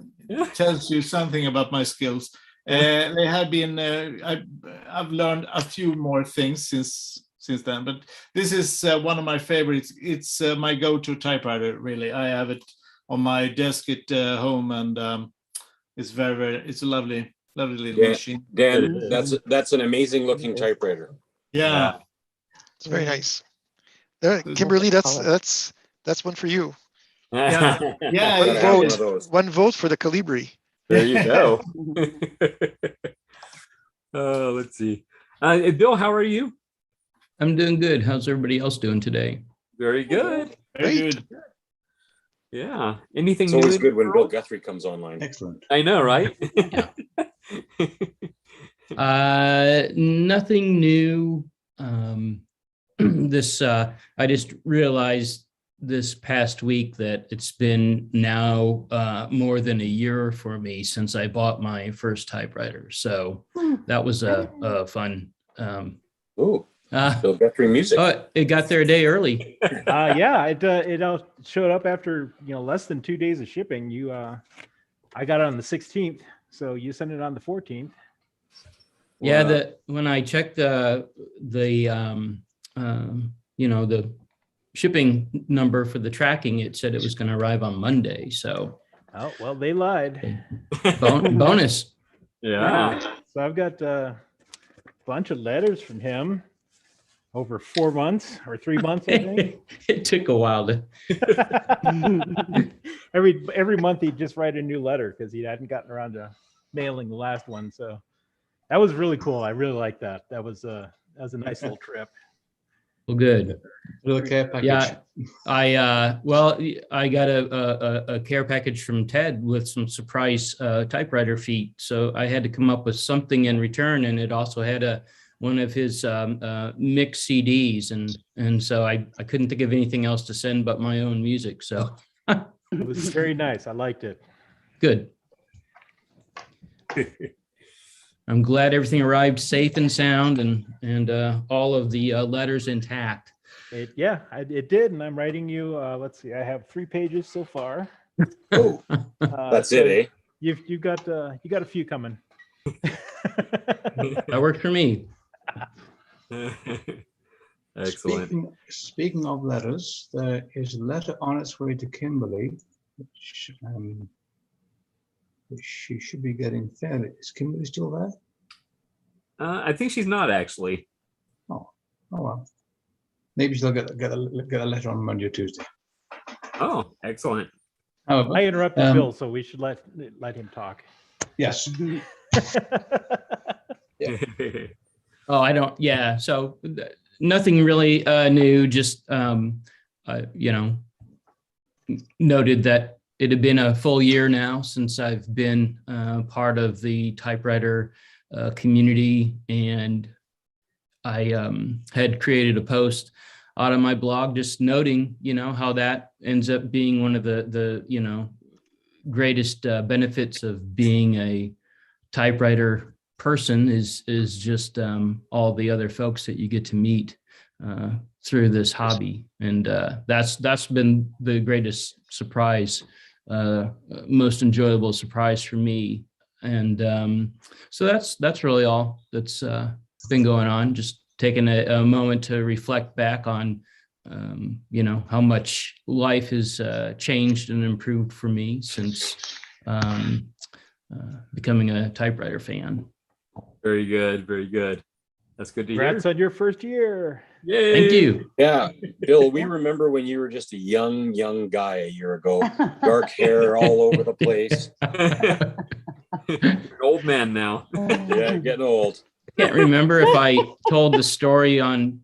Tells you something about my skills. They have been. I've learned a few more things since then. But this is one of my favorites. It's my go-to typewriter. Really, I have it on my desk at home, and it's it's a lovely little machine.
Dan, that's an amazing looking typewriter.
Yeah.
It's very nice. Kimberly, that's one for you.
Yeah.
One vote for the Calibri.
There you go. Let's see. Bill, how are you?
I'm doing good. How's everybody else doing today?
Very good.
Very good.
Yeah. Anything
It's
new?
always good when Bill Guthrie comes online.
Excellent.
I know, right?
Nothing new. I just realized this past week that it's been now more than a year for me since I bought my first typewriter. So that was a fun.
Bill Guthrie music.
Oh, it got there a day early.
Yeah, it showed up after less than 2 days of shipping. I got it on the 16th, so you sent it on the 14th.
Yeah, when I checked the shipping number for the tracking, it said it was going to arrive on Monday. So,
oh well, they lied.
Bonus.
Yeah.
So I've got a bunch of letters from him over 4 months or 3 months, I think.
It took a while to.
every month he'd just write a new letter because he hadn't gotten around to mailing the last one. So that was really cool. I really liked that. That was a nice little trip.
Well, good.
Little care package.
Yeah, I got a care package from Ted with some surprise typewriter feet. So I had to come up with something in return, and it also had one of his mixed CDs, and so I couldn't think of anything else to send but my own music. So
it was very nice. I liked it.
Good. I'm glad everything arrived safe and sound, and all of the letters intact.
It did, and I'm writing you. Let's see, I have 3 pages so far.
Oh, that's
so
it, eh?
You got a few coming.
That worked for me.
Excellent.
Speaking of letters, there is a letter on its way to Kimberly, which she should be getting fairly. Is Kimberly still there?
I think she's not actually.
Oh well. Maybe she'll get a letter on Monday or Tuesday.
Oh, excellent.
However,
I interrupted Bill, so we should let him talk.
Yes.
Oh, I don't. Yeah. So nothing really new. Just noted that it had been a full year now since I've been part of the typewriter community, and I had created a post out on my blog just noting, how that ends up being one of the greatest benefits of being a typewriter person is just all the other folks that you get to meet through this hobby, and that's been the greatest surprise, most enjoyable surprise for me, and so that's really all that's been going on. Just taking a moment to reflect back on how much life has changed and improved for me since becoming a typewriter fan.
Very good. Very good. That's good to hear.
Congrats on your first year.
Yay.
Thank you.
Yeah, Bill, we remember when you were just a young guy a year ago, dark hair all over the place.
You're an old man now.
Yeah, getting old.
I can't remember if I told the story on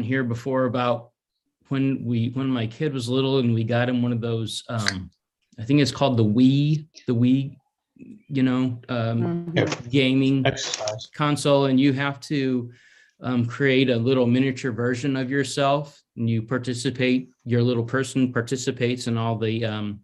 here before about when my kid was little and we got him one of those I think it's called the Wii gaming
Exercise.
console, and you have to create a little miniature version of yourself, and your little person participates in all the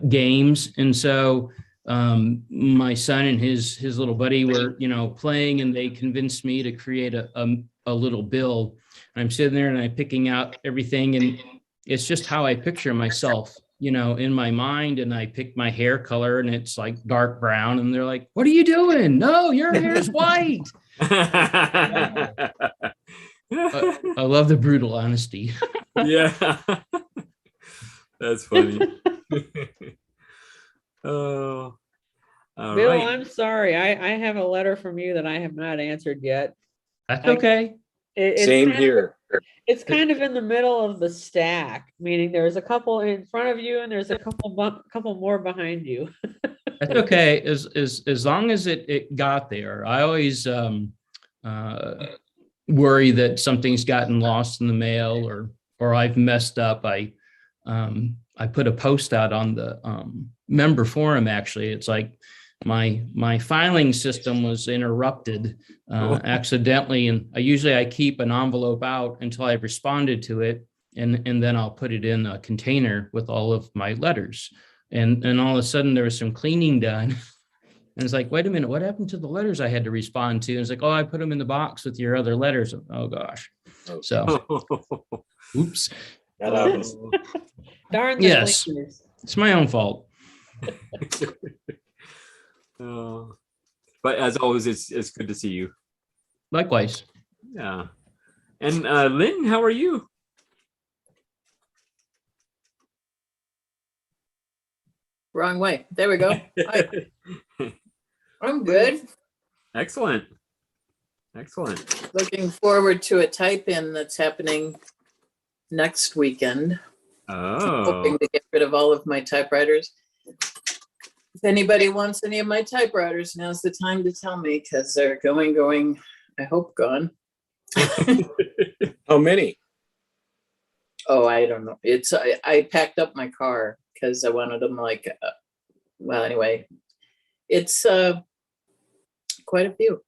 games. And so my son and his little buddy were playing, and they convinced me to create a little build. And I'm sitting there and I'm picking out everything, and it's just how I picture myself in my mind. And I pick my hair color, and it's like dark brown, and they're like, "What are you doing? No, your hair's white." I love the brutal honesty.
Yeah. That's funny. Oh, all
Bill,
right.
I'm sorry. I have a letter from you that I have not answered yet.
That's okay.
Same here.
It's kind of in the middle of the stack, meaning there's a couple in front of you and there's a couple more behind you.
That's okay. As long as it got there. I always worry that something's gotten lost in the mail or I've messed up. I put a post out on the member forum. Actually, it's like my filing system was interrupted accidentally, and I keep an envelope out until I've responded to it, and then I'll put it in a container with all of my letters. And all of a sudden there was some cleaning done. And it's like, wait a minute, what happened to the letters I had to respond to? And it's like, oh, I put them in the box with your other letters. Oh gosh. So oops.
That happens.
Darn.
Yes. It's my own fault.
But as always, it's good to see you.
Likewise.
Yeah. And Lynn, how are you?
Wrong way. There we go. I'm good.
Excellent.
Looking forward to a type-in that's happening next weekend.
Oh.
Hoping to get rid of all of my typewriters. If anybody wants any of my typewriters, now's the time to tell me, because they're going, I hope gone.
How many?
Oh, I don't know. I packed up my car because I wanted them well, anyway, it's quite a few.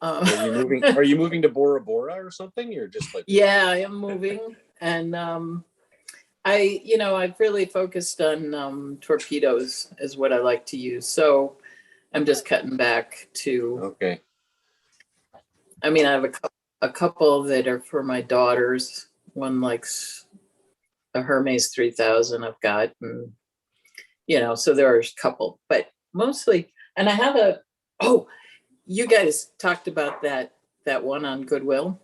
Are you moving to Bora Bora or something? You're just like,
yeah, I am moving, and I've really focused on torpedoes is what I like to use. So I'm just cutting back to.
Okay.
I mean, I have a couple that are for my daughters. One likes a Hermes 3000 I've got, and so there are a couple, but mostly, and I have you guys talked about that one on Goodwill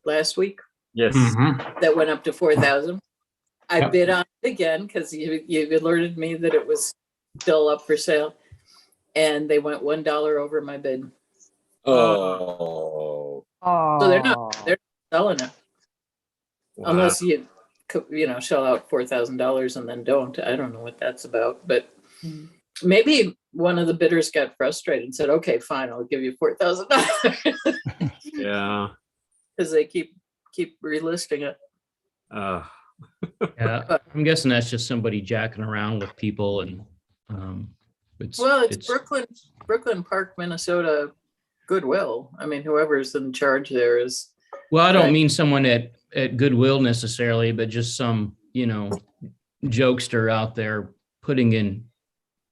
last week.
Yes.
Mm-hmm. That went up to 4,000. I bid on it again because you alerted me that it was still up for sale, and they went $1 over my bid.
Oh.
So they're not selling it. Wow. Unless you shell out $4,000 and then don't. I don't know what that's about, but maybe one of the bidders got frustrated and said, "Okay, fine, I'll give you $4,000."
Yeah,
because they keep relisting it.
Yeah, I'm guessing that's just somebody jacking around with people, and
it's Brooklyn Park, Minnesota Goodwill. I mean, whoever's in charge there is.
Well, I don't mean someone at Goodwill necessarily, but just some, jokester out there putting in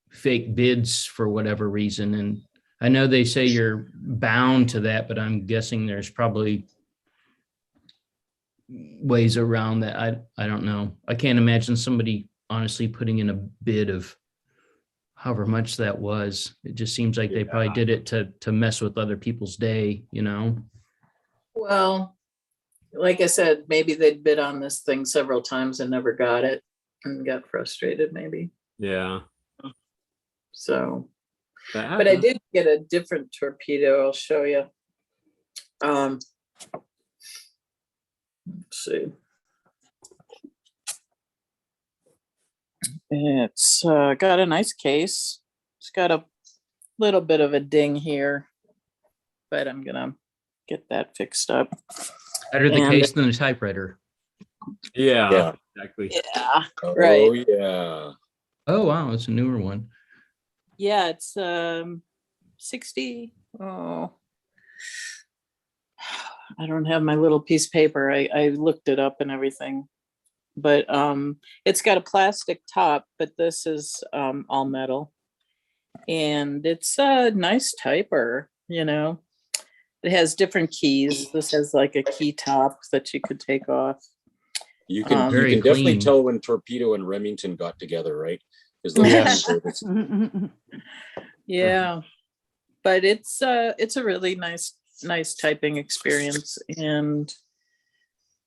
fake bids for whatever reason. And I know they say you're bound to that, but I'm guessing there's probably ways around that. I don't know. I can't imagine somebody honestly putting in a bid of however much that was. It just seems like they probably did it to mess with other people's day,
Well, like I said, maybe they'd bid on this thing several times and never got it and got frustrated maybe.
Yeah.
So, but I did get a different torpedo. I'll show you. Let's see. It's got a nice case. It's got a little bit of a ding here, but I'm gonna get that fixed up.
Better the case than the typewriter.
Yeah, exactly.
Yeah, right.
Oh yeah.
Oh wow, it's a newer one.
Yeah, it's 60. Oh, I don't have my little piece of paper. I looked it up and everything, but it's got a plastic top, but this is all metal, and it's a nice typer. It has different keys. This has like a key top that you could take off.
You can definitely tell when Torpedo and Remington got together, right?
Yeah. but it's a really nice typing experience. And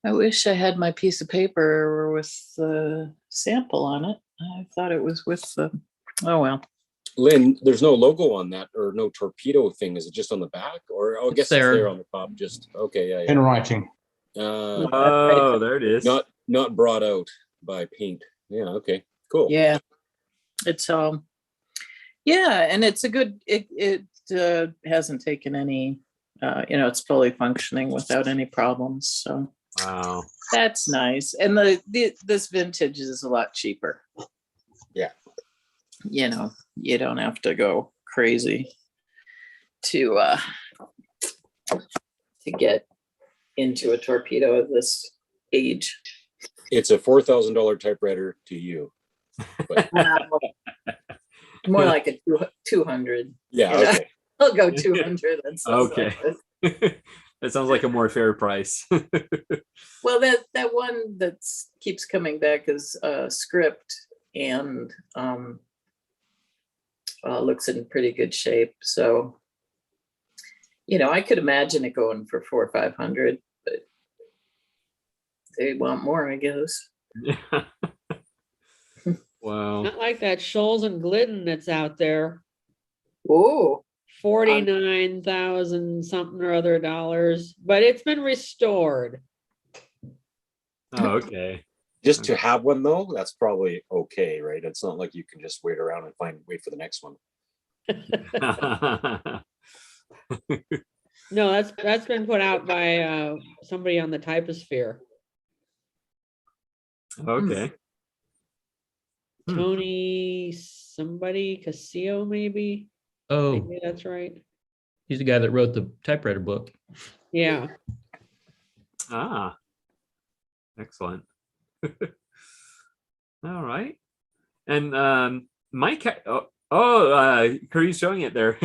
I wish I had my piece of paper with the sample on it. I thought it was with the, oh well.
Lynn, there's no logo on that or no torpedo thing. Is it just on the back? Or I guess it's there on the top. Just okay, yeah.
In writing.
Oh, there it is.
Not brought out by paint. Yeah, okay, cool.
Yeah, it's yeah, and it's a good. It hasn't taken any. It's fully functioning without any problems. So
wow,
that's nice. And this vintage is a lot cheaper.
Yeah.
You don't have to go crazy to get into a torpedo of this age.
It's a $4,000 typewriter to you. But
more like a 200.
Yeah, okay.
I'll go 200. That's
okay. That sounds like a more fair price.
Well, that one that keeps coming back is script and looks in pretty good shape. So, I could imagine it going for 400 or 500, but they want more, I guess.
Wow.
Not like that Scholes and Glidden that's out there.
Oh.
49,000 something or other dollars, but it's been restored.
Oh, okay.
Just to have one though, that's probably okay, right? It's not like you can just wait around and wait for the next one.
No, that's been put out by somebody on the typosphere.
Okay.
Tony somebody Casio maybe.
Oh,
Maybe that's right.
he's the guy that wrote the typewriter book.
Yeah.
Ah, excellent. All right. And Mike, Curry's showing it there.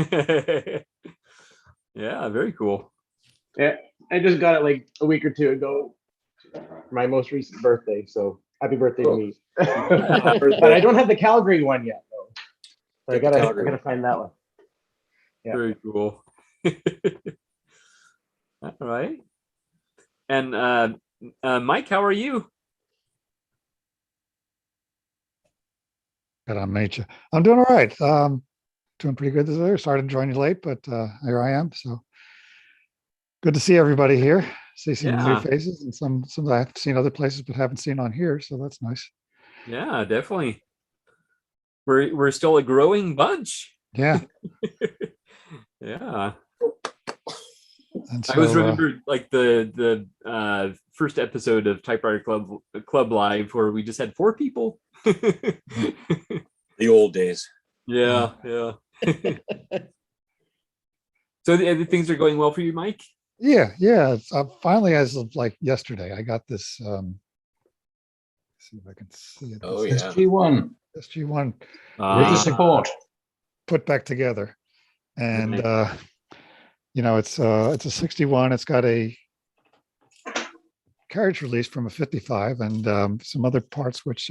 Yeah, very cool.
Yeah, I just got it like a week or two ago, my most recent birthday. So happy birthday to me. But I don't have the Calgary one yet, though. So I gotta find that one. Yeah.
Very cool. All right. And Mike, how are you?
Good, I'm Nature. I'm doing all right. Doing pretty good this year. Started to join you late, but here I am. So good to see everybody here. See some new faces and some that I've seen other places but haven't seen on here. So that's nice.
Yeah, definitely. We're still a growing bunch.
Yeah.
Yeah.
And
I always
so,
remember like the first episode of Typewriter Club Live where we just had 4 people.
The old days.
Yeah. So things are going well for you, Mike?
Yeah. It's, finally, as of like yesterday, I got this. See if I can see it.
Oh yeah.
SG1.
SG1.
With the support.
Put back together, and it's a 61. It's got a carriage release from a 55 and some other parts which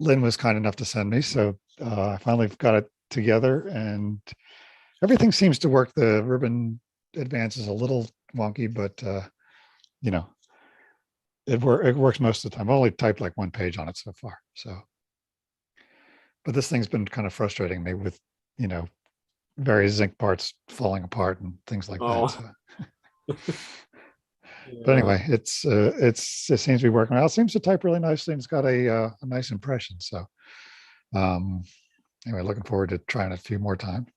Lynn was kind enough to send me. So I finally got it together and everything seems to work. The ribbon advance is a little wonky, but it works most of the time. I've only typed like 1 page on it so far. So, but this thing's been kind of frustrating me with, various zinc parts falling apart and things like that. So. But anyway, it seems to be working out. It seems to type really nicely and it's got a nice impression. So anyway, looking forward to trying it a few more times,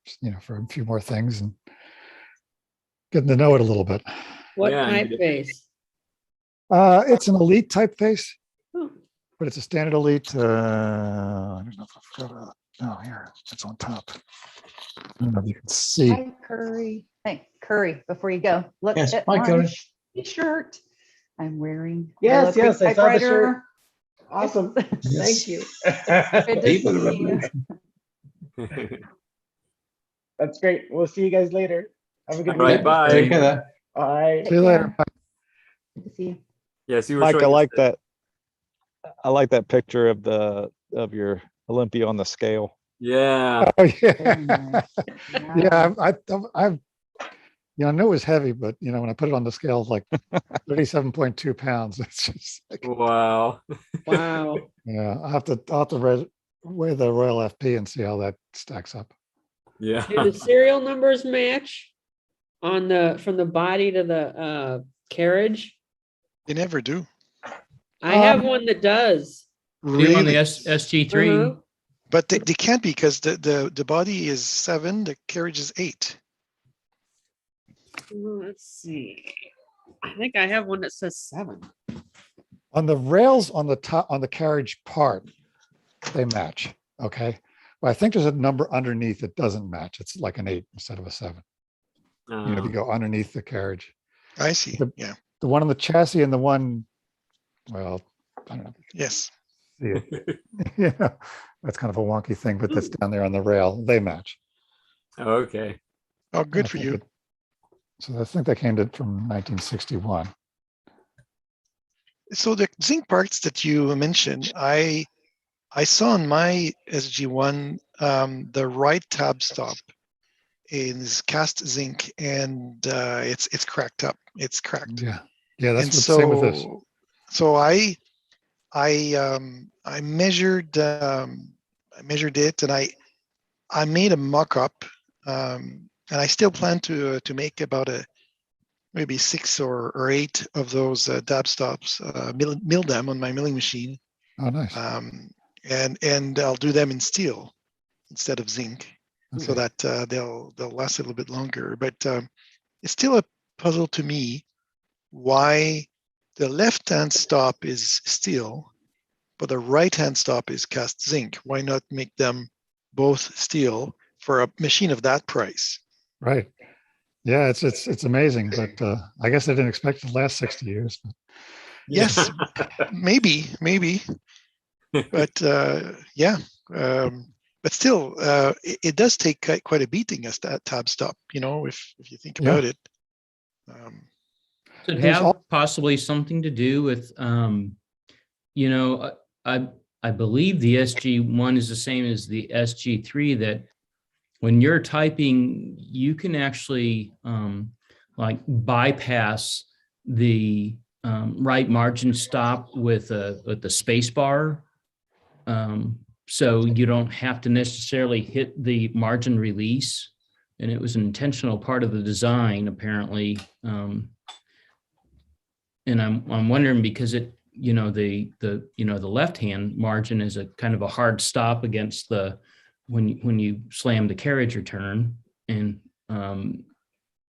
for a few more things and getting to know it a little bit.
What typeface?
It's an elite typeface,
Oh.
but it's a standard elite. I don't know if I forgot about it. Oh, here, it's on top. I don't know if you can see.
Hi, Curry. Hey, Curry, before you go, look
Yes,
at
hi,
my
Curry.
shirt I'm wearing.
Yes,
Hello,
I saw the shirt.
Typewriter.
Awesome. Thank you.
Good to see you.
That's great. We'll see you guys later. Have a good
All right,
weekend.
bye.
Take care.
Bye.
See you later. Bye.
Good to see you.
Yes, you were
Mike, I
showing
like
us
that. I like that picture of your Olympia on the scale.
Yeah.
Oh yeah. Yeah, I've I know it was heavy, but when I put it on the scale, it's like 37.2 pounds. It's just like,
wow.
Wow.
Yeah, I'll have to weigh the Royal FP and see how that stacks up.
Yeah.
Do the serial numbers match on from the body to the carriage?
They never do.
I have one that does.
Really? On the
Really?
SG3.
Uh-huh.
But they can't be, because the body is 7, the carriage is 8.
Let's see. I think I have one that says 7.
On the rails on the top, on the carriage part, they match. Okay. But I think there's a number underneath that doesn't match. It's like an 8 instead of a 7. If you go underneath the carriage.
I see. Yeah.
The one on the chassis and the one, well, I don't know.
Yes.
Yeah. Yeah. That's kind of a wonky thing, but that's down there on the rail. They match.
Okay.
Oh, good for you.
So I think that came from 1961.
So the zinc parts that you mentioned, I saw on my SG1 the right tab stop is cast zinc, and it's cracked up. It's cracked.
Yeah, that's
and
what's same with this.
So I measured it, and I made a mock-up, and I still plan to make about maybe 6 or 8 of those dab stops, mill them on my milling machine.
Oh, nice.
And I'll do them in steel instead of zinc, so that they'll last a little bit longer. But it's still a puzzle to me why the left-hand stop is steel, but the right-hand stop is cast zinc. Why not make them both steel for a machine of that price?
Right. Yeah, it's amazing, but I guess I didn't expect it to last 60 years. But.
Yes, maybe. But yeah, but still, it does take quite a beating as that tab stop. If you think about it.
Does it have possibly something to do with, I believe the SG1 is the same as the SG3, that when you're typing, you can actually like bypass the right margin stop with the space bar. So you don't have to necessarily hit the margin release. And it was an intentional part of the design, apparently. And I'm wondering, because the left hand margin is a kind of a hard stop against when you slam the carriage return, and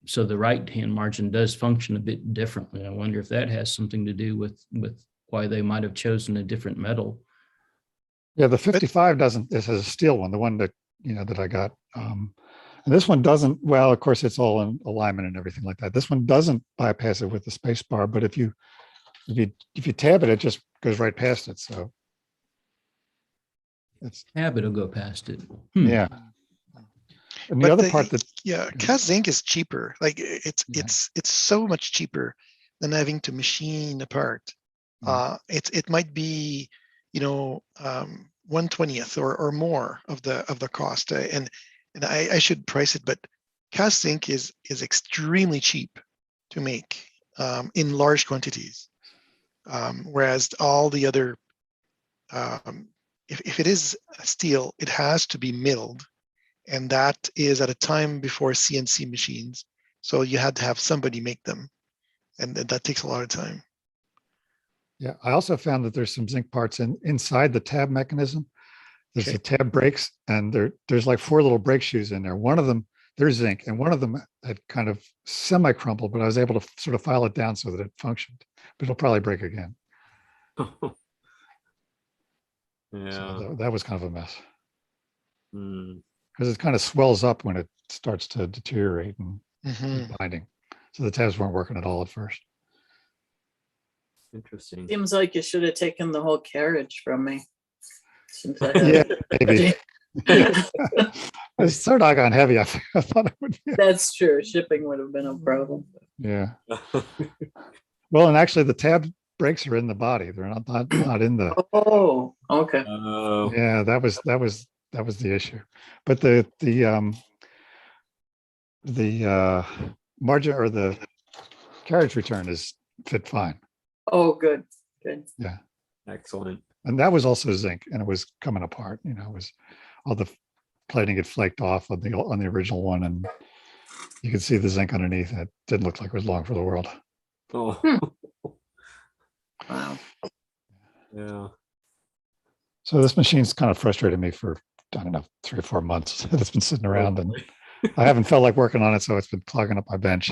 so the right hand margin does function a bit differently. I wonder if that has something to do with why they might have chosen a different metal.
Yeah, the 55 doesn't. This is a steel one, the one that that I got. And this one doesn't. Well, of course, it's all in alignment and everything like that. This one doesn't bypass it with the space bar, but if you tab it, it just goes right past it. So
tab it'll go past it.
Yeah. And the other part
cast zinc is cheaper. Like it's so much cheaper than having to machine a part. It might be 1/20th or more of the cost. And I should price it, but cast zinc is extremely cheap to make in large quantities. Whereas all the other, if it is steel, it has to be milled. And that is at a time before CNC machines. So you had to have somebody make them. And that takes a lot of time.
Yeah, I also found that there's some zinc parts inside the tab mechanism. There's the tab brakes, and there's like 4 little brake shoes in there. One of them, there's zinc, and one of them had kind of semi-crumpled, but I was able to sort of file it down so that it functioned. But it'll probably break again.
Yeah.
So that was kind of a mess. Because it kind of swells up when it starts to deteriorate and binding. So the tabs weren't working at all at first.
Interesting.
Seems like you should have taken the whole carriage from me. Since I
Yeah, maybe. It's so doggone heavy. I thought it would be.
That's true. Shipping would have been a problem.
Yeah. Well, and actually, the tab brakes are in the body. They're not in the.
Oh, okay.
Yeah, that was that was the issue. But the margin or the carriage return is fit fine.
Oh, good, good.
Yeah.
Excellent.
And that was also zinc, and it was coming apart. You know, it was all the plating had flaked off on the original one, and you could see the zinc underneath. And it didn't look like it was long for the world.
Oh.
Wow.
Yeah.
So this machine's kind of frustrated me for, I don't know, 3 or 4 months. It's been sitting around, and I haven't felt like working on it, so it's been clogging up my bench.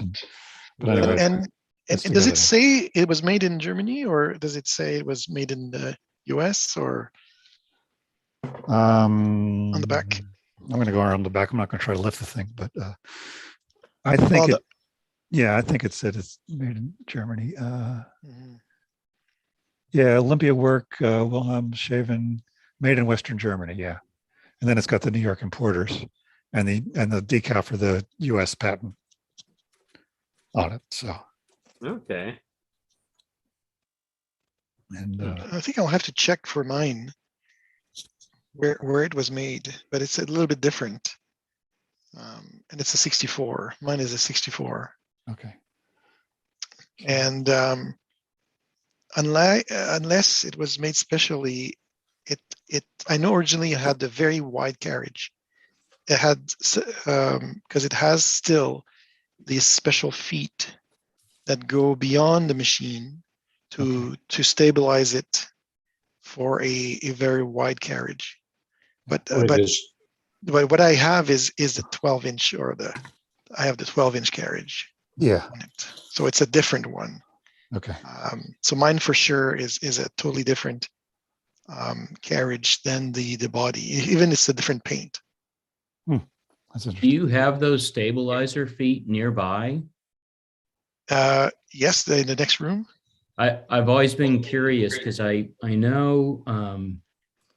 But anyway,
And does it say it was made in Germany, or does it say it was made in the US, or on the back?
I'm going to go around the back. I'm not going to try to lift the thing, but I think I think it said it's made in Germany. Yeah, Olympia work, Wilhelmshaven, made in Western Germany. Yeah, and then it's got the New York importers and the decal for the U.S. patent on it. So
okay.
And
I think I'll have to check for mine where it was made, but it's a little bit different. And it's a 64. Mine is a 64.
Okay.
And unless it was made specially, I know originally it had the very wide carriage. It had because it has still these special feet that go beyond the machine to stabilize it for a very wide carriage. But what I have is the 12-inch I have the 12-inch carriage.
Yeah.
On it. So it's a different one.
Okay.
So mine for sure is a totally different carriage than the body. Even it's a different paint.
That's
interesting. Do you have those stabilizer feet nearby?
Yes, in the next room.
I've always been curious because I know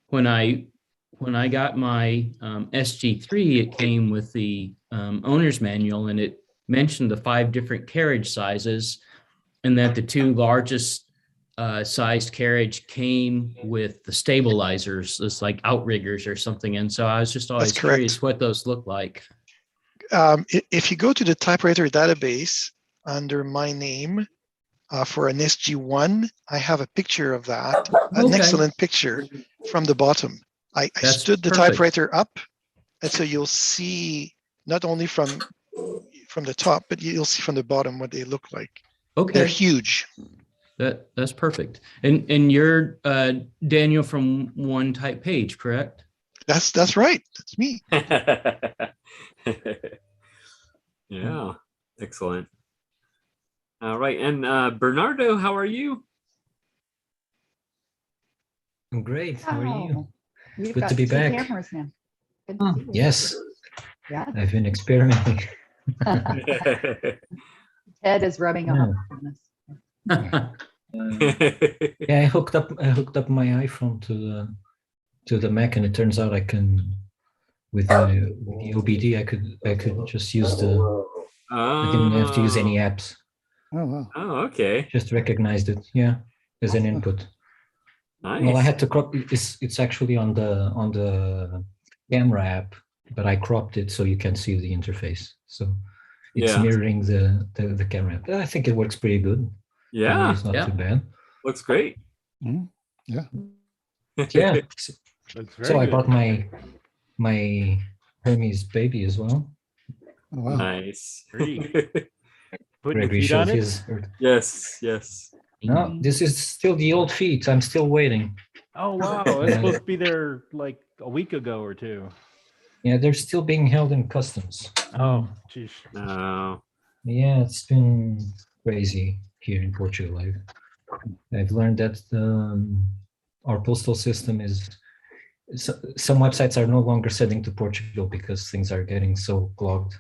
when I got my SG3, it came with the owner's manual, and it mentioned the 5 different carriage sizes, and that the 2 largest sized carriage came with the stabilizers, it's like outriggers or something. And so I was just always curious what those look like.
If you go to the typewriter database under my name for an SG1, I have a picture of that, an excellent picture from the bottom. I stood the typewriter up, and so you'll see not only from the top, but you'll see from the bottom what they look like.
Okay.
They're huge.
That's perfect. And you're Daniel from One Type Page, correct?
That's right. That's me.
Yeah, excellent. All right, and Bernardo, how are you?
I'm great. How are you?
You've
Good
got
to be
2
back.
cameras now. Good to see you.
Yes.
Yeah.
I've been experimenting.
Ted is rubbing off on us.
Yeah, I hooked up my iPhone to the Mac, and it turns out I can with the OBD I could just use I didn't have to use any apps.
Oh wow.
Oh, okay.
Just recognized it, yeah, as an input.
Nice.
Well, I had to crop it's actually on the camera app, but I cropped it so you can see the interface. So it's mirroring the camera app. I think it works pretty good.
Yeah.
It's not too bad.
Looks great.
Yeah.
Yeah. So I
good.
bought my Hermes baby as well.
Oh, wow.
Nice.
Putting
Gregory
your feet on
showed
it?
his.
Yes.
No, this is still the old feet. I'm still waiting.
Oh wow, it's supposed to be there like a week ago or 2.
Yeah, they're still being held in customs.
Oh, geez.
No.
Yeah, it's been crazy here in Portugal. I've learned that our postal system is. Some websites are no longer sending to Portugal because things are getting so clogged.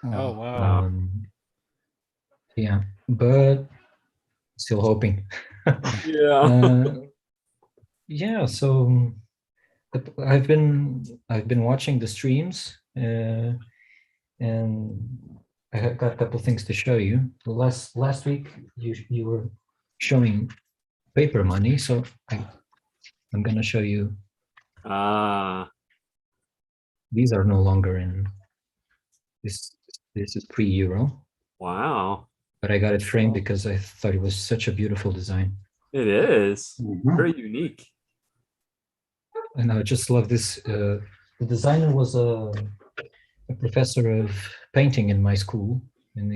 Oh wow.
Yeah, but still hoping.
Yeah.
Yeah. So I've been watching the streams, and I have got a couple things to show you. Last week you were showing paper money, so I'm gonna show you. these are no longer in this. This is pre-Euro.
Wow.
But I got it framed because I thought it was such a beautiful design.
It is very unique.
And I just love this. The designer was a professor of painting in my school, and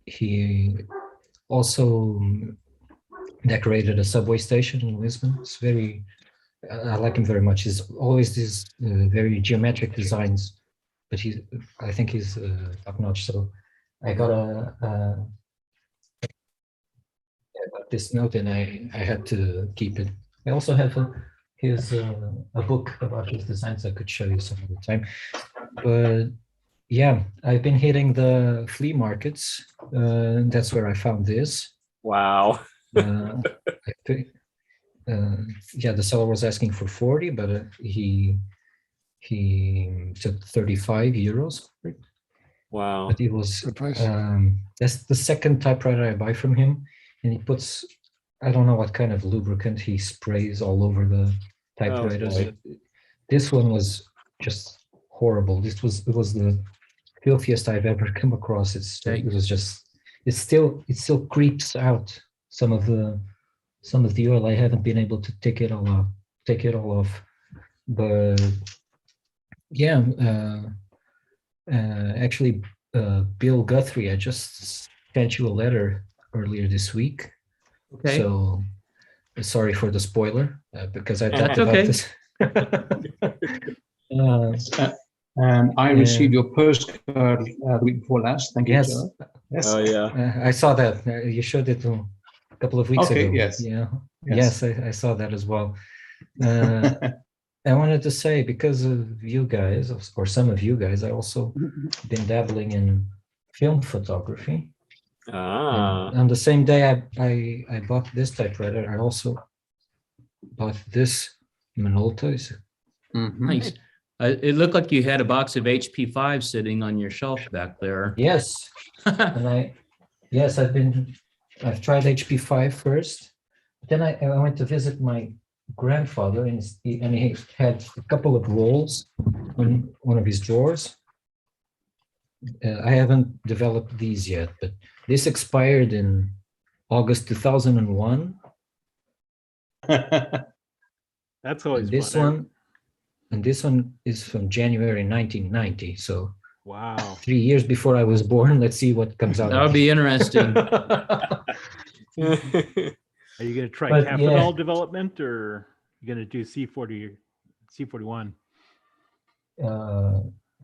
he also decorated a subway station in Lisbon. It's very, I like him very much. He's always these very geometric designs, but I think he's top notch. So I got this note, and I had to keep it. I also have a book about his designs I could show you some other time. But yeah, I've been hitting the flea markets. That's where I found this.
Wow.
I think, yeah, the seller was asking for 40, but he took 35 euros for it.
Wow.
But it was that's the second typewriter I buy from him, and he puts, I don't know what kind of lubricant he sprays all over the typewriters. This one was just horrible. It was the filthiest I've ever come across. It was just, it still creeps out some of the oil. I haven't been able to take it all off. But yeah, actually, Bill Guthrie, I just sent you a letter earlier this week.
Okay.
So sorry for the spoiler, because I talked
That's
about
okay.
this.
I received your postcard the week before last. Thank you.
Yes.
Sir. Yes.
Oh yeah.
I saw that. You showed it a couple of weeks
Okay,
ago.
yes.
Yeah.
Yes.
Yes, I saw that as well. I wanted to say, because of you guys, or some of you guys, I also been dabbling in film photography.
Ah.
And on the same day I bought this typewriter, I also bought this Minolta.
Nice. It looked like you had a box of HP5 sitting on your shelf back there.
Yes. And I've tried HP5 first. Then I went to visit my grandfather, and he had a couple of rolls in one of his drawers. I haven't developed these yet, but this expired in August 2001.
That's always
This
fun.
and this one is from January 1990. So
Wow.
3 years before I was born. Let's see what comes out.
That'll be interesting.
Are you going to try
But,
capital
yeah.
development, or are you going to do C41?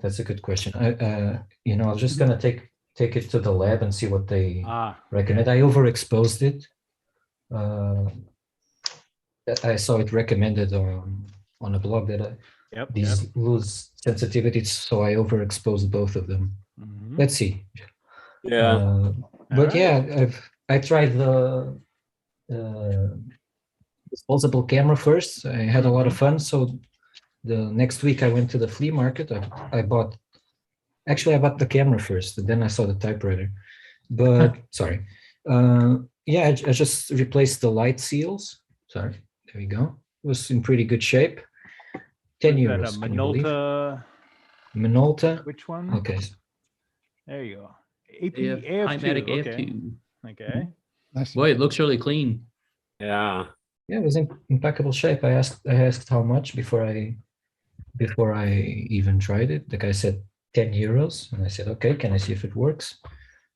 That's a good question. I was just gonna take it to the lab and see what they recommend. I overexposed it. I saw it recommended on a blog that these lose sensitivity, so I overexposed both of them. Let's see.
Yeah.
But yeah, I tried the disposable camera first. I had a lot of fun. So the next week I went to the flea market. I bought the camera first, and then I saw the typewriter. But sorry. Yeah, I just replaced the light seals. Sorry, there we go. It was in pretty good shape. 10
Is that
euros.
a
can you believe?
Minolta.
Minolta.
Which one?
Okay.
There you go.
Typematic
AF2.
AF2.
Okay.
Nice.
Boy, it looks really clean.
Yeah.
Yeah, it was in impeccable shape. I asked how much before I even tried it. The guy said 10 euros, and I said, okay, can I see if it works?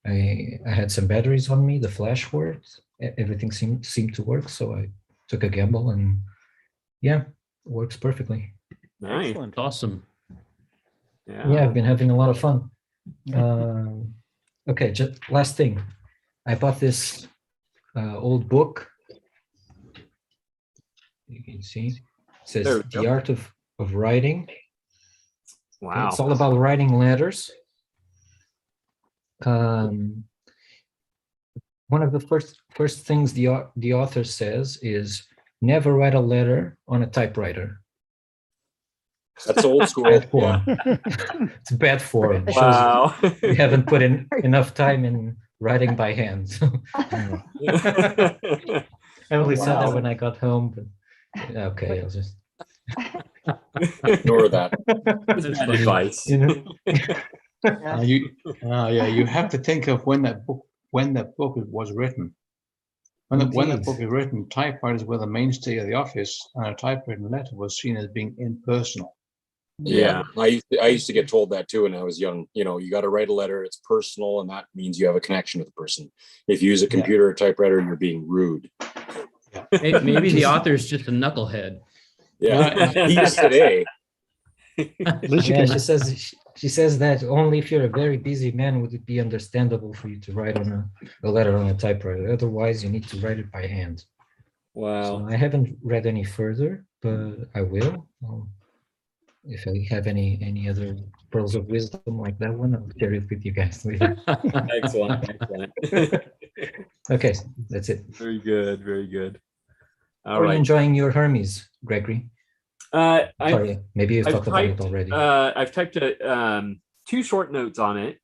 I had some batteries on me. The flash worked. Everything seemed to work, so I took a gamble, and yeah, it works perfectly.
Nice.
Excellent.
Awesome.
Yeah, I've been having a lot of fun. Okay, just last thing. I bought this old book. You can see. It says
There we
The
go.
Art of Writing.
Wow.
It's all about writing letters. One of the first things the author says is never write a letter on a typewriter.
That's old school.
Bad form. It's bad form. It shows
Wow.
you haven't put in enough time in writing by hand. I only saw that when I got home. But okay, I'll just.
Ignore that.
That's bad advice.
You know?
You have to think of when that book was written. When that book was written, typewriters were the mainstay of the office, and a typewritten letter was seen as being impersonal.
Yeah, I used to get told that too when I was young. You know, you got to write a letter, it's personal, and that means you have a connection with the person. If you use a computer or typewriter, you're being rude.
Maybe the author's just a knucklehead.
Yeah, he is today.
Yeah, she says that only if you're a very busy man would it be understandable for you to write on a letter on a typewriter. Otherwise, you need to write it by hand.
Wow.
So I haven't read any further, but I will. If I have any other pearls of wisdom like that one, I'll share it with you guys later.
Excellent.
Okay, that's it.
Very good. Very good.
How are you enjoying your Hermes, Gregory? Sorry, maybe you've talked about it already.
I've typed 2 short notes on it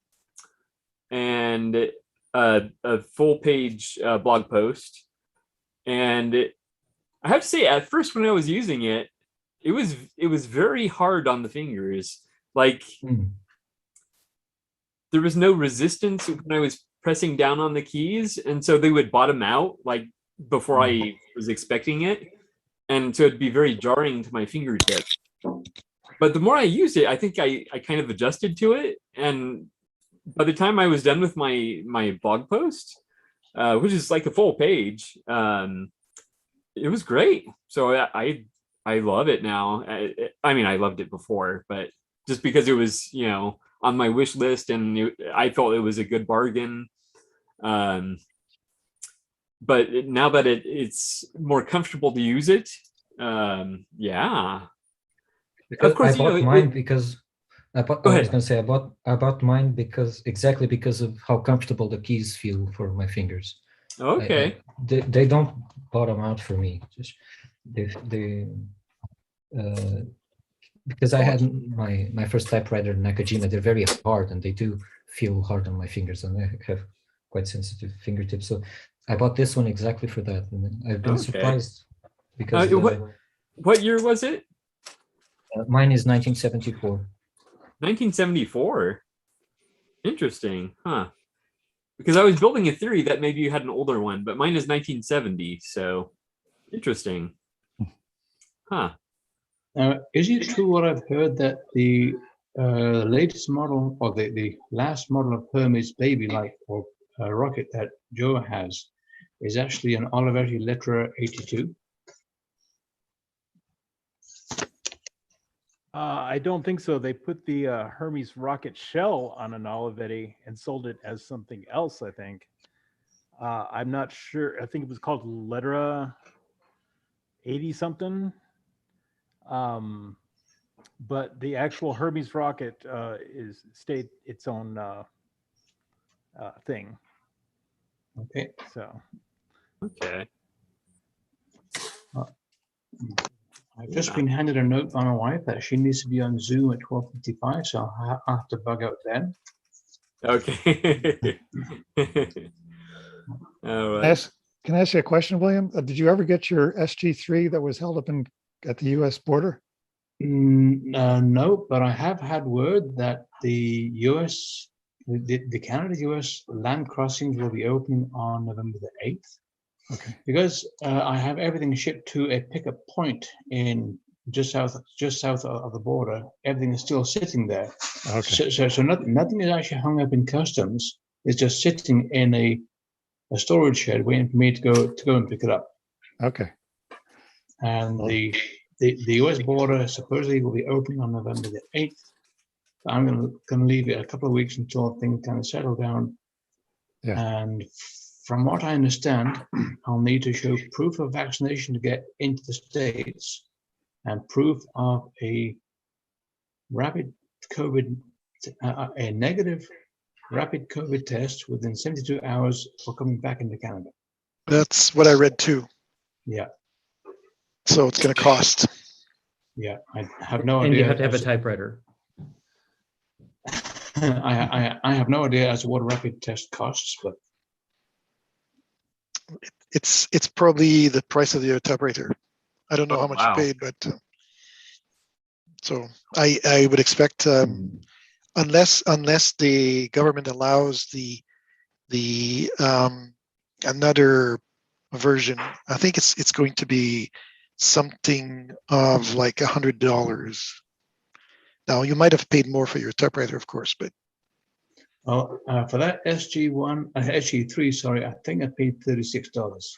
and a full page blog post. And I have to say, at first when I was using it, it was very hard on the fingers. Like there was no resistance when I was pressing down on the keys, and so they would bottom out like before I was expecting it, and so it'd be very jarring to my fingertips. But the more I used it, I think I kind of adjusted to it, and by the time I was done with my blog post, which is like a full page, it was great. So I love it now. I mean, I loved it before, but just because it was, you know, on my wish list and I felt it was a good bargain. But now that it's more comfortable to use it, yeah.
Because of course, I bought mine because I was going to say I bought mine because of how comfortable the keys feel for my fingers.
Okay.
They don't bottom out for me. Just because I had my first typewriter Nakajima, they're very hard and they do feel hard on my fingers, and I have quite sensitive fingertips. So I bought this one exactly for that, and I've been surprised because
what year was it?
Mine is 1974.
1974. Interesting, huh? Because I was building a theory that maybe you had an older one, but mine is 1970. So interesting, huh?
Is it true what I've heard that the latest model or the last model of Hermes Baby-like or rocket that Joe has is actually an Olivetti Lettera 82?
I don't think so. They put the Hermes rocket shell on an Olivetti and sold it as something else, I think. I'm not sure. I think it was called Lettera 80 something. But the actual Hermes rocket stayed its own thing.
Okay.
So.
Okay.
I've just been handed a note by my wife that she needs to be on Zoom at 12:55, so I'll have to bug out then.
Okay. All right.
Can I ask you a question, William? Did you ever get your SG3 that was held up at the U.S. border?
No, but I have had word that the Canada-U.S. land crossings will be opening on November the 8th.
Okay.
Because I have everything shipped to a pickup point in just south of the border. Everything is still sitting there.
Okay.
So nothing is actually hung up in customs. It's just sitting in a storage shed waiting for me to go and pick it up.
Okay.
And the U.S. border supposedly will be opening on November the 8th. I'm going to leave it a couple of weeks until things kind of settle down.
Yeah.
And from what I understand, I'll need to show proof of vaccination to get into the States and proof of a negative rapid COVID test within 72 hours for coming back into Canada.
That's what I read too.
Yeah.
So it's going to cost.
Yeah, I have no idea.
And you have to have a typewriter.
I have no idea as to what a rapid test costs, but
it's probably the price of the typewriter. I don't know how much you paid, but So I would expect, unless the government allows the another version, I think it's going to be something of like $100. Now you might have paid more for your typewriter, of course, but
for that SG1, SG3, sorry, I think I paid $36.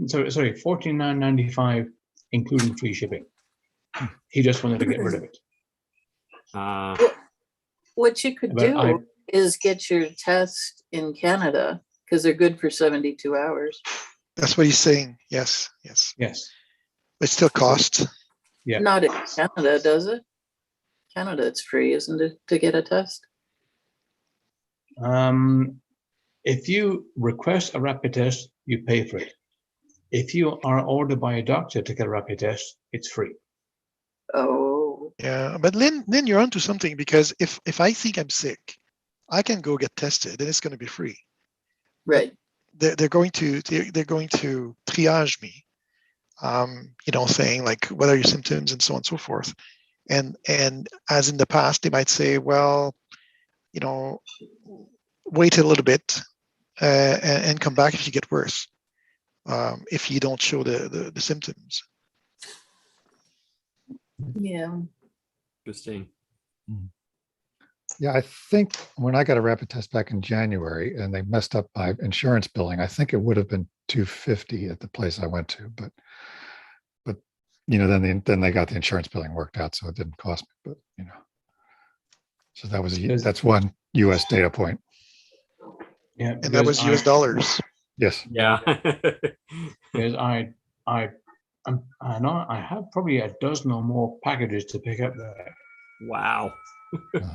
Sorry, $49.95, including free shipping. He just wanted to get rid of it.
What you could do is get your test in Canada because they're good for 72 hours.
that's what he's saying. Yes. It still costs.
Yeah.
Not in Canada, does it? Canada, it's free, isn't it, to get a test?
If you request a rapid test, you pay for it. If you are ordered by a doctor to get a rapid test, it's free.
Oh.
Yeah, but Lynn, you're onto something, because if I think I'm sick, I can go get tested and it's going to be free.
Right.
They're going to triage me, saying like what are your symptoms and so on and so forth. And as in the past, they might say, well, wait a little bit and come back if you get worse, if you don't show the symptoms.
Yeah.
Interesting.
Yeah, I think when I got a rapid test back in January and they messed up my insurance billing, I think it would have been $250 at the place I went to, but then they got the insurance billing worked out, so it didn't cost me. But so that's one U.S. data point.
Yeah,
and that was US dollars.
Yes.
Yeah.
Because I know I have probably a dozen or more packages to pick up there.
Wow.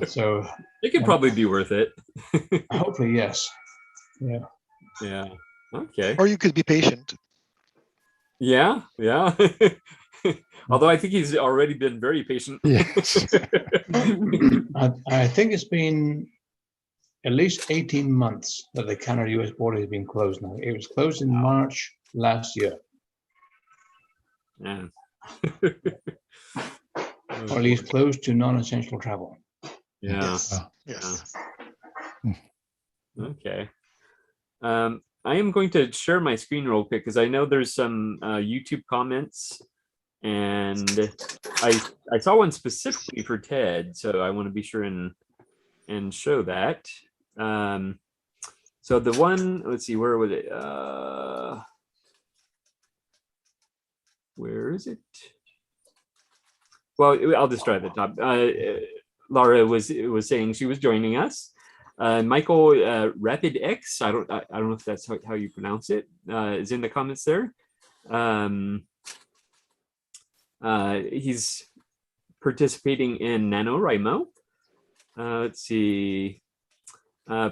So
it could probably be worth it.
Hopefully, yes. Yeah.
Yeah. Okay.
Or you could be patient.
Yeah. Although I think he's already been very patient.
Yes.
I think it's been at least 18 months that the Canada-US border has been closed now. It was closed in March last year.
Yeah.
Or at least closed to non-essential travel.
Yeah.
Yes.
Okay. I am going to share my screen real quick because I know there's some YouTube comments, and I saw one specifically for Ted, so I want to be sure and show that. So the one, let's see, where was it? Where is it? Well, I'll just try the top. Laura was saying she was joining us. Michael Rapid X, I don't know if that's how you pronounce it, is in the comments there. He's participating in NaNoWriMo. Let's see.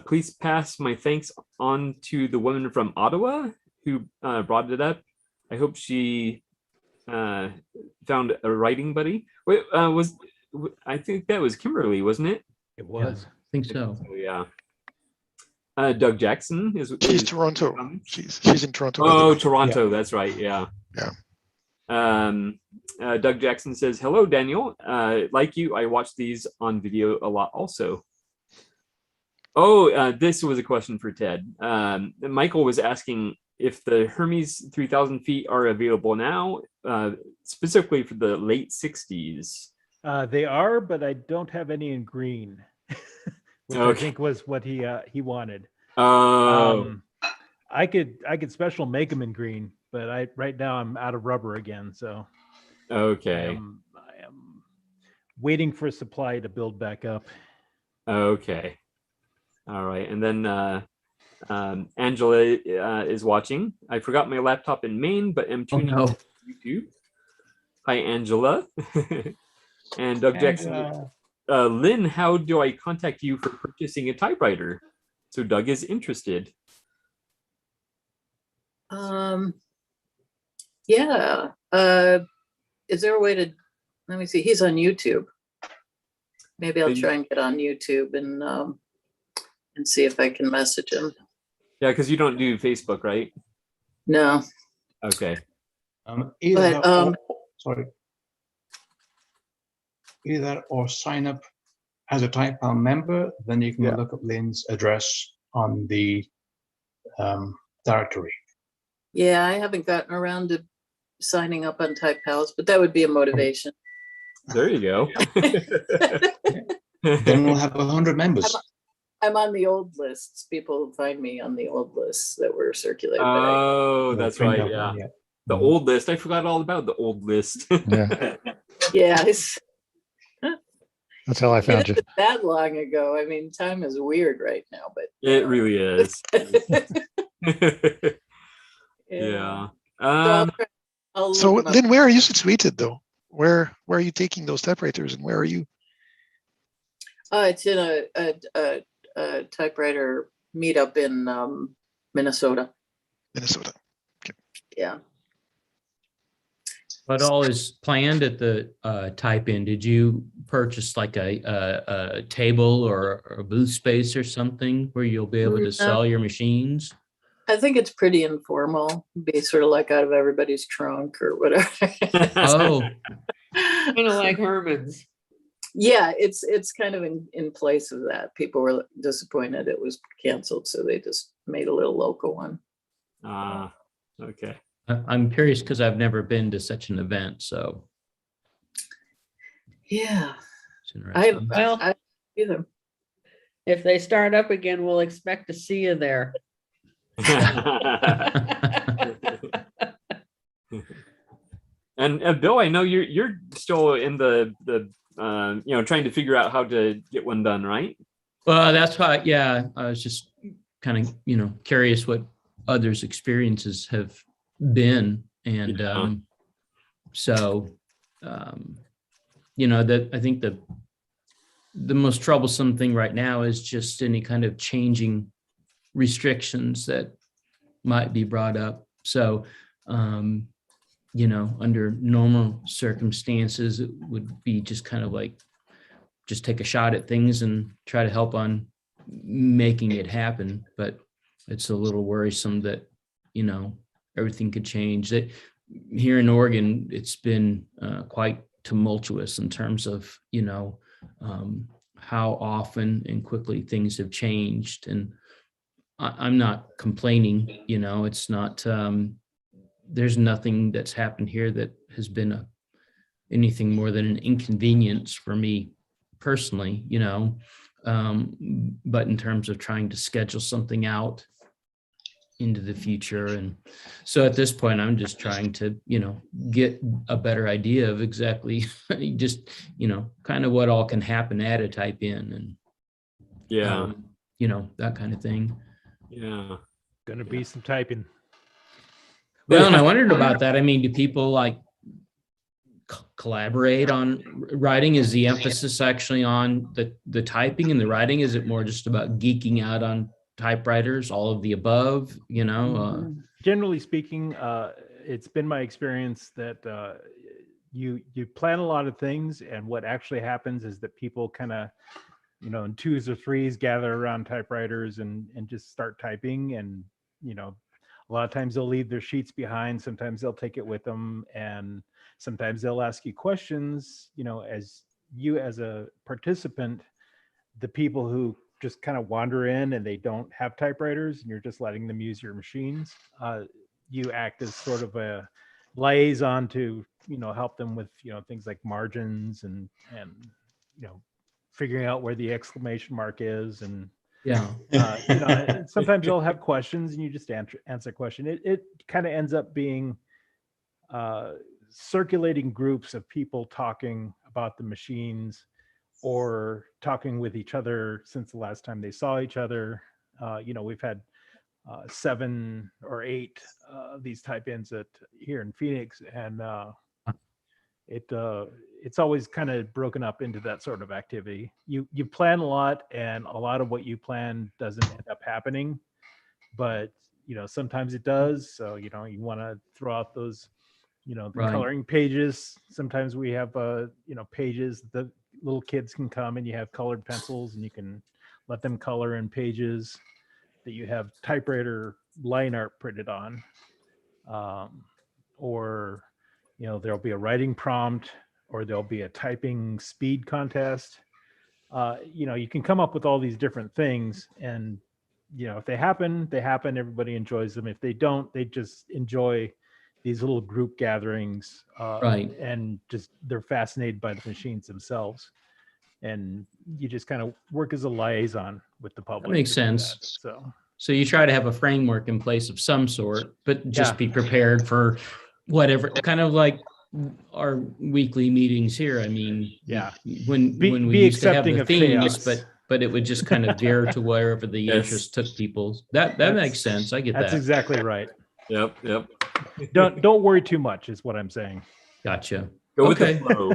Please pass my thanks on to the woman from Ottawa who brought it up. I hope she found a writing buddy. Wait, I think that was Kimberly, wasn't it?
It was.
I think so.
Yeah. Doug Jackson
She's Toronto. She's in Toronto.
Oh, Toronto. Yeah. That's right. Yeah.
Yeah.
Doug Jackson says, "Hello, Daniel. Like you, I watch these on video a lot also." Oh, this was a question for Ted. Michael was asking if the Hermes 3000 feet are available now, specifically for the late 60s.
They are, but I don't have any in green, which I think was what he wanted.
Oh.
I could special make them in green, but right now I'm out of rubber again, so
okay.
I am waiting for supply to build back up.
Okay. All right, and then Angela is watching. I forgot my laptop in Maine, but am tuning into YouTube. Hi, Angela. And Doug Jackson. Lynn, how do I contact you for purchasing a typewriter? So Doug is interested.
Yeah. Is there a way to, let me see, he's on YouTube. Maybe I'll try and get on YouTube and see if I can message him.
Yeah, because you don't do Facebook, right?
No.
Okay.
Sorry. either or sign up as a TypePal member, then you can look up Lynn's address on the directory.
Yeah, I haven't gotten around to signing up on TypePals, but that would be a motivation.
There you go.
Then we'll have 100 members.
I'm on the old lists. People find me on the old lists that were circulated.
Oh, that's right. Yeah. The old list. I forgot all about the old list.
Yeah.
Yeah.
That's how I found you.
That long ago. I mean, time is weird right now, but
it really is. Yeah.
So Lynn, where are you situated though? Where are you taking those typewriters, and where are you?
It's in a typewriter meetup in Minnesota.
Minnesota.
Okay. Yeah.
What all is planned at the type in? Did you purchase like a table or a booth space or something where you'll be able to sell your machines?
I think it's pretty informal. Be sort of like out of everybody's trunk or whatever.
Oh,
kind of like Hermes.
Yeah, it's kind of in place of that. People were disappointed it was canceled, so they just made a little local one.
Okay.
I'm curious because I've never been to such an event, so.
Yeah.
Well,
either.
If they start up again, we'll expect to see you there.
And Bill, I know you're still in the trying to figure out how to get one done, right?
Well, that's why. Yeah, I was just kind of curious what others' experiences have been, and that I think the most troublesome thing right now is just any kind of changing restrictions that might be brought up. So, under normal circumstances, it would be just kind of like, just take a shot at things and try to help on making it happen. But it's a little worrisome that, everything could change. That here in Oregon, it's been quite tumultuous in terms of, how often and quickly things have changed. And I'm not complaining, it's not, there's nothing that's happened here that has been anything more than an inconvenience for me personally, but in terms of trying to schedule something out into the future. And so at this point, I'm just trying to, get a better idea of exactly just, kind of what all can happen at a type in, and that kind of thing.
Yeah.
Gonna be some typing.
Well, and I wondered about that. I mean, do people like collaborate on writing? Is the emphasis actually on the typing and the writing? Is it more just about geeking out on typewriters, all of the above,
Generally speaking, it's been my experience that you plan a lot of things, and what actually happens is that people kind of, in twos or threes gather around typewriters and just start typing. And a lot of times they'll leave their sheets behind, sometimes they'll take it with them, and sometimes they'll ask you questions. As a participant, the people who just kind of wander in and they don't have typewriters and you're just letting them use your machines, you act as sort of a liaison to help them with things like margins and figuring out where the exclamation mark is. And sometimes they'll have questions and you just answer a question. It kind of ends up being circulating groups of people talking about the machines or talking with each other since the last time they saw each other. We've had 7 or 8 of these type-ins here in Phoenix, and it's always kind of broken up into that sort of activity. You plan a lot, and a lot of what you plan doesn't end up happening, but sometimes it does. So you want to throw out those the coloring pages. Sometimes we have pages that little kids can come and you have colored pencils and you can let them color in pages that you have typewriter line art printed on, or there'll be a writing prompt or there'll be a typing speed contest. You can come up with all these different things, and if they happen, they happen. Everybody enjoys them. If they don't, they just enjoy these little group gatherings,
Right.
and just they're fascinated by the machines themselves. And you just kind of work as a liaison with the public.
That makes
to do
sense.
that.
So you try to have a framework in place of some sort, but just
Yeah.
be prepared for whatever, kind of like our weekly meetings here. I mean,
Yeah.
when
Be
we used to have
accepting
the
of
themes,
chaos.
but it would just kind of veer to wherever the
Yes.
interest took people. That
That's-
makes sense. I get
That's
that.
exactly right.
Yep.
Don't worry too much is what I'm saying.
Gotcha.
Go with
Okay.
the flow.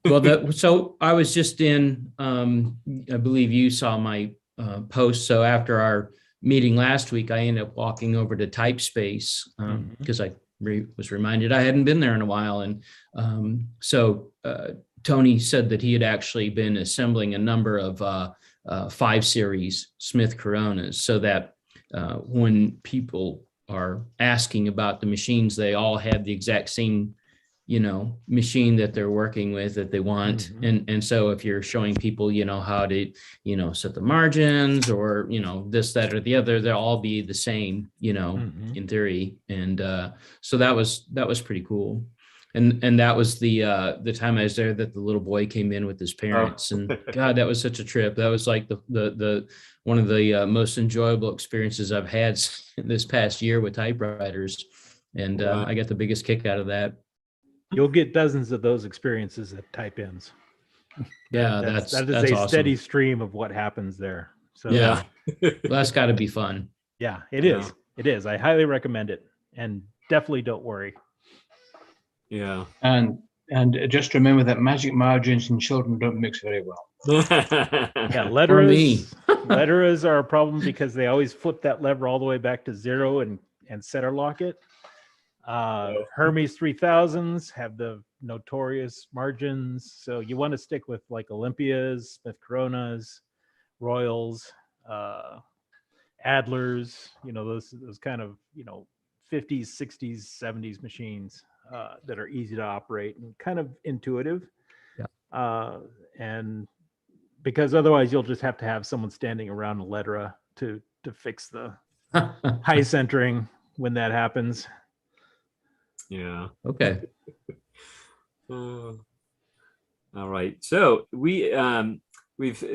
Well, so I was just in, I believe you saw my post. So after our meeting last week, I ended up walking over to Typespace because I was reminded I hadn't been there in a while. And so Tony said that he had actually been assembling a number of 5 series Smith Coronas, so that when people are asking about the machines, they all have the exact same machine that they're working with that they want. And so if you're showing people, how to, set the margins or, this, that, or the other, they'll all be the same, in theory. And so that was pretty cool. And that was the time I was there that the little boy came in with his parents. And God, that was such a trip. That was like the one of the most enjoyable experiences I've had this past year with typewriters. And I got the biggest kick out of that.
You'll get dozens of those experiences at Type-Ins.
Yeah,
that is
that's
a
awesome.
steady stream of what happens there. So
yeah, well, that's got to be fun.
Yeah, it is. It is. I highly recommend it, and definitely don't worry.
Yeah.
And just remember that magic margins and children don't mix very well.
Yeah, letteras are a problem because they always flip that lever all the way back to 0 and center lock it. Hermes 3000s have the notorious margins, so you want to stick with like Olympias, Smith Coronas, Royals, Adlers, those kind of 50s, 60s, 70s machines that are easy to operate and kind of intuitive. Yeah. And because otherwise you'll just have to have someone standing around a lettera to fix the high centering when that happens.
Yeah.
Okay.
All right. So we've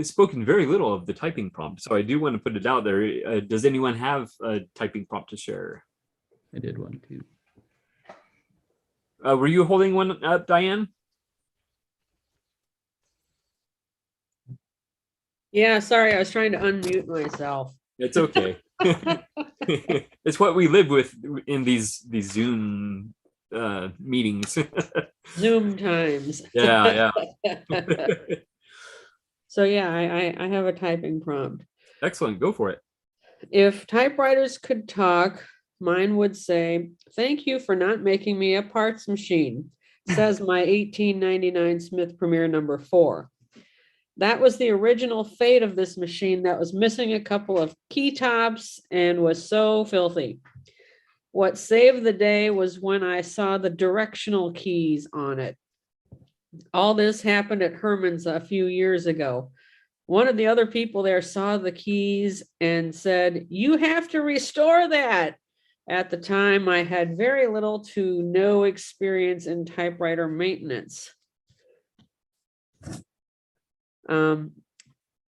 spoken very little of the typing prompt, so I do want to put it out there. Does anyone have a typing prompt to share?
I did one too.
Were you holding one up, Diane?
Yeah, sorry, I was trying to unmute myself.
It's okay. It's what we live with in these Zoom meetings.
Zoom times.
Yeah.
So yeah, I have a typing prompt.
Excellent. Go for it.
If typewriters could talk, mine would say, "Thank you for not making me a parts machine," says my 1899 Smith Premier number 4. That was the original fate of this machine that was missing a couple of key tops and was so filthy. What saved the day was when I saw the directional keys on it. All this happened at Hermes a few years ago. One of the other people there saw the keys and said, "You have to restore that." At the time, I had very little to no experience in typewriter maintenance.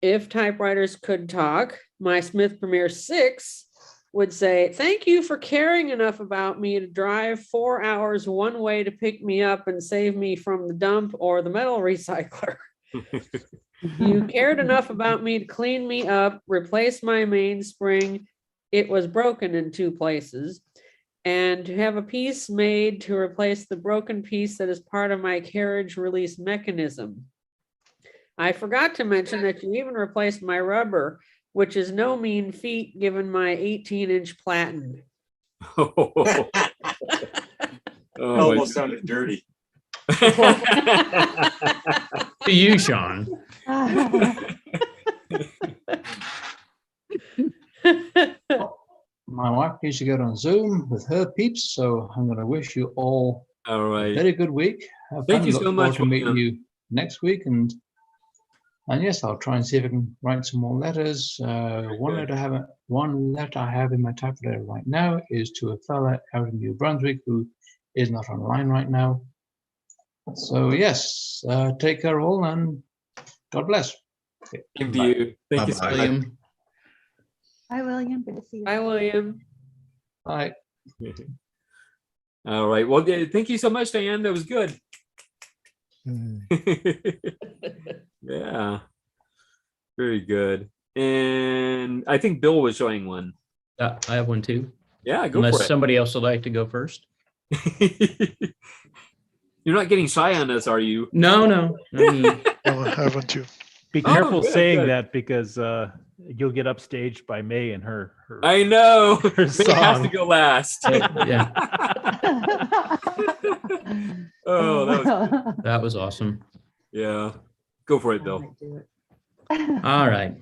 If typewriters could talk, my Smith Premier 6 would say, "Thank you for caring enough about me to drive 4 hours one way to pick me up and save me from the dump or the metal recycler. You cared enough about me to clean me up, replace my mainspring. It was broken in 2 places. And to have a piece made to replace the broken piece that is part of my carriage release mechanism. I forgot to mention that you even replaced my rubber, which is no mean feat given my 18-inch platen."
Almost sounded dirty.
To you, Sean.
My wife needs to get on Zoom with her peeps, so I'm going to wish you all
All right.
Very good week. Have
Thank
fun.
you
Look
so
forward
much,
to meeting
William.
you next week. And yes, I'll try and see if I can write some more letters. One letter I have in my typewriter right now is to a fella out in New Brunswick who is not online right now. So yes, take care all, and God bless.
Same to you. Thank you, so much.
William.
Hi, William. Good to see you.
Bye, William.
Bye.
All right. Well, thank you so much, Diane. That was good. Yeah. Very good. And I think Bill was showing one.
I have one too.
Yeah, go
Unless
for it.
somebody else would like to go first.
You're not getting shy on us, are you?
No.
I'll have one too.
Be
Oh,
careful
good,
saying
good.
that because you'll get upstaged by May and her
I know.
her
May has to
song.
go last.
Yeah,
Oh, that was
that was awesome.
yeah. Go for it, Bill.
All right.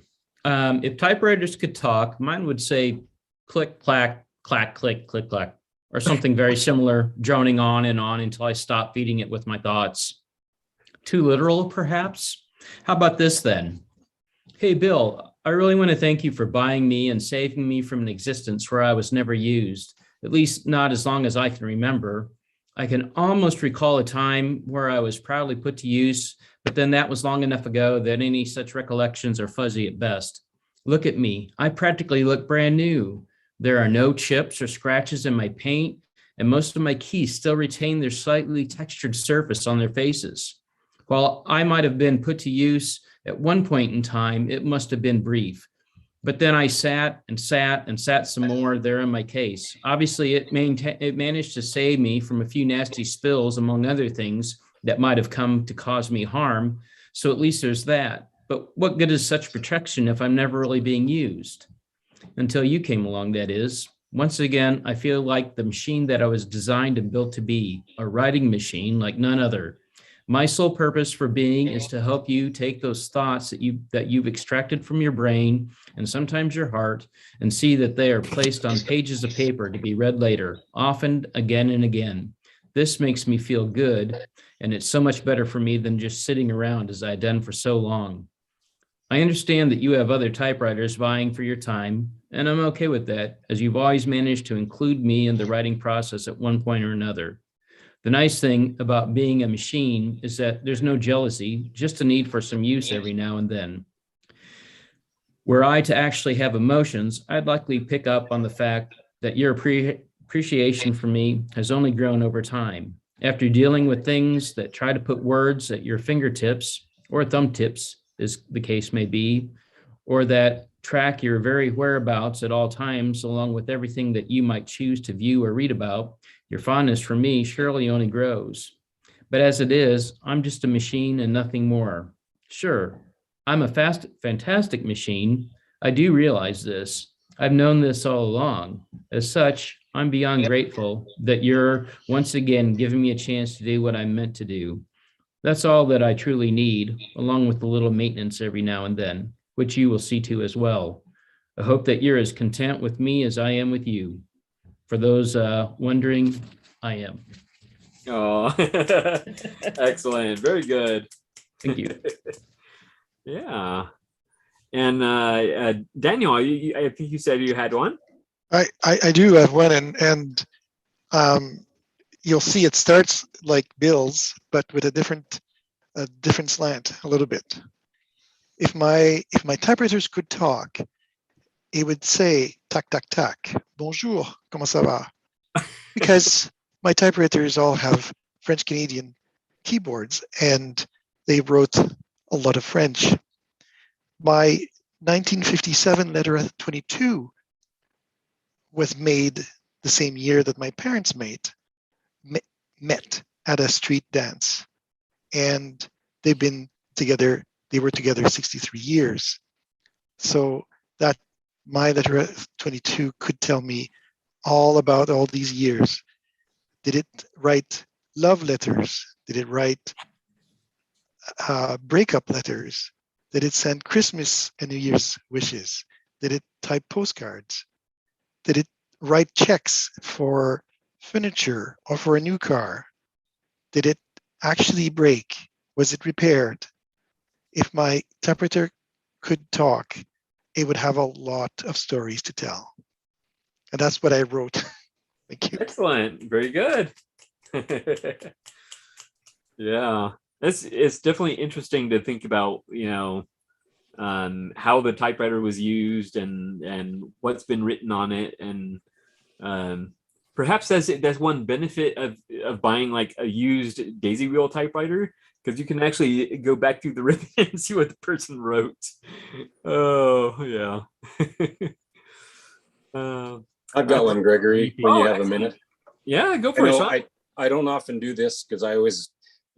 If typewriters could talk, mine would say click, clack, clack, click, click, clack, or something very similar, droning on and on until I stop feeding it with my thoughts. Too literal, perhaps? How about this then? Hey, Bill, I really want to thank you for buying me and saving me from an existence where I was never used, at least not as long as I can remember. I can almost recall a time where I was proudly put to use, but then that was long enough ago that any such recollections are fuzzy at best. Look at me. I practically look brand new. There are no chips or scratches in my paint, and most of my keys still retain their slightly textured surface on their faces. While I might have been put to use at one point in time, it must have been brief. But then I sat and sat and sat some more there in my case. Obviously, it managed to save me from a few nasty spills, among other things that might have come to cause me harm. So at least there's that. But what good is such protection if I'm never really being used? Until you came along, that is. Once again, I feel like the machine that I was designed and built to be, a writing machine like none other. My sole purpose for being is to help you take those thoughts that you've extracted from your brain and sometimes your heart and see that they are placed on pages of paper to be read later, often again and again. This makes me feel good, and it's so much better for me than just sitting around as I've done for so long. I understand that you have other typewriters vying for your time, and I'm okay with that, as you've always managed to include me in the writing process at one point or another. The nice thing about being a machine is that there's no jealousy, just a need for some use every now and then. Were I to actually have emotions, I'd likely pick up on the fact that your appreciation for me has only grown over time. After dealing with things that try to put words at your fingertips or thumb tips, as the case may be, or that track your very whereabouts at all times, along with everything that you might choose to view or read about, your fondness for me surely only grows. But as it is, I'm just a machine and nothing more. Sure, I'm a fantastic machine. I do realize this. I've known this all along. As such, I'm beyond grateful that you're once again giving me a chance to do what I'm meant to do. That's all that I truly need, along with a little maintenance every now and then, which you will see to as well. I hope that you're as content with me as I am with you. For those wondering, I am.
Oh, excellent. Very good.
Thank you.
Yeah. And Daniel, I think you said you had one.
I do have one, and you'll see it starts like Bill's, but with a different slant a little bit. If my typewriters could talk, it would say tac tac tac, bonjour, comment ça va? Because my typewriters all have French Canadian keyboards, and they wrote a lot of French. My 1957 letter 22 was made the same year that my parents met at a street dance, and they were together 63 years. So that my letter 22 could tell me all about all these years. Did it write love letters? Did it write breakup letters? Did it send Christmas and New Year's wishes? Did it type postcards? Did it write checks for furniture or for a new car? Did it actually break? Was it repaired? If my typewriter could talk, it would have a lot of stories to tell. And that's what I wrote. Thank you.
Excellent. Very good. Yeah, it's definitely interesting to think about, how the typewriter was used and what's been written on it, and perhaps that's one benefit of buying like a used daisy wheel typewriter, because you can actually go back through the ribbon and see what the person wrote. Oh yeah.
I've got one, Gregory, when you have a minute.
Yeah, go for it, Sean.
I don't often do this because I always,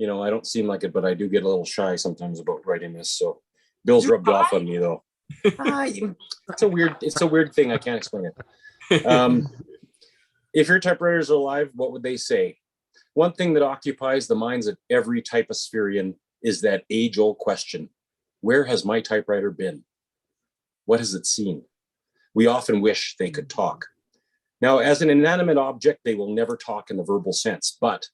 I don't seem like it, but I do get a little shy sometimes about writing this. So Bill's rubbed off on me though. It's a weird thing. I can't explain it. If your typewriters are alive, what would they say? One thing that occupies the minds of every typospherean is that age-old question: where has my typewriter been? What has it seen? We often wish they could talk. Now, as an inanimate object, they will never talk in the verbal sense, but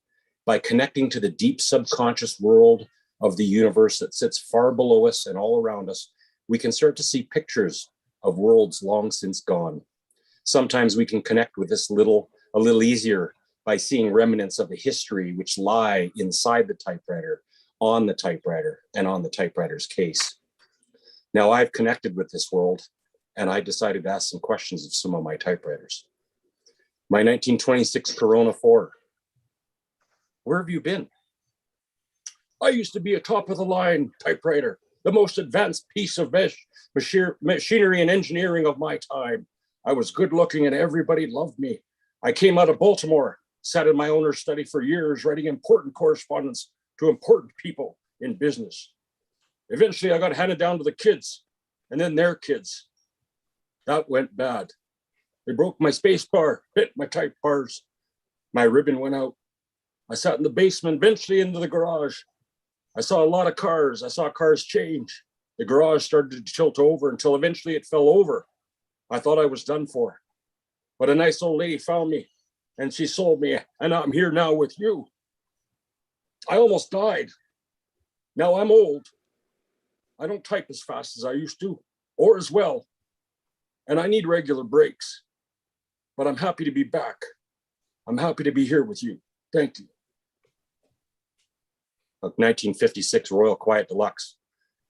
by connecting to the deep subconscious world of the universe that sits far below us and all around us, we can start to see pictures of worlds long since gone. Sometimes we can connect with this a little easier by seeing remnants of the history which lie inside the typewriter, on the typewriter, and on the typewriter's case. Now, I've connected with this world, and I decided to ask some questions of some of my typewriters. My 1926 Corona 4. Where have you been? I used to be a top-of-the-line typewriter, the most advanced piece of machinery and engineering of my time. I was good-looking and everybody loved me. I came out of Baltimore, sat in my owner's study for years, writing important correspondence to important people in business. Eventually, I got handed down to the kids, and then their kids. That went bad. They broke my space bar, hit my type bars. My ribbon went out. I sat in the basement, eventually into the garage. I saw a lot of cars. I saw cars change. The garage started to tilt over until eventually it fell over. I thought I was done for. But a nice old lady found me and she sold me, and I'm here now with you. I almost died. Now I'm old. I don't type as fast as I used to, or as well. And I need regular breaks. But I'm happy to be back. I'm happy to be here with you. Thank you. A 1956 Royal Quiet Deluxe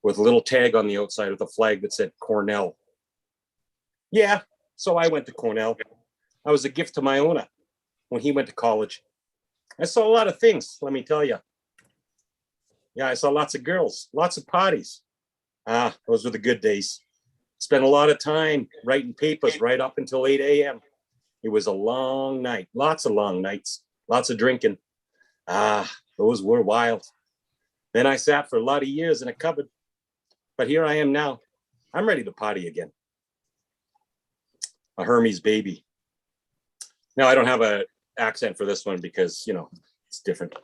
with a little tag on the outside with a flag that said Cornell. Yeah, so I went to Cornell. I was a gift to my owner when he went to college. I saw a lot of things, let me tell you. Yeah, I saw lots of girls, lots of parties. Those were the good days. Spent a lot of time writing papers right up until 8 a.m. It was a long night, lots of long nights, lots of drinking. Those were wild. Then I sat for a lot of years in a cupboard, but here I am now. I'm ready to party again. A Hermes baby. Now I don't have an accent for this one because, it's different.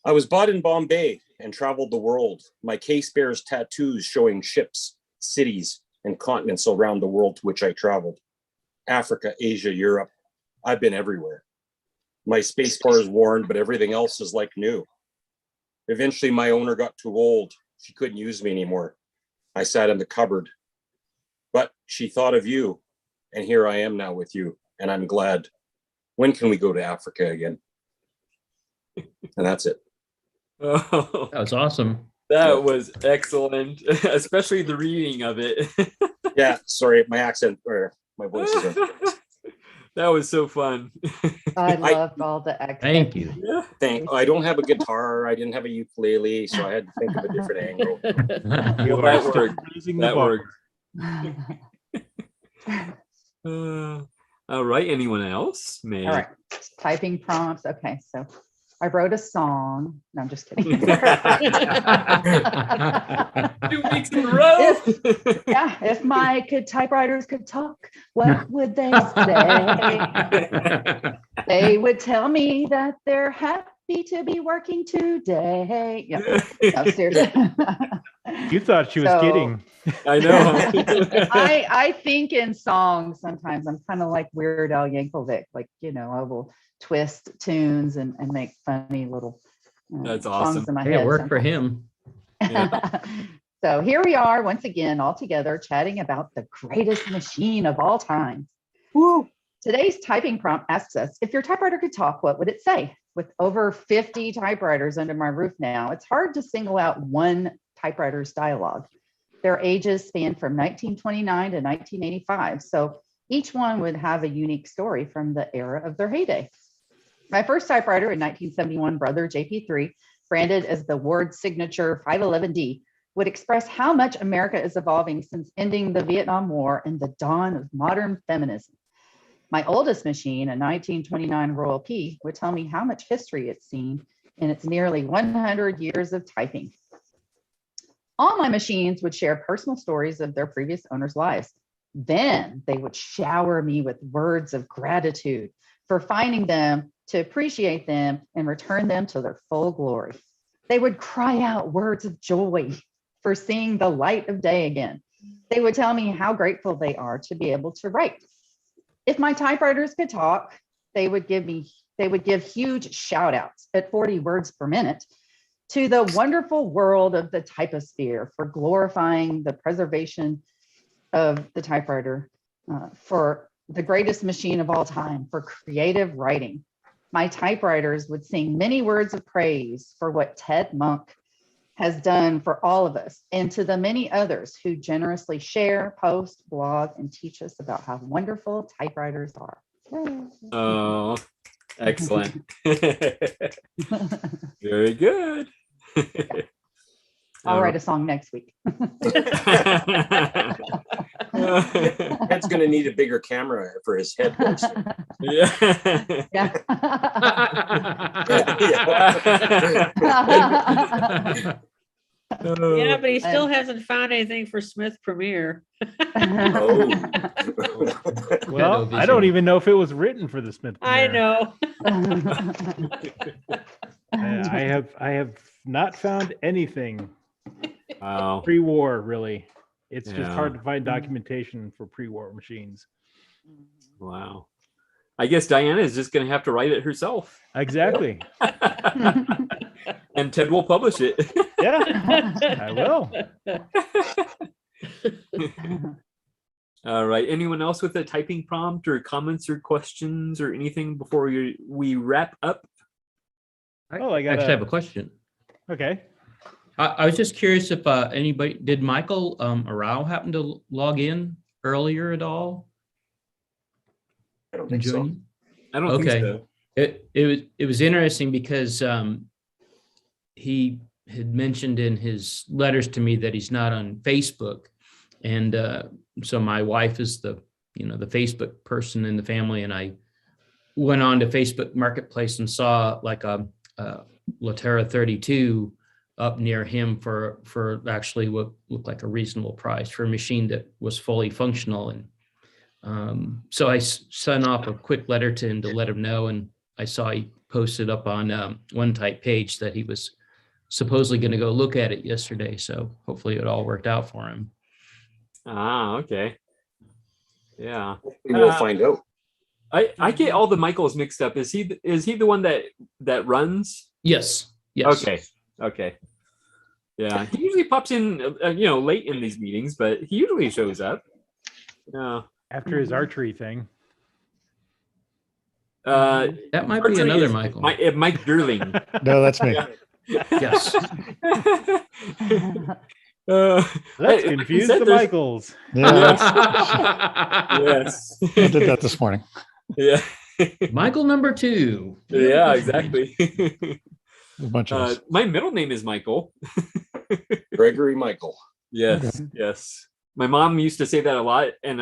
I was bought in Bombay and traveled the world. My case bears tattoos showing ships, cities, and continents around the world to which I traveled. Africa, Asia, Europe. I've been everywhere. My space bar is worn, but everything else is like new. Eventually, my owner got too old. She couldn't use me anymore. I sat in the cupboard. But she thought of you, and here I am now with you, and I'm glad. When can we go to Africa again? And that's it.
Oh, that was awesome.
That was excellent, especially the reading of it.
Yeah, sorry, my accent or my voice is in.
That was so fun.
I loved all the accents.
Thank you.
I don't have a guitar. I didn't have a ukulele, so I had to think of a different angle.
You
That
are still
worked.
raising the
That
bar.
worked. All right. Anyone else? May.
All right. Typing prompts. Okay. So I wrote a song. No, I'm just kidding.
2 weeks in a row.
If my typewriters could talk, what would they say? They would tell me that they're happy to be working today. Yeah. No, seriously.
You thought she was kidding.
I know.
I think in songs sometimes. I'm kind of like Weird Al Yankovic. Like, I will twist tunes and make funny little
That's
songs
awesome.
in my
Hey,
head
it worked for
sometimes.
him.
So here we are once again, all together, chatting about the greatest machine of all time. Woo! Today's typing prompt asks us, if your typewriter could talk, what would it say? With over 50 typewriters under my roof now, it's hard to single out one typewriter's dialogue. Their ages span from 1929 to 1985, so each one would have a unique story from the era of their heyday. My first typewriter in 1971, Brother JP3, branded as the Ward Signature 511D, would express how much America is evolving since ending the Vietnam War and the dawn of modern feminism. My oldest machine, a 1929 Royal P, would tell me how much history it's seen in its nearly 100 years of typing. All my machines would share personal stories of their previous owners' lives. Then they would shower me with words of gratitude for finding them, to appreciate them, and return them to their full glory. They would cry out words of joy for seeing the light of day again. They would tell me how grateful they are to be able to write. If my typewriters could talk, they would give huge shout outs at 40 words per minute to the wonderful world of the typosphere for glorifying the preservation of the typewriter, for the greatest machine of all time, for creative writing. My typewriters would sing many words of praise for what Ted Monk has done for all of us, and to the many others who generously share, post, blog, and teach us about how wonderful typewriters are.
Oh, excellent. Very good.
I'll write a song next week.
Ted's going to need a bigger camera for his head.
Yeah.
Yeah, but he still hasn't found anything for Smith Premiere.
Well, I don't even know if it was written for the Smith
I
Premiere.
know.
I have not found anything
Wow.
pre-war, really. It's just
Yeah.
hard to find documentation for pre-war machines.
Wow. I guess Diana is just going to have to write it herself.
Exactly.
And Ted will publish it.
Yeah, I will.
All right. Anyone else with a typing prompt or comments or questions or anything before we wrap up?
I
actually have a question.
Okay.
I was just curious if did Michael Arau happen to log in earlier at all?
I don't think so.
I don't think so.
It was interesting because he had mentioned in his letters to me that he's not on Facebook, and so my wife is the Facebook person in the family, and I went on to Facebook Marketplace and saw like a Latera 32 up near him for actually what looked like a reasonable price for a machine that was fully functional. And so I sent off a quick letter to him to let him know, and I saw he posted up on One Type page that he was supposedly going to go look at it yesterday. So hopefully it all worked out for him.
Ah, okay. Yeah.
We'll find out.
I get all the Michaels mixed up. Is he the one that runs?
Yes.
Okay. Yeah, he usually pops in, late in these meetings, but he usually shows up. Yeah.
After his archery thing.
That might be another Michael.
Mike Durling.
No, that's me.
Yes.
Let's confuse the Michaels.
Yeah.
Yes.
I did that this morning.
Yeah.
Michael number 2.
Yeah, exactly.
A bunch of us.
My middle name is Michael.
Gregory Michael.
Yes. My mom used to say that a lot, and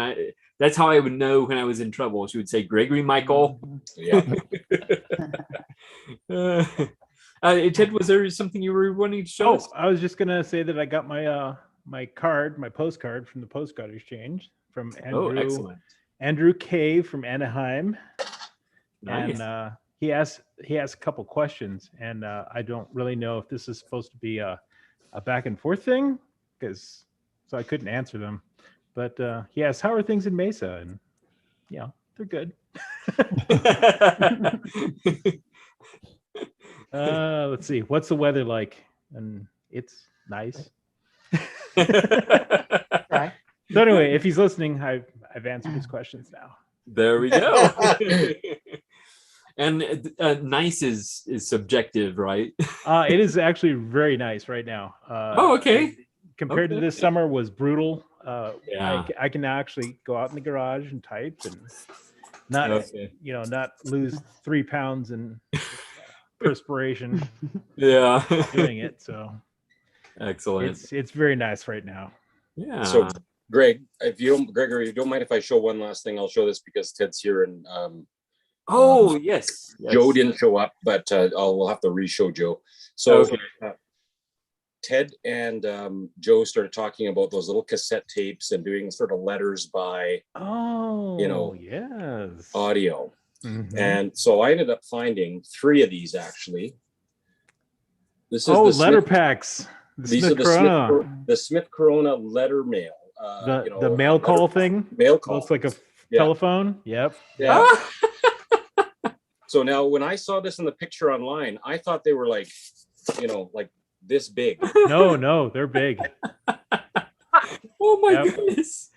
that's how I would know when I was in trouble. She would say Gregory Michael.
Yeah.
Ted, was there something you were wanting to show us?
I was just gonna say that I got my my postcard from the Postcard Exchange from Andrew K from Anaheim.
Nice.
And he asked a couple questions, and I don't really know if this is supposed to be a back and forth thing, so I couldn't answer them. But he asked, "How are things in Mesa?" And they're good. Let's see. What's the weather like? And it's nice.
Right.
So anyway, if he's listening, I've answered his questions now.
There we go. And nice is subjective, right?
It is actually very nice right now.
Oh, okay.
Compared to this summer was brutal.
Yeah.
I can now actually go out in the garage and type and not not lose 3 pounds in perspiration.
Yeah.
Doing it. So
excellent.
It's very nice right now.
Yeah.
So Greg, Gregory, you don't mind if I show one last thing? I'll show this because Ted's here and
yes.
Joe didn't show up, but we'll have to re-show Joe. So Ted and Joe started talking about those little cassette tapes and doing sort of letters by
yes,
audio.
Mhm.
And so I ended up finding 3 of these actually. This is
letter packs.
These are the Smith Corona letter mail.
The mail call thing.
Mail call.
Looks like a telephone. Yep.
Yeah. So now when I saw this in the picture online, I thought they were like, like this big.
No, they're big.
Oh my goodness.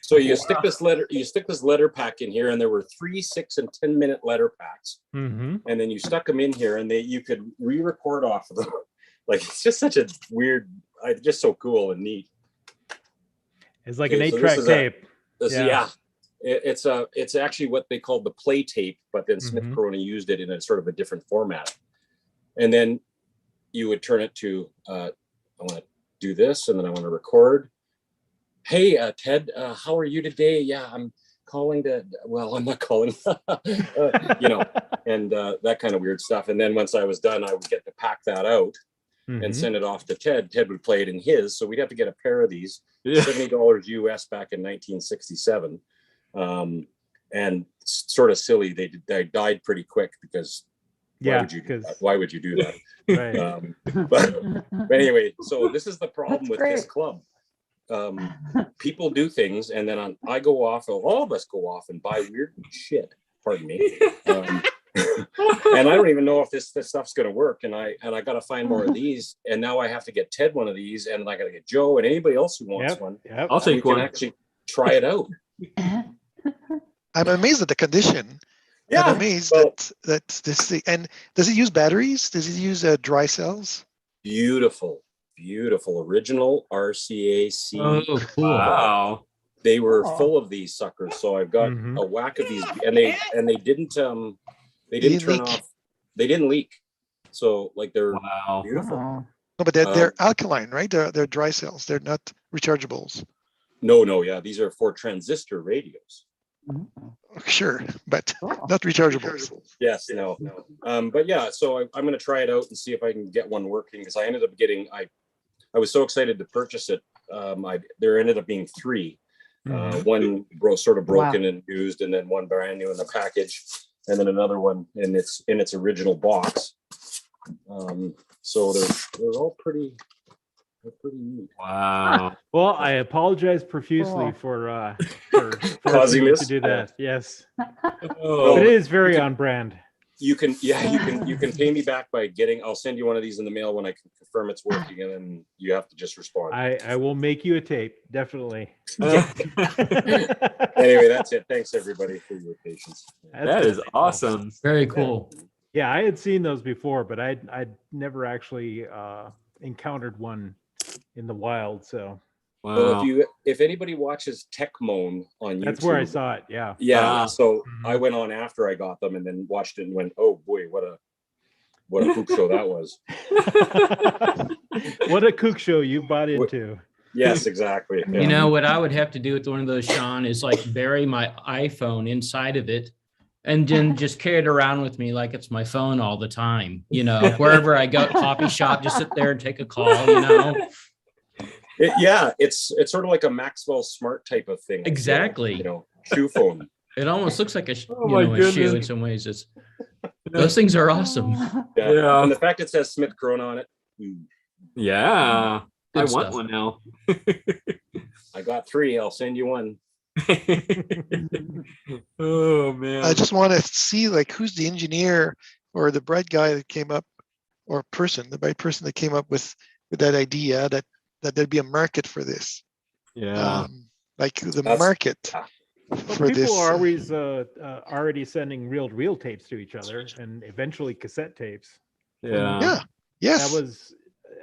So you stick this letter pack in here, and there were 3, 6, and 10-minute letter packs.
Mm-hmm.
And then you stuck them in here, and you could re-record off of them. Like, it's just such a weird, just so cool and neat.
It's like an 8-track tape.
It's actually what they called the play tape, but then Smith Corona used it in a sort of a different format. And then you would turn it to, I want to do this, and then I want to record. Hey, Ted, how are you today? Yeah, I'm calling I'm not calling, and that kind of weird stuff. And then once I was done, I would get to pack that out and send it off to Ted. Ted would play it in his. So we'd have to get a pair of these, $70 US back in 1967. And sort of silly, they died pretty quick because why would you do that? Why would you do that?
Right.
But anyway, so this is the problem with this club. People do things, and then I go off, all of us go off and buy weird shit. Pardon me. And I don't even know if this stuff's going to work. And I got to find more of these. And now I have to get Ted one of these, and I got to get Joe and anybody else who wants one.
I'll take one.
Actually try it out.
I'm amazed at the condition.
Yeah,
I'm amazed that this thing. And does it use batteries? Does it use dry cells?
Beautiful original RCA-C.
Oh, cool. Wow.
They were full of these suckers, so I've got a whack of these, and they didn't turn off. They didn't leak, so like they're beautiful.
No, but they're alkaline, right? They're dry cells. They're not rechargeables.
No, yeah, these are for transistor radios.
Sure, but not rechargeables.
Yes, no. But yeah, so I'm going to try it out and see if I can get one working, because I ended up getting. I was so excited to purchase it. There ended up being 3. One sort of broken and used, and then one brand new in the package, and then another one in its original box. So they're all pretty neat.
Wow.
Well, I apologize profusely for
causing
you
this
to do that. Yes.
Oh.
It is very on brand.
You can pay me back by I'll send you one of these in the mail when I can confirm it's working, and then you have to just respond.
I will make you a tape, definitely.
Anyway, that's it. Thanks everybody for your patience.
That is awesome.
Very cool.
Yeah, I had seen those before, but I'd never actually encountered one in the wild. So
well, if anybody watches Tech Moan on YouTube,
that's where I saw it. Yeah.
Yeah. So I went on after I got them and then watched it and went, oh boy, what a kook show that was.
What a kook show you bought into.
Yes, exactly. Yeah.
You know what I would have to do with one of those, Sean, is like bury my iPhone inside of it and then just carry it around with me like it's my phone all the time. Wherever I go, coffee shop, just sit there and take a call,
It's sort of like a Maxwell Smart type of thing.
Exactly.
Shoe phone.
It almost looks like a shoe in some ways. Those things are awesome.
Yeah. And the fact it says Smith Corona on it.
Yeah.
Good
I
stuff.
want one now.
I got 3. I'll send you one.
Oh man.
I just want to see like who's the engineer or the bright guy that came up, or the bright person that came up with that idea that there'd be a market for this.
Yeah.
Like the market
Well,
for
people
this.
are always already sending reel-to-reel tapes to each other, and eventually cassette tapes.
Yeah.
Yeah. Yes.
That was.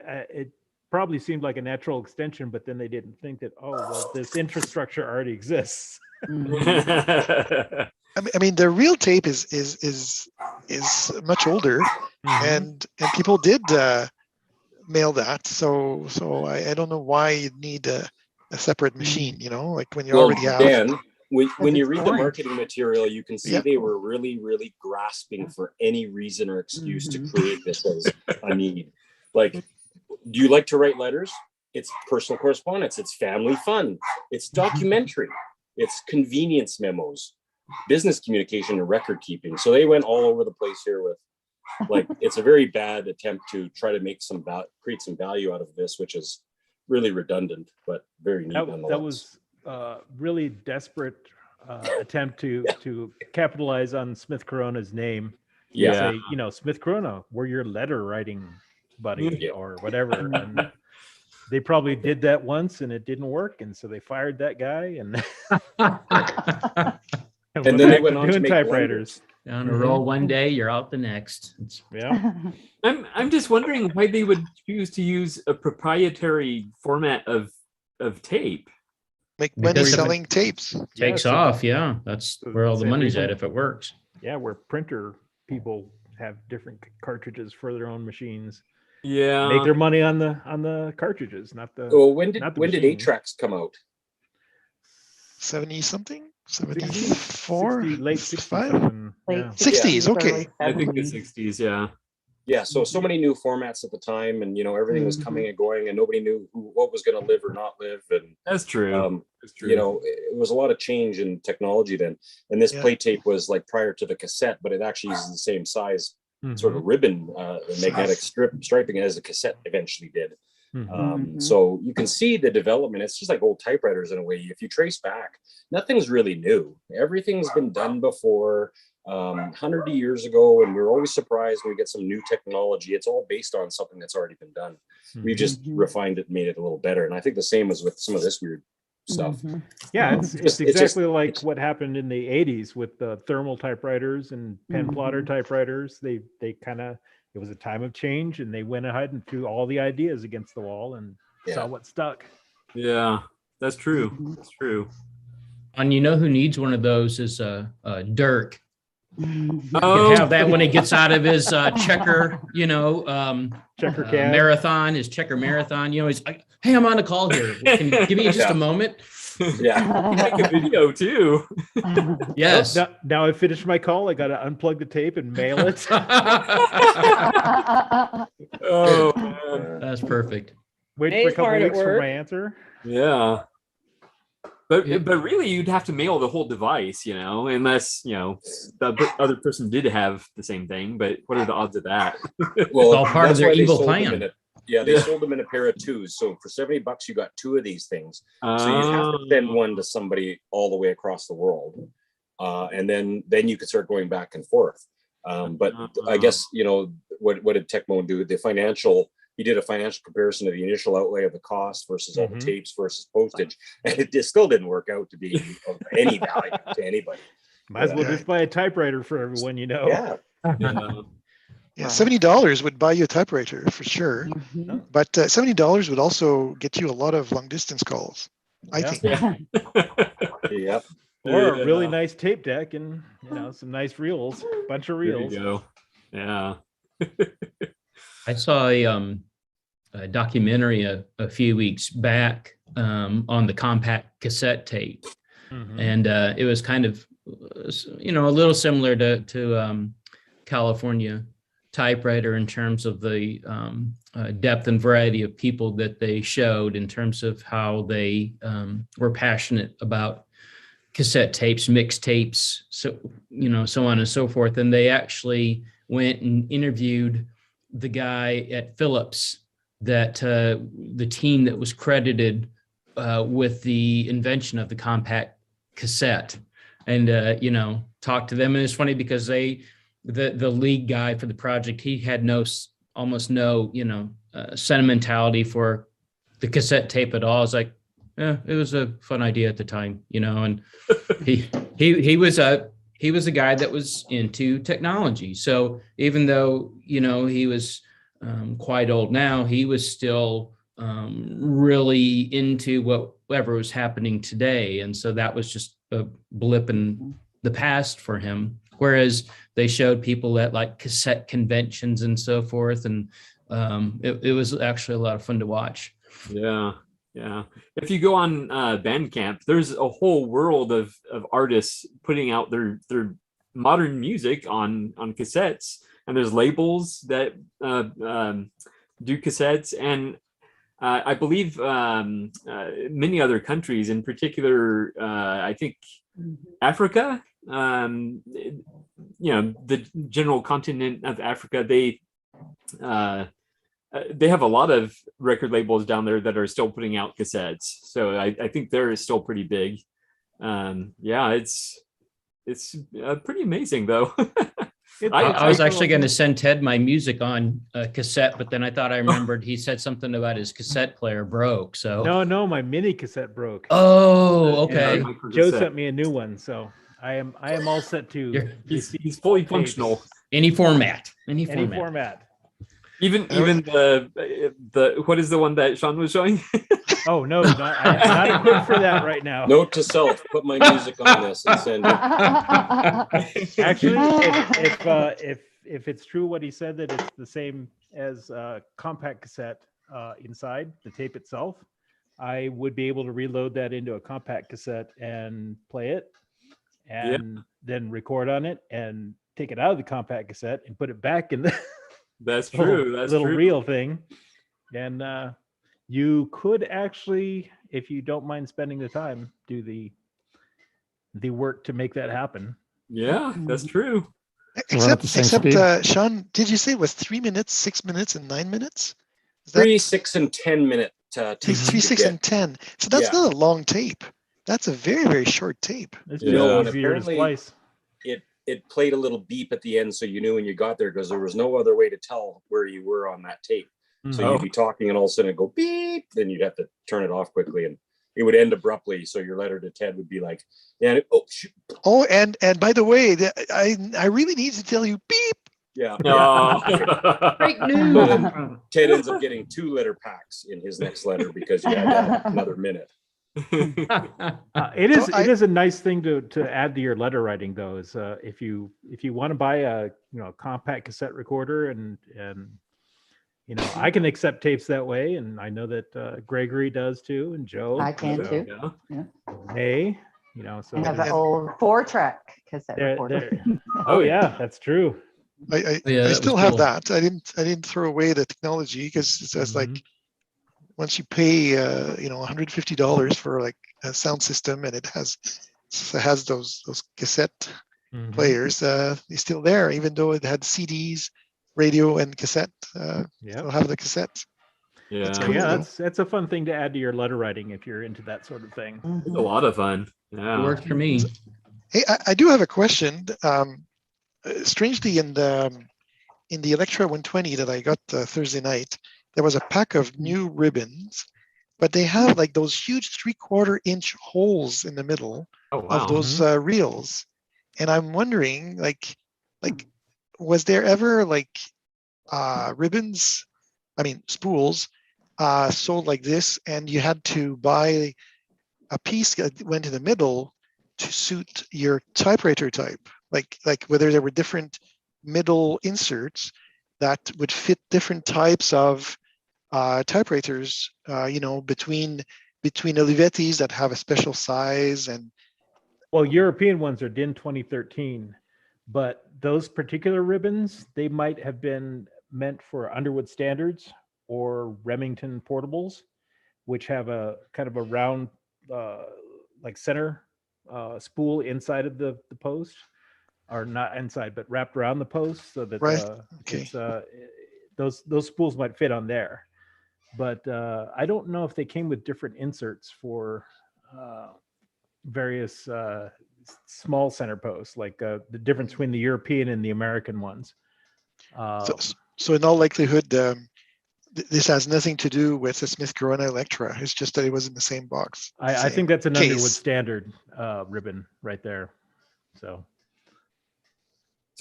It probably seemed like a natural extension, but then they didn't think that, oh well, this infrastructure already exists.
I mean, the real tape is much older, and people did mail that. So I don't know why you'd need a separate machine. You know, like when you already have.
Dan, when you read the marketing material, you can see they were really, really grasping for any reason or excuse to create this as a need. Like, do you like to write letters? It's personal correspondence. It's family fun. It's documentary. It's convenience memos, business communication, and record keeping. So they went all over the place here with, like, it's a very bad attempt to try to make create some value out of this, which is really redundant, but very neat nonetheless.
That was really desperate attempt to capitalize on Smith Corona's name.
Yeah.
Say, you know, Smith Corona, we're your letter writing buddy or whatever. And they probably did that once and it didn't work, and so they fired that guy and
and then they went on to make
typewriters.
On a roll one day, you're out the next.
Yeah.
I'm just wondering why they would choose to use a proprietary format of tape.
Make money selling tapes.
Takes off, yeah. That's where all the money's at if it works.
Yeah, where printer people have different cartridges for their own machines.
Yeah.
Make their money on the cartridges, not the.
Well, when did 8-tracks come out?
70 something? 74?
60, late 65?
Late 60s, okay.
I think the 60s, yeah.
Yeah, so many new formats at the time, and you know everything was coming and going, and nobody knew what was going to live or not live. And
that's true.
That's true. You know, it was a lot of change in technology then. And this plate tape was like prior to the cassette, but it actually uses the same size sort of ribbon, magnetic striping as the cassette eventually did. So you can see the development. It's just like old typewriters in a way. If you trace back, nothing's really new. Everything's been done before. 100 years ago, and we're always surprised when we get some new technology. It's all based on something that's already been done. We've just refined it, made it a little better. And I think the same is with some of this weird stuff.
Yeah, it's exactly like what happened in the 80s with the thermal typewriters and pen plotter typewriters. They kind of, it was a time of change, and they went ahead and threw all the ideas against the wall and saw what stuck.
Yeah, that's true. That's true.
And you know who needs one of those is Dirk.
Oh.
You can have that when he gets out of his checker,
checker cab
marathon, his checker marathon. You know, he's like, "Hey, I'm on a call here. Can you give me just a moment?"
Yeah,
make a video too.
Yes.
Now I finished my call. I got to unplug the tape and mail it.
Oh man,
that's perfect.
Wait for a couple weeks for my answer.
Yeah. But really, you'd have to mail the whole device, unless, the other person did have the same thing. But what are the odds of that?
Well,
it's all part of their evil plan.
They sold them in a pair of twos. So for $70, you got two of these things. So you have to send one to somebody all the way across the world. And then you could start going back and forth. But I guess, what did Tecmo do? He did a financial comparison of the initial outlay of the cost versus all the tapes versus postage, and it just still didn't work out to be of any value to anybody.
Might as well just buy a typewriter for everyone,
Yeah.
Yeah, $70 would buy you a typewriter for sure, but $70 would also get you a lot of long distance calls, I think.
Yep.
Or a really nice tape deck and some nice reels, bunch of reels.
There you go. Yeah.
I saw a documentary a few weeks back on the compact cassette tape, and it was kind of, a little similar to California Typewriter in terms of the depth and variety of people that they showed in terms of how they were passionate about cassette tapes, mixed tapes, so on and so forth. And they actually went and interviewed the guy at Philips, that the team that was credited with the invention of the compact cassette and, talk to them. And it's funny because the lead guy for the project, he had almost no, sentimentality for the cassette tape at all. It's like, it was a fun idea at the time, and he was a guy that was into technology. So even though, he was quite old now, he was still really into whatever was happening today. And so that was just a blip in the past for him. Whereas they showed people at like cassette conventions and so forth. And it was actually a lot of fun to watch.
Yeah. Yeah. If you go on Bandcamp, there's a whole world of artists putting out their modern music on cassettes, and there's labels that do cassettes, and I believe many other countries, in particular, I think Africa, the general continent of Africa, they have a lot of record labels down there that are still putting out cassettes. So I think they're still pretty big. It's pretty amazing though.
I was actually going to send Ted my music on cassette, but then I thought I remembered he said something about his cassette player broke. So
no, my mini cassette broke.
Oh, okay.
And Joe sent me a new one, so I am all set to.
He's fully functional.
Any format.
Any format.
Even the what is the one that Sean was showing?
Oh no, I'm not equipped for that right now.
Note to self: put my music on this and send it.
Actually, if it's true what he said, that it's the same as compact cassette inside the tape itself, I would be able to reload that into a compact cassette and play it, and then record on it and take it out of the compact cassette and put it back in the.
That's true. That's
little
true.
reel thing, and you could actually, if you don't mind spending the time, do the work to make that happen.
Yeah, that's true.
Except Sean, did you say it was 3 minutes, 6 minutes, and 9 minutes?
3, 6, and 10 minute tapes.
3, 6, and 10. So that's not a long tape. That's a very, very short tape.
It's
apparently it played a little beep at the end, so you knew when you got there, because there was no other way to tell where you were on that tape. So you'd be talking and all of a sudden it'd go beep, then you'd have to turn it off quickly, and it would end abruptly. So your letter to Ted would be like, and
by the way, I really need to tell you beep.
Yeah.
Great
news. Ted ends up getting 2 letter packs in his next letter because you had another minute.
It is a nice thing to add to your letter writing, though, is if you want to buy a compact cassette recorder, and I can accept tapes that way, and I know that Gregory does too, and Joe.
I can too.
Yeah. Hey, so
I have an old 4-track cassette recorder.
Oh yeah, that's true.
I still have that. I didn't throw away the technology, because it says like, once you pay $150 for like a sound system, and it has those cassette players, it's still there, even though it had CDs, radio, and cassette. Still have the cassette.
Yeah,
that's cool,
that's a fun thing to add to your letter writing if you're into that sort of thing.
It's a lot of fun. Yeah,
it worked for me.
Hey, I do have a question. Strangely, in the Electra 120 that I got Thursday night, there was a pack of new ribbons, but they have like those huge 3/4-inch holes in the middle of those reels, and I'm wondering, like, was there ever like ribbons? I mean, spools sold like this, and you had to buy a piece that went in the middle to suit your typewriter type, like whether there were different middle inserts that would fit different types of typewriters, between Olivetti's that have a special size. And
well, European ones are DIN 2013, but those particular ribbons, they might have been meant for Underwood Standards or Remington Portables, which have a kind of a round, like center spool inside of the post, or not inside, but wrapped around the post, so that those spools might fit on there. But I don't know if they came with different inserts for various small center posts, like the difference between the European and the American ones.
So in all likelihood, this has nothing to do with the Smith Corona Electra. It's just that it was in the same box.
I think that's an Underwood
case.
standard ribbon right there. So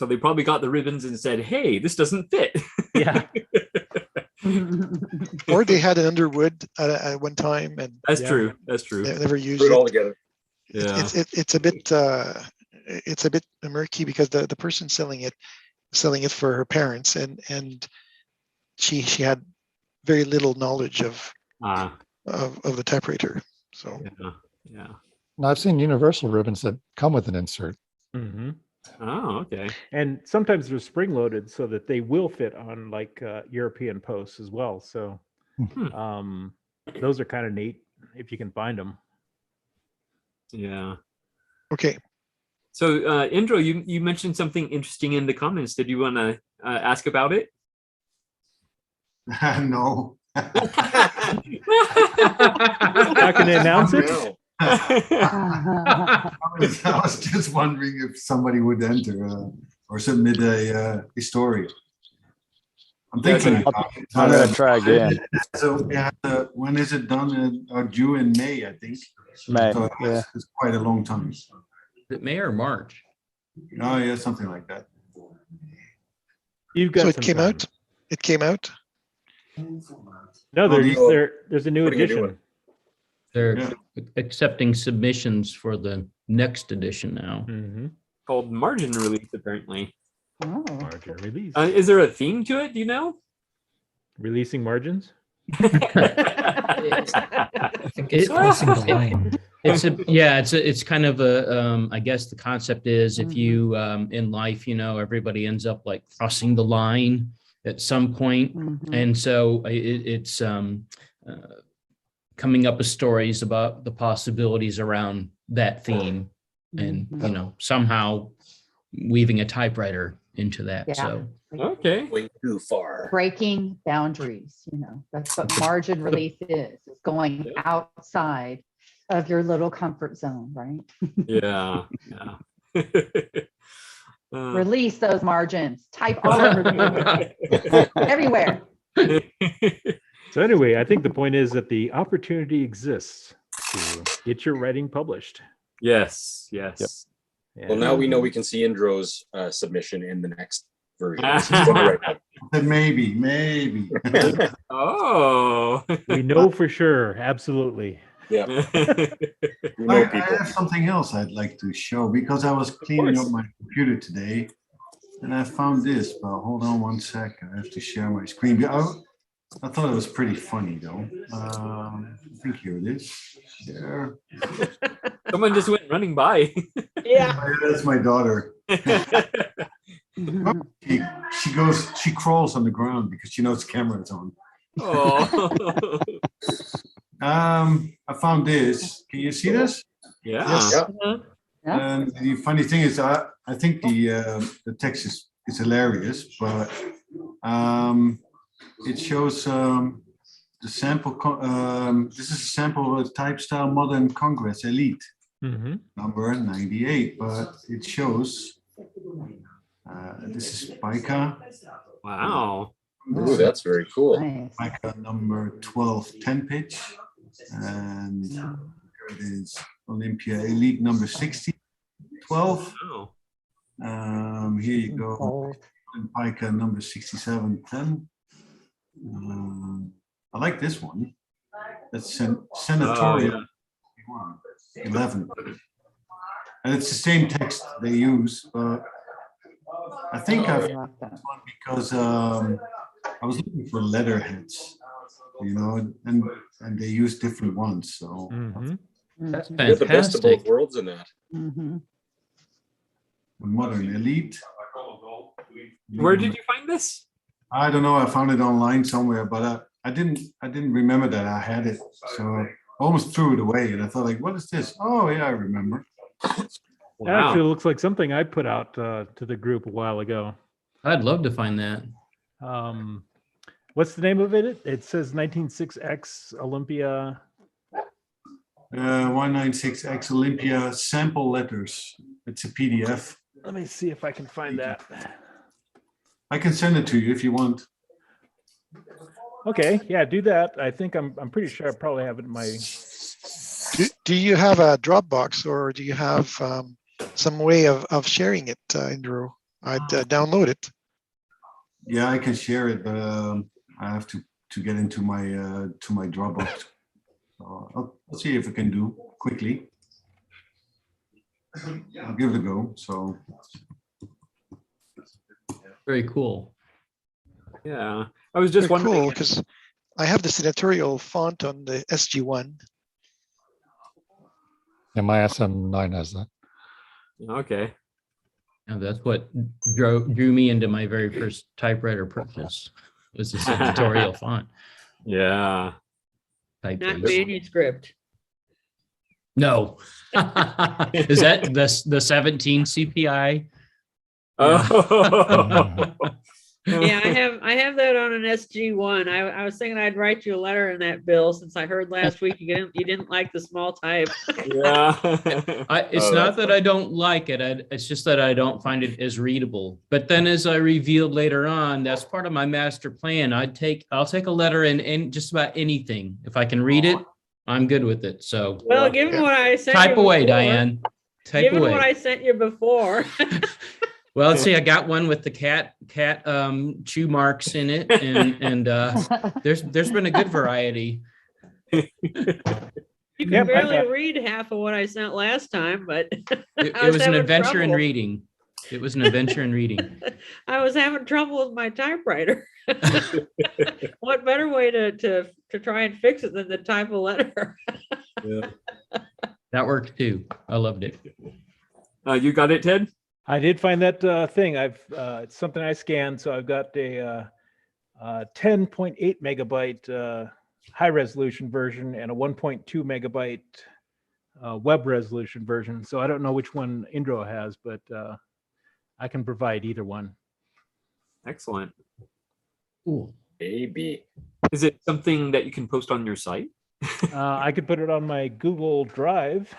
they probably got the ribbons and said, "Hey, this doesn't fit."
Yeah.
Or they had an Underwood at one time, and
That's true. That's true.
they never used
Put it all
it.
together.
Yeah.
It's a bit murky because the person selling it for her parents, and she had very little knowledge of the typewriter. So
yeah.
Now, I've seen universal ribbons that come with an insert.
Mm-hmm.
Oh, okay.
And sometimes they're spring loaded so that they will fit on like European posts as well. So those are kind of neat if you can find them.
Yeah.
Okay.
So Indro, you mentioned something interesting in the comments. Did you want to ask about it?
No.
Not going to announce it?
I was just wondering if somebody would enter or submit a story. I'm thinking about it.
I'm going to try again.
So when is it done? Due in May, I think.
May,
So
yeah.
it's quite a long time.
Is it May or March?
Oh yeah, something like that.
You've got
so it
some
came
time.
out. It came out.
No, there's a new edition.
They're accepting submissions for the next edition now.
Mm-hmm.
Called margin release, apparently.
Oh.
Margin release.
Is there a theme to it? Do you know?
Releasing margins?
I think it's crossing the line.
It's kind of a I guess the concept is if you in life, everybody ends up like crossing the line at some point. And so it's coming up with stories about the possibilities around that theme and somehow weaving a typewriter into that.
Yeah.
So
okay,
way too far.
Breaking boundaries, that's what margin release is. It's going outside of your little comfort zone, right?
Yeah.
Release those margins. Type all over the everywhere.
So anyway, I think the point is that the opportunity exists to get your writing published.
Yes.
Yep.
Well, now we know we can see Indro's submission in the next version.
Maybe.
Oh.
We know for sure. Absolutely.
Yeah.
I have something else I'd like to show because I was cleaning up my computer today and I found this, but hold on one sec. I have to share my screen. I thought it was pretty funny though. I think here it is. Share.
Someone just went running by.
Yeah.
That's my daughter. She crawls on the ground because she knows the camera is on.
Oh.
I found this. Can you see this?
Yeah.
Yes.
Yeah.
And the funny thing is, I think the text is hilarious, but it shows the sample. This is a sample of Type Style Modern Congress Elite, number 98, but it shows this is Pica.
Wow.
Ooh, that's very cool.
Nice.
Pica number 12 10 pitch, and here it is Olympia Elite number 60 12.
Oh.
Here you go. Pica number 67 10. I like this one. That's Senatorial 11. And it's the same text they use, but I think I've got this one because I was looking for letterheads, and they use different ones. So
that's
You get the best of both
fantastic.
worlds in that.
Modern Elite.
Where did you find this?
I don't know. I found it online somewhere, but I didn't remember that I had it. So I almost threw it away, and I thought, like, what is this? Oh yeah, I remember.
It actually looks like something I put out to the group a while ago.
I'd love to find that.
What's the name of it? It says 196X Olympia.
196X Olympia sample letters. It's a PDF.
Let me see if I can find that.
I can send it to you if you want.
Okay, yeah, do that. I think I'm pretty sure I probably have it in my.
Do you have a Dropbox, or do you have some way of sharing it, Andrew? I'd download it.
Yeah, I can share it, but I have to get into my Dropbox. I'll see if I can do quickly. I'll give it a go. So
very cool.
Yeah, I was just
Very
wondering
cool, because I have the senatorial font on the SG1.
And my SM9 has that.
Okay.
And that's what drew me into my very first typewriter purchase, was the senatorial font.
Yeah.
Not manuscript.
No. Is that the 17 CPI?
Oh.
Yeah, I have that on an SG1. I was thinking I'd write you a letter in that, Bill, since I heard last week you didn't like the small type.
Yeah.
It's not that I don't like it. It's just that I don't find it as readable. But then, as I revealed later on, that's part of my master plan. I'll take a letter in just about anything. If I can read it, I'm good with it. So
well, given what I sent
type
you
away,
before,
Diane. Type
given
away.
what I sent you before.
Well, let's see. I got one with the cat chew marks in it, and there's been a good variety.
You can barely read half of what I sent last time, but
it was an adventure in reading. It was an adventure in reading.
I was having trouble with my typewriter. What better way to try and fix it than to type a letter?
Yeah.
That worked too. I loved it.
You got it, Ted?
I did find that thing. It's something I scanned, so I've got a 10.8 megabyte high resolution version and a 1.2 megabyte web resolution version. So I don't know which one Indro has, but I can provide either one.
Excellent.
Cool.
AB.
Is it something that you can post on your site?
I could put it on my Google Drive.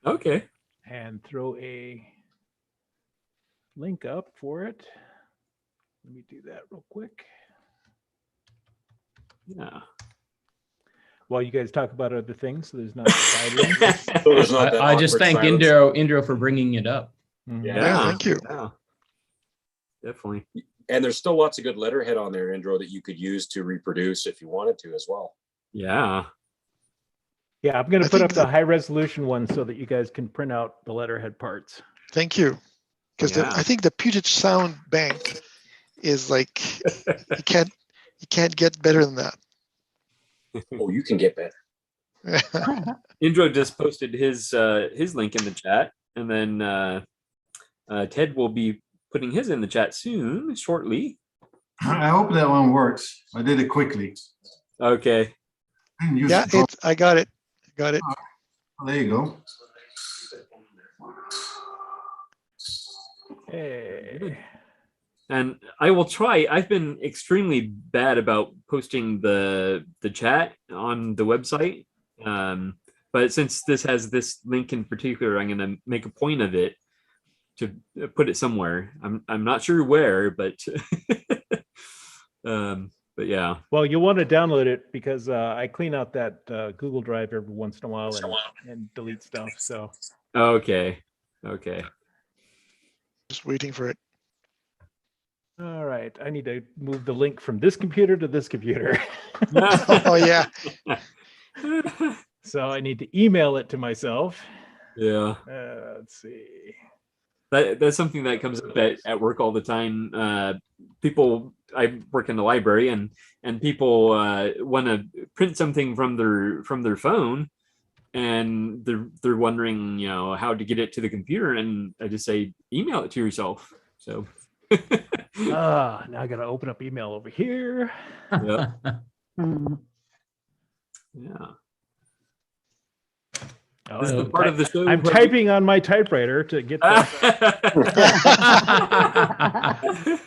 Okay.
And throw a link up for it. Let me do that real quick.
Yeah.
While you guys talk about other things, so there's not silence.
I just thank Indro for bringing it up.
Yeah,
thank you.
Yeah. Definitely.
And there's still lots of good letterhead on there, Indro, that you could use to reproduce if you wanted to as well.
Yeah.
Yeah, I'm going to put up the high resolution one so that you guys can print out the letterhead parts.
Thank you. Because I think the Puget Sound Bank is like you can't get better than that.
Oh, you can get better.
Indro just posted his link in the chat, and then Ted will be putting his in the chat shortly.
I hope that one works. I did it quickly.
Okay.
Yeah, I got it. Got it.
Oh, there you go.
Hey.
And I will try. I've been extremely bad about posting the chat on the website. But since this has this link in particular, I'm going to make a point of it to put it somewhere. I'm not sure where, but yeah.
Well, you'll want to download it because I clean out that Google Drive every once in a while and delete stuff. So.
Okay.
Just waiting for it.
All right. I need to move the link from this computer to this computer.
Oh yeah.
So I need to email it to myself.
Yeah.
Let's see.
That's something that comes up at work all the time. I work in the library, and people want to print something from their phone, and they're wondering, how to get it to the computer, and I just say email it to yourself. So.
Now I got to open up email over here.
Yeah. Yeah.
Oh,
This is the part of the show
I'm typing on my typewriter to get that.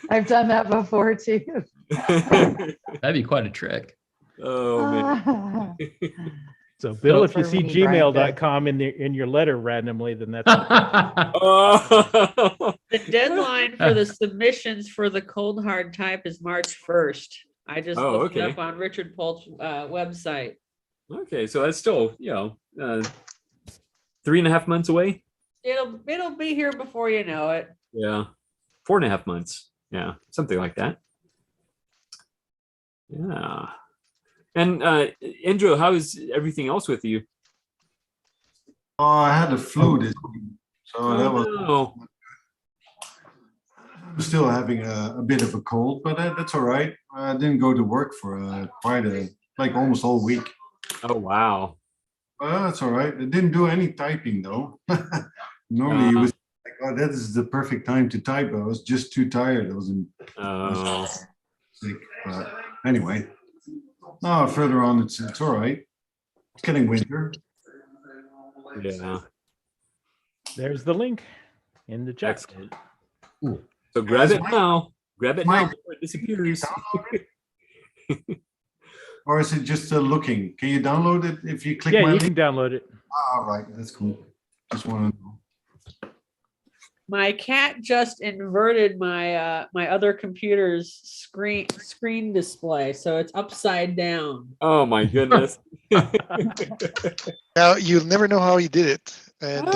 I've done that before too.
That'd be quite a trick.
Oh man.
So Bill, if you
For
see
me, Brian,
gmail.com in your letter randomly, then that's
The deadline for the submissions for the cold hard type is March 1st. I just
Oh,
looked it
okay.
up on Richard Polt's website.
Okay, so that's still 3.5 months away.
It'll be here before you know it.
Yeah, 4.5 months. Yeah, something like that. Yeah. And Andrew, how is everything else with you?
Oh, I had the flu this week, so that was.
No.
I'm still having a bit of a cold, but that's all right. I didn't go to work for almost all week.
Oh wow.
That's all right. I didn't do any typing though. Normally it was like, oh, that is the perfect time to type. I was just too tired. I was sick. But anyway, further on, it's all right. It's getting winter.
Yeah.
there's the link in the chat.
Excellent. So grab it now. Grab it now before it disappears.
Or is it just looking? Can you download it if you click
Yeah,
my
you
link?
can download it.
All right, that's cool. Just want to know.
My cat just inverted my my other computer's screen display, so it's upside down.
Oh my goodness.
Now you'll never know how he did it. And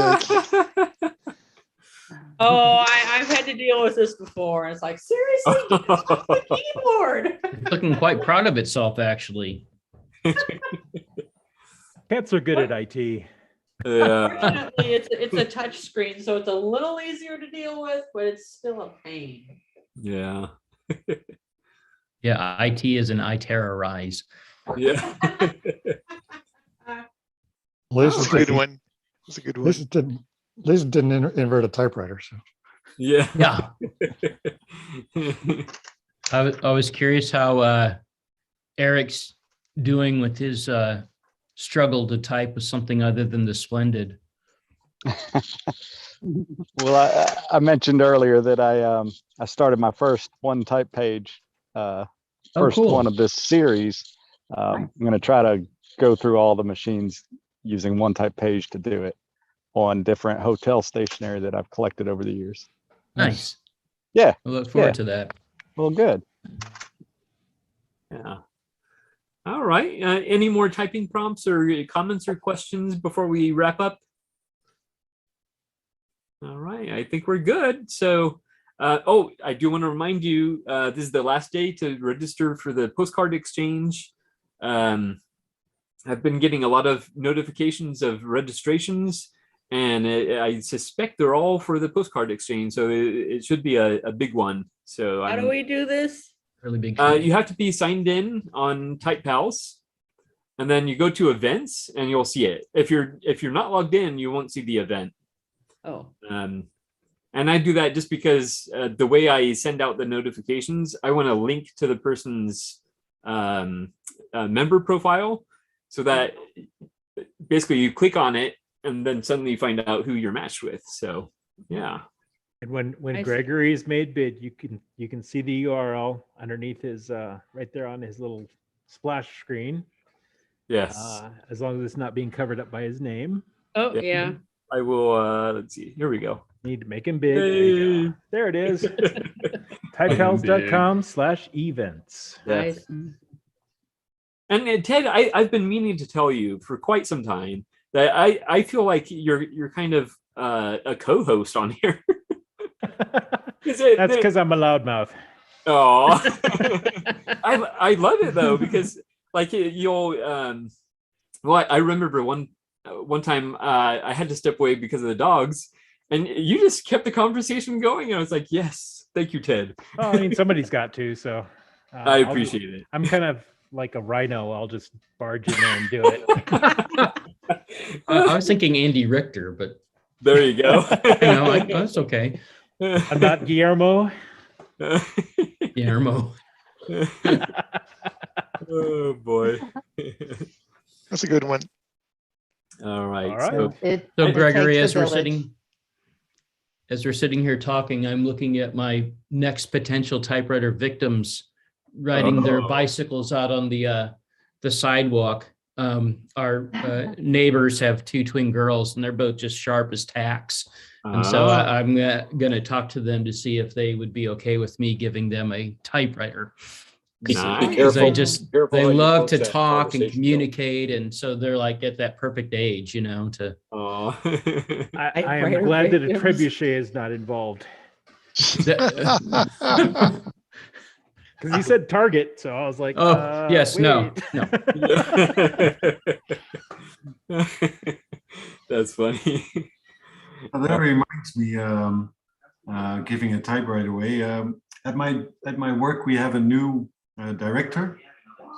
Oh, I've had to deal with this before. It's like, seriously, get this off the keyboard.
It's looking quite proud of itself, actually.
Cats are good at IT.
Yeah.
Fortunately, it's a touch screen, so it's a little easier to deal with, but it's still a pain.
Yeah.
Yeah, IT is an I terrorize.
Yeah.
That's a good one. That's a good one.
Liz didn't invert a typewriter, so.
Yeah.
Yeah. I was curious how Eric's doing with his struggle to type with something other than the Splendid.
Well, I mentioned earlier that I started my first one type page, first
cool.
one of this series. I'm going to try to go through all the machines using one type page to do it on different hotel stationery that I've collected over the years.
Nice.
Yeah.
I look forward to that.
Well, good.
Yeah. All right. Any more typing prompts or comments or questions before we wrap up? All right. I think we're good. So, I do want to remind you, this is the last day to register for the postcard exchange. I've been getting a lot of notifications of registrations, and I suspect they're all for the postcard exchange. So it should be a big one. So
How do we do this?
Really big.
You have to be signed in on TypePals, and then you go to events, and you'll see it. If you're not logged in, you won't see the event.
Oh.
And I do that just because the way I send out the notifications, I want to link to the person's member profile, so that basically you click on it and then suddenly you find out who you're matched with. So yeah.
And when Gregory's made bid, you can see the URL underneath his right there on his little splash screen.
Yes.
As long as it's not being covered up by his name.
Oh yeah.
I will. Let's see. Here we go.
Need to make him big. Hey. There it is. Typepals.com/events.
Nice.
And Ted, I've been meaning to tell you for quite some time that I feel like you're kind of a co-host on here.
That's because I'm a loudmouth.
Oh, I love it though, because like you'll well, I remember one time I had to step away because of the dogs, and you just kept the conversation going, and I was like, yes, thank you, Ted.
Oh, I mean, somebody's got to, so
I appreciate it.
I'm kind of like a rhino. I'll just barge in there and do it.
I was thinking Andy Richter, but
there you go.
That's okay.
I'm not Guillermo.
Guillermo.
Oh boy.
That's a good one.
All right.
All right.
So Gregory, as we're sitting here talking, I'm looking at my next potential typewriter victims riding their bicycles out on the sidewalk, our neighbors have two twin girls, and they're both just sharp as tacks. And so I'm going to talk to them to see if they would be okay with me giving them a typewriter. Because they love to talk and communicate, and so they're like at that perfect age, you know. To
I am glad that a trebuchet is not involved. Because he said target, so I was like,
oh yes,
wait.
no.
That's funny.
Well, that reminds me, giving a typewriter away. At my work, we have a new director.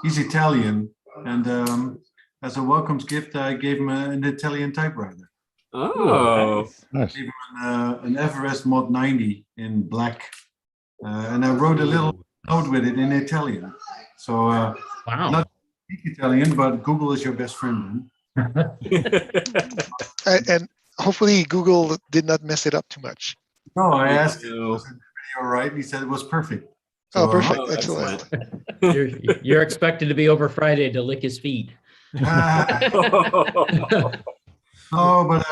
He's Italian, and as a welcomes gift, I gave him an Italian typewriter.
Oh,
nice.
I gave him an Everest Mod 90 in black, and I wrote a little note with it in Italian. So
wow,
not Italian, but Google is your best friend.
And hopefully Google did not mess it up too much.
No, I asked him, was it all right? He said it was perfect. So,
Oh, perfect. Excellent.
You're expected to be over Friday to lick his feet.
No, but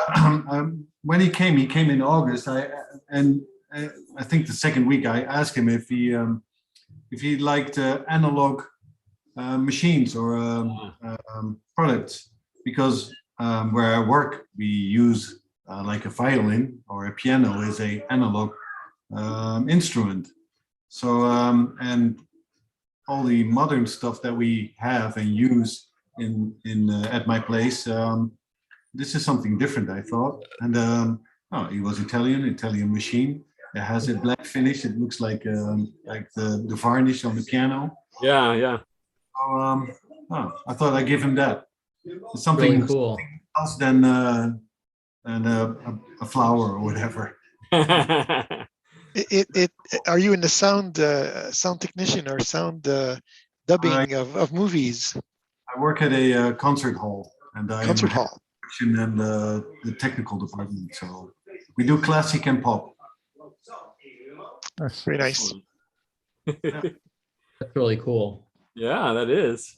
when he came in August. I think the second week I asked him if he liked analog machines or products, because where I work we use like a violin or a piano is a analog instrument. So and all the modern stuff that we have and use in at my place. This is something different, I thought. And he was Italian machine. It has a black finish. It looks like the varnish on the piano.
Yeah.
So, I thought I'd give him that. It's something
really cool.
Else than a flower or whatever.
Are you in the sound technician or sound dubbing of movies?
I work at a concert hall, and I
concert hall.
And the technical department. So we do classic and pop.
That's very nice.
That's really cool.
Yeah, that is.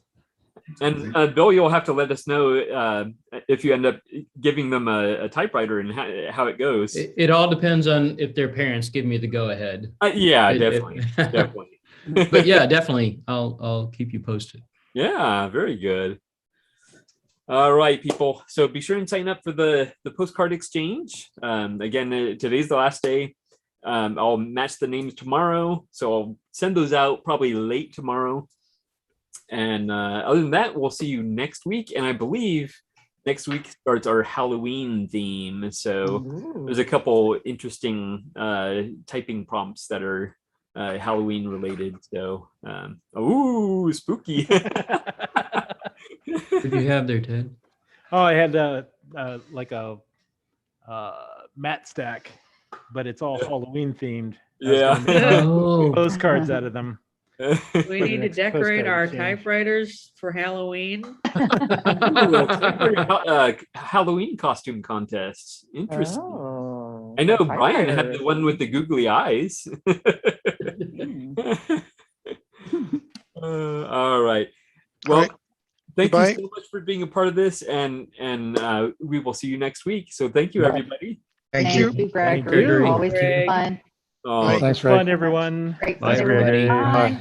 And Bill, you'll have to let us know if you end up giving them a typewriter and how it goes.
It all depends on if their parents give me the go ahead.
Yeah, definitely. Definitely.
But yeah, definitely. I'll keep you posted.
Yeah, very good. All right, people. So be sure and sign up for the postcard exchange. Again, today's the last day. I'll match the names tomorrow, so I'll send those out probably late tomorrow. And other than that, we'll see you next week. And I believe next week starts our Halloween theme. So there's a couple interesting typing prompts that are Halloween related. So, spooky.
What do you have there, Ted?
Oh, I had like a mat stack, but it's all Halloween themed.
Yeah.
Postcards out of them.
We need to decorate our typewriters for Halloween.
Halloween costume contests. Interesting. I know Brian had the one with the googly eyes. All right. Well, thank you so much for being a part of this, and we will see you next week. So thank you, everybody.
Thank you, Gregory. Always fun.
Oh,
thanks, fun, everyone.
Great
Bye, everybody.
Bye.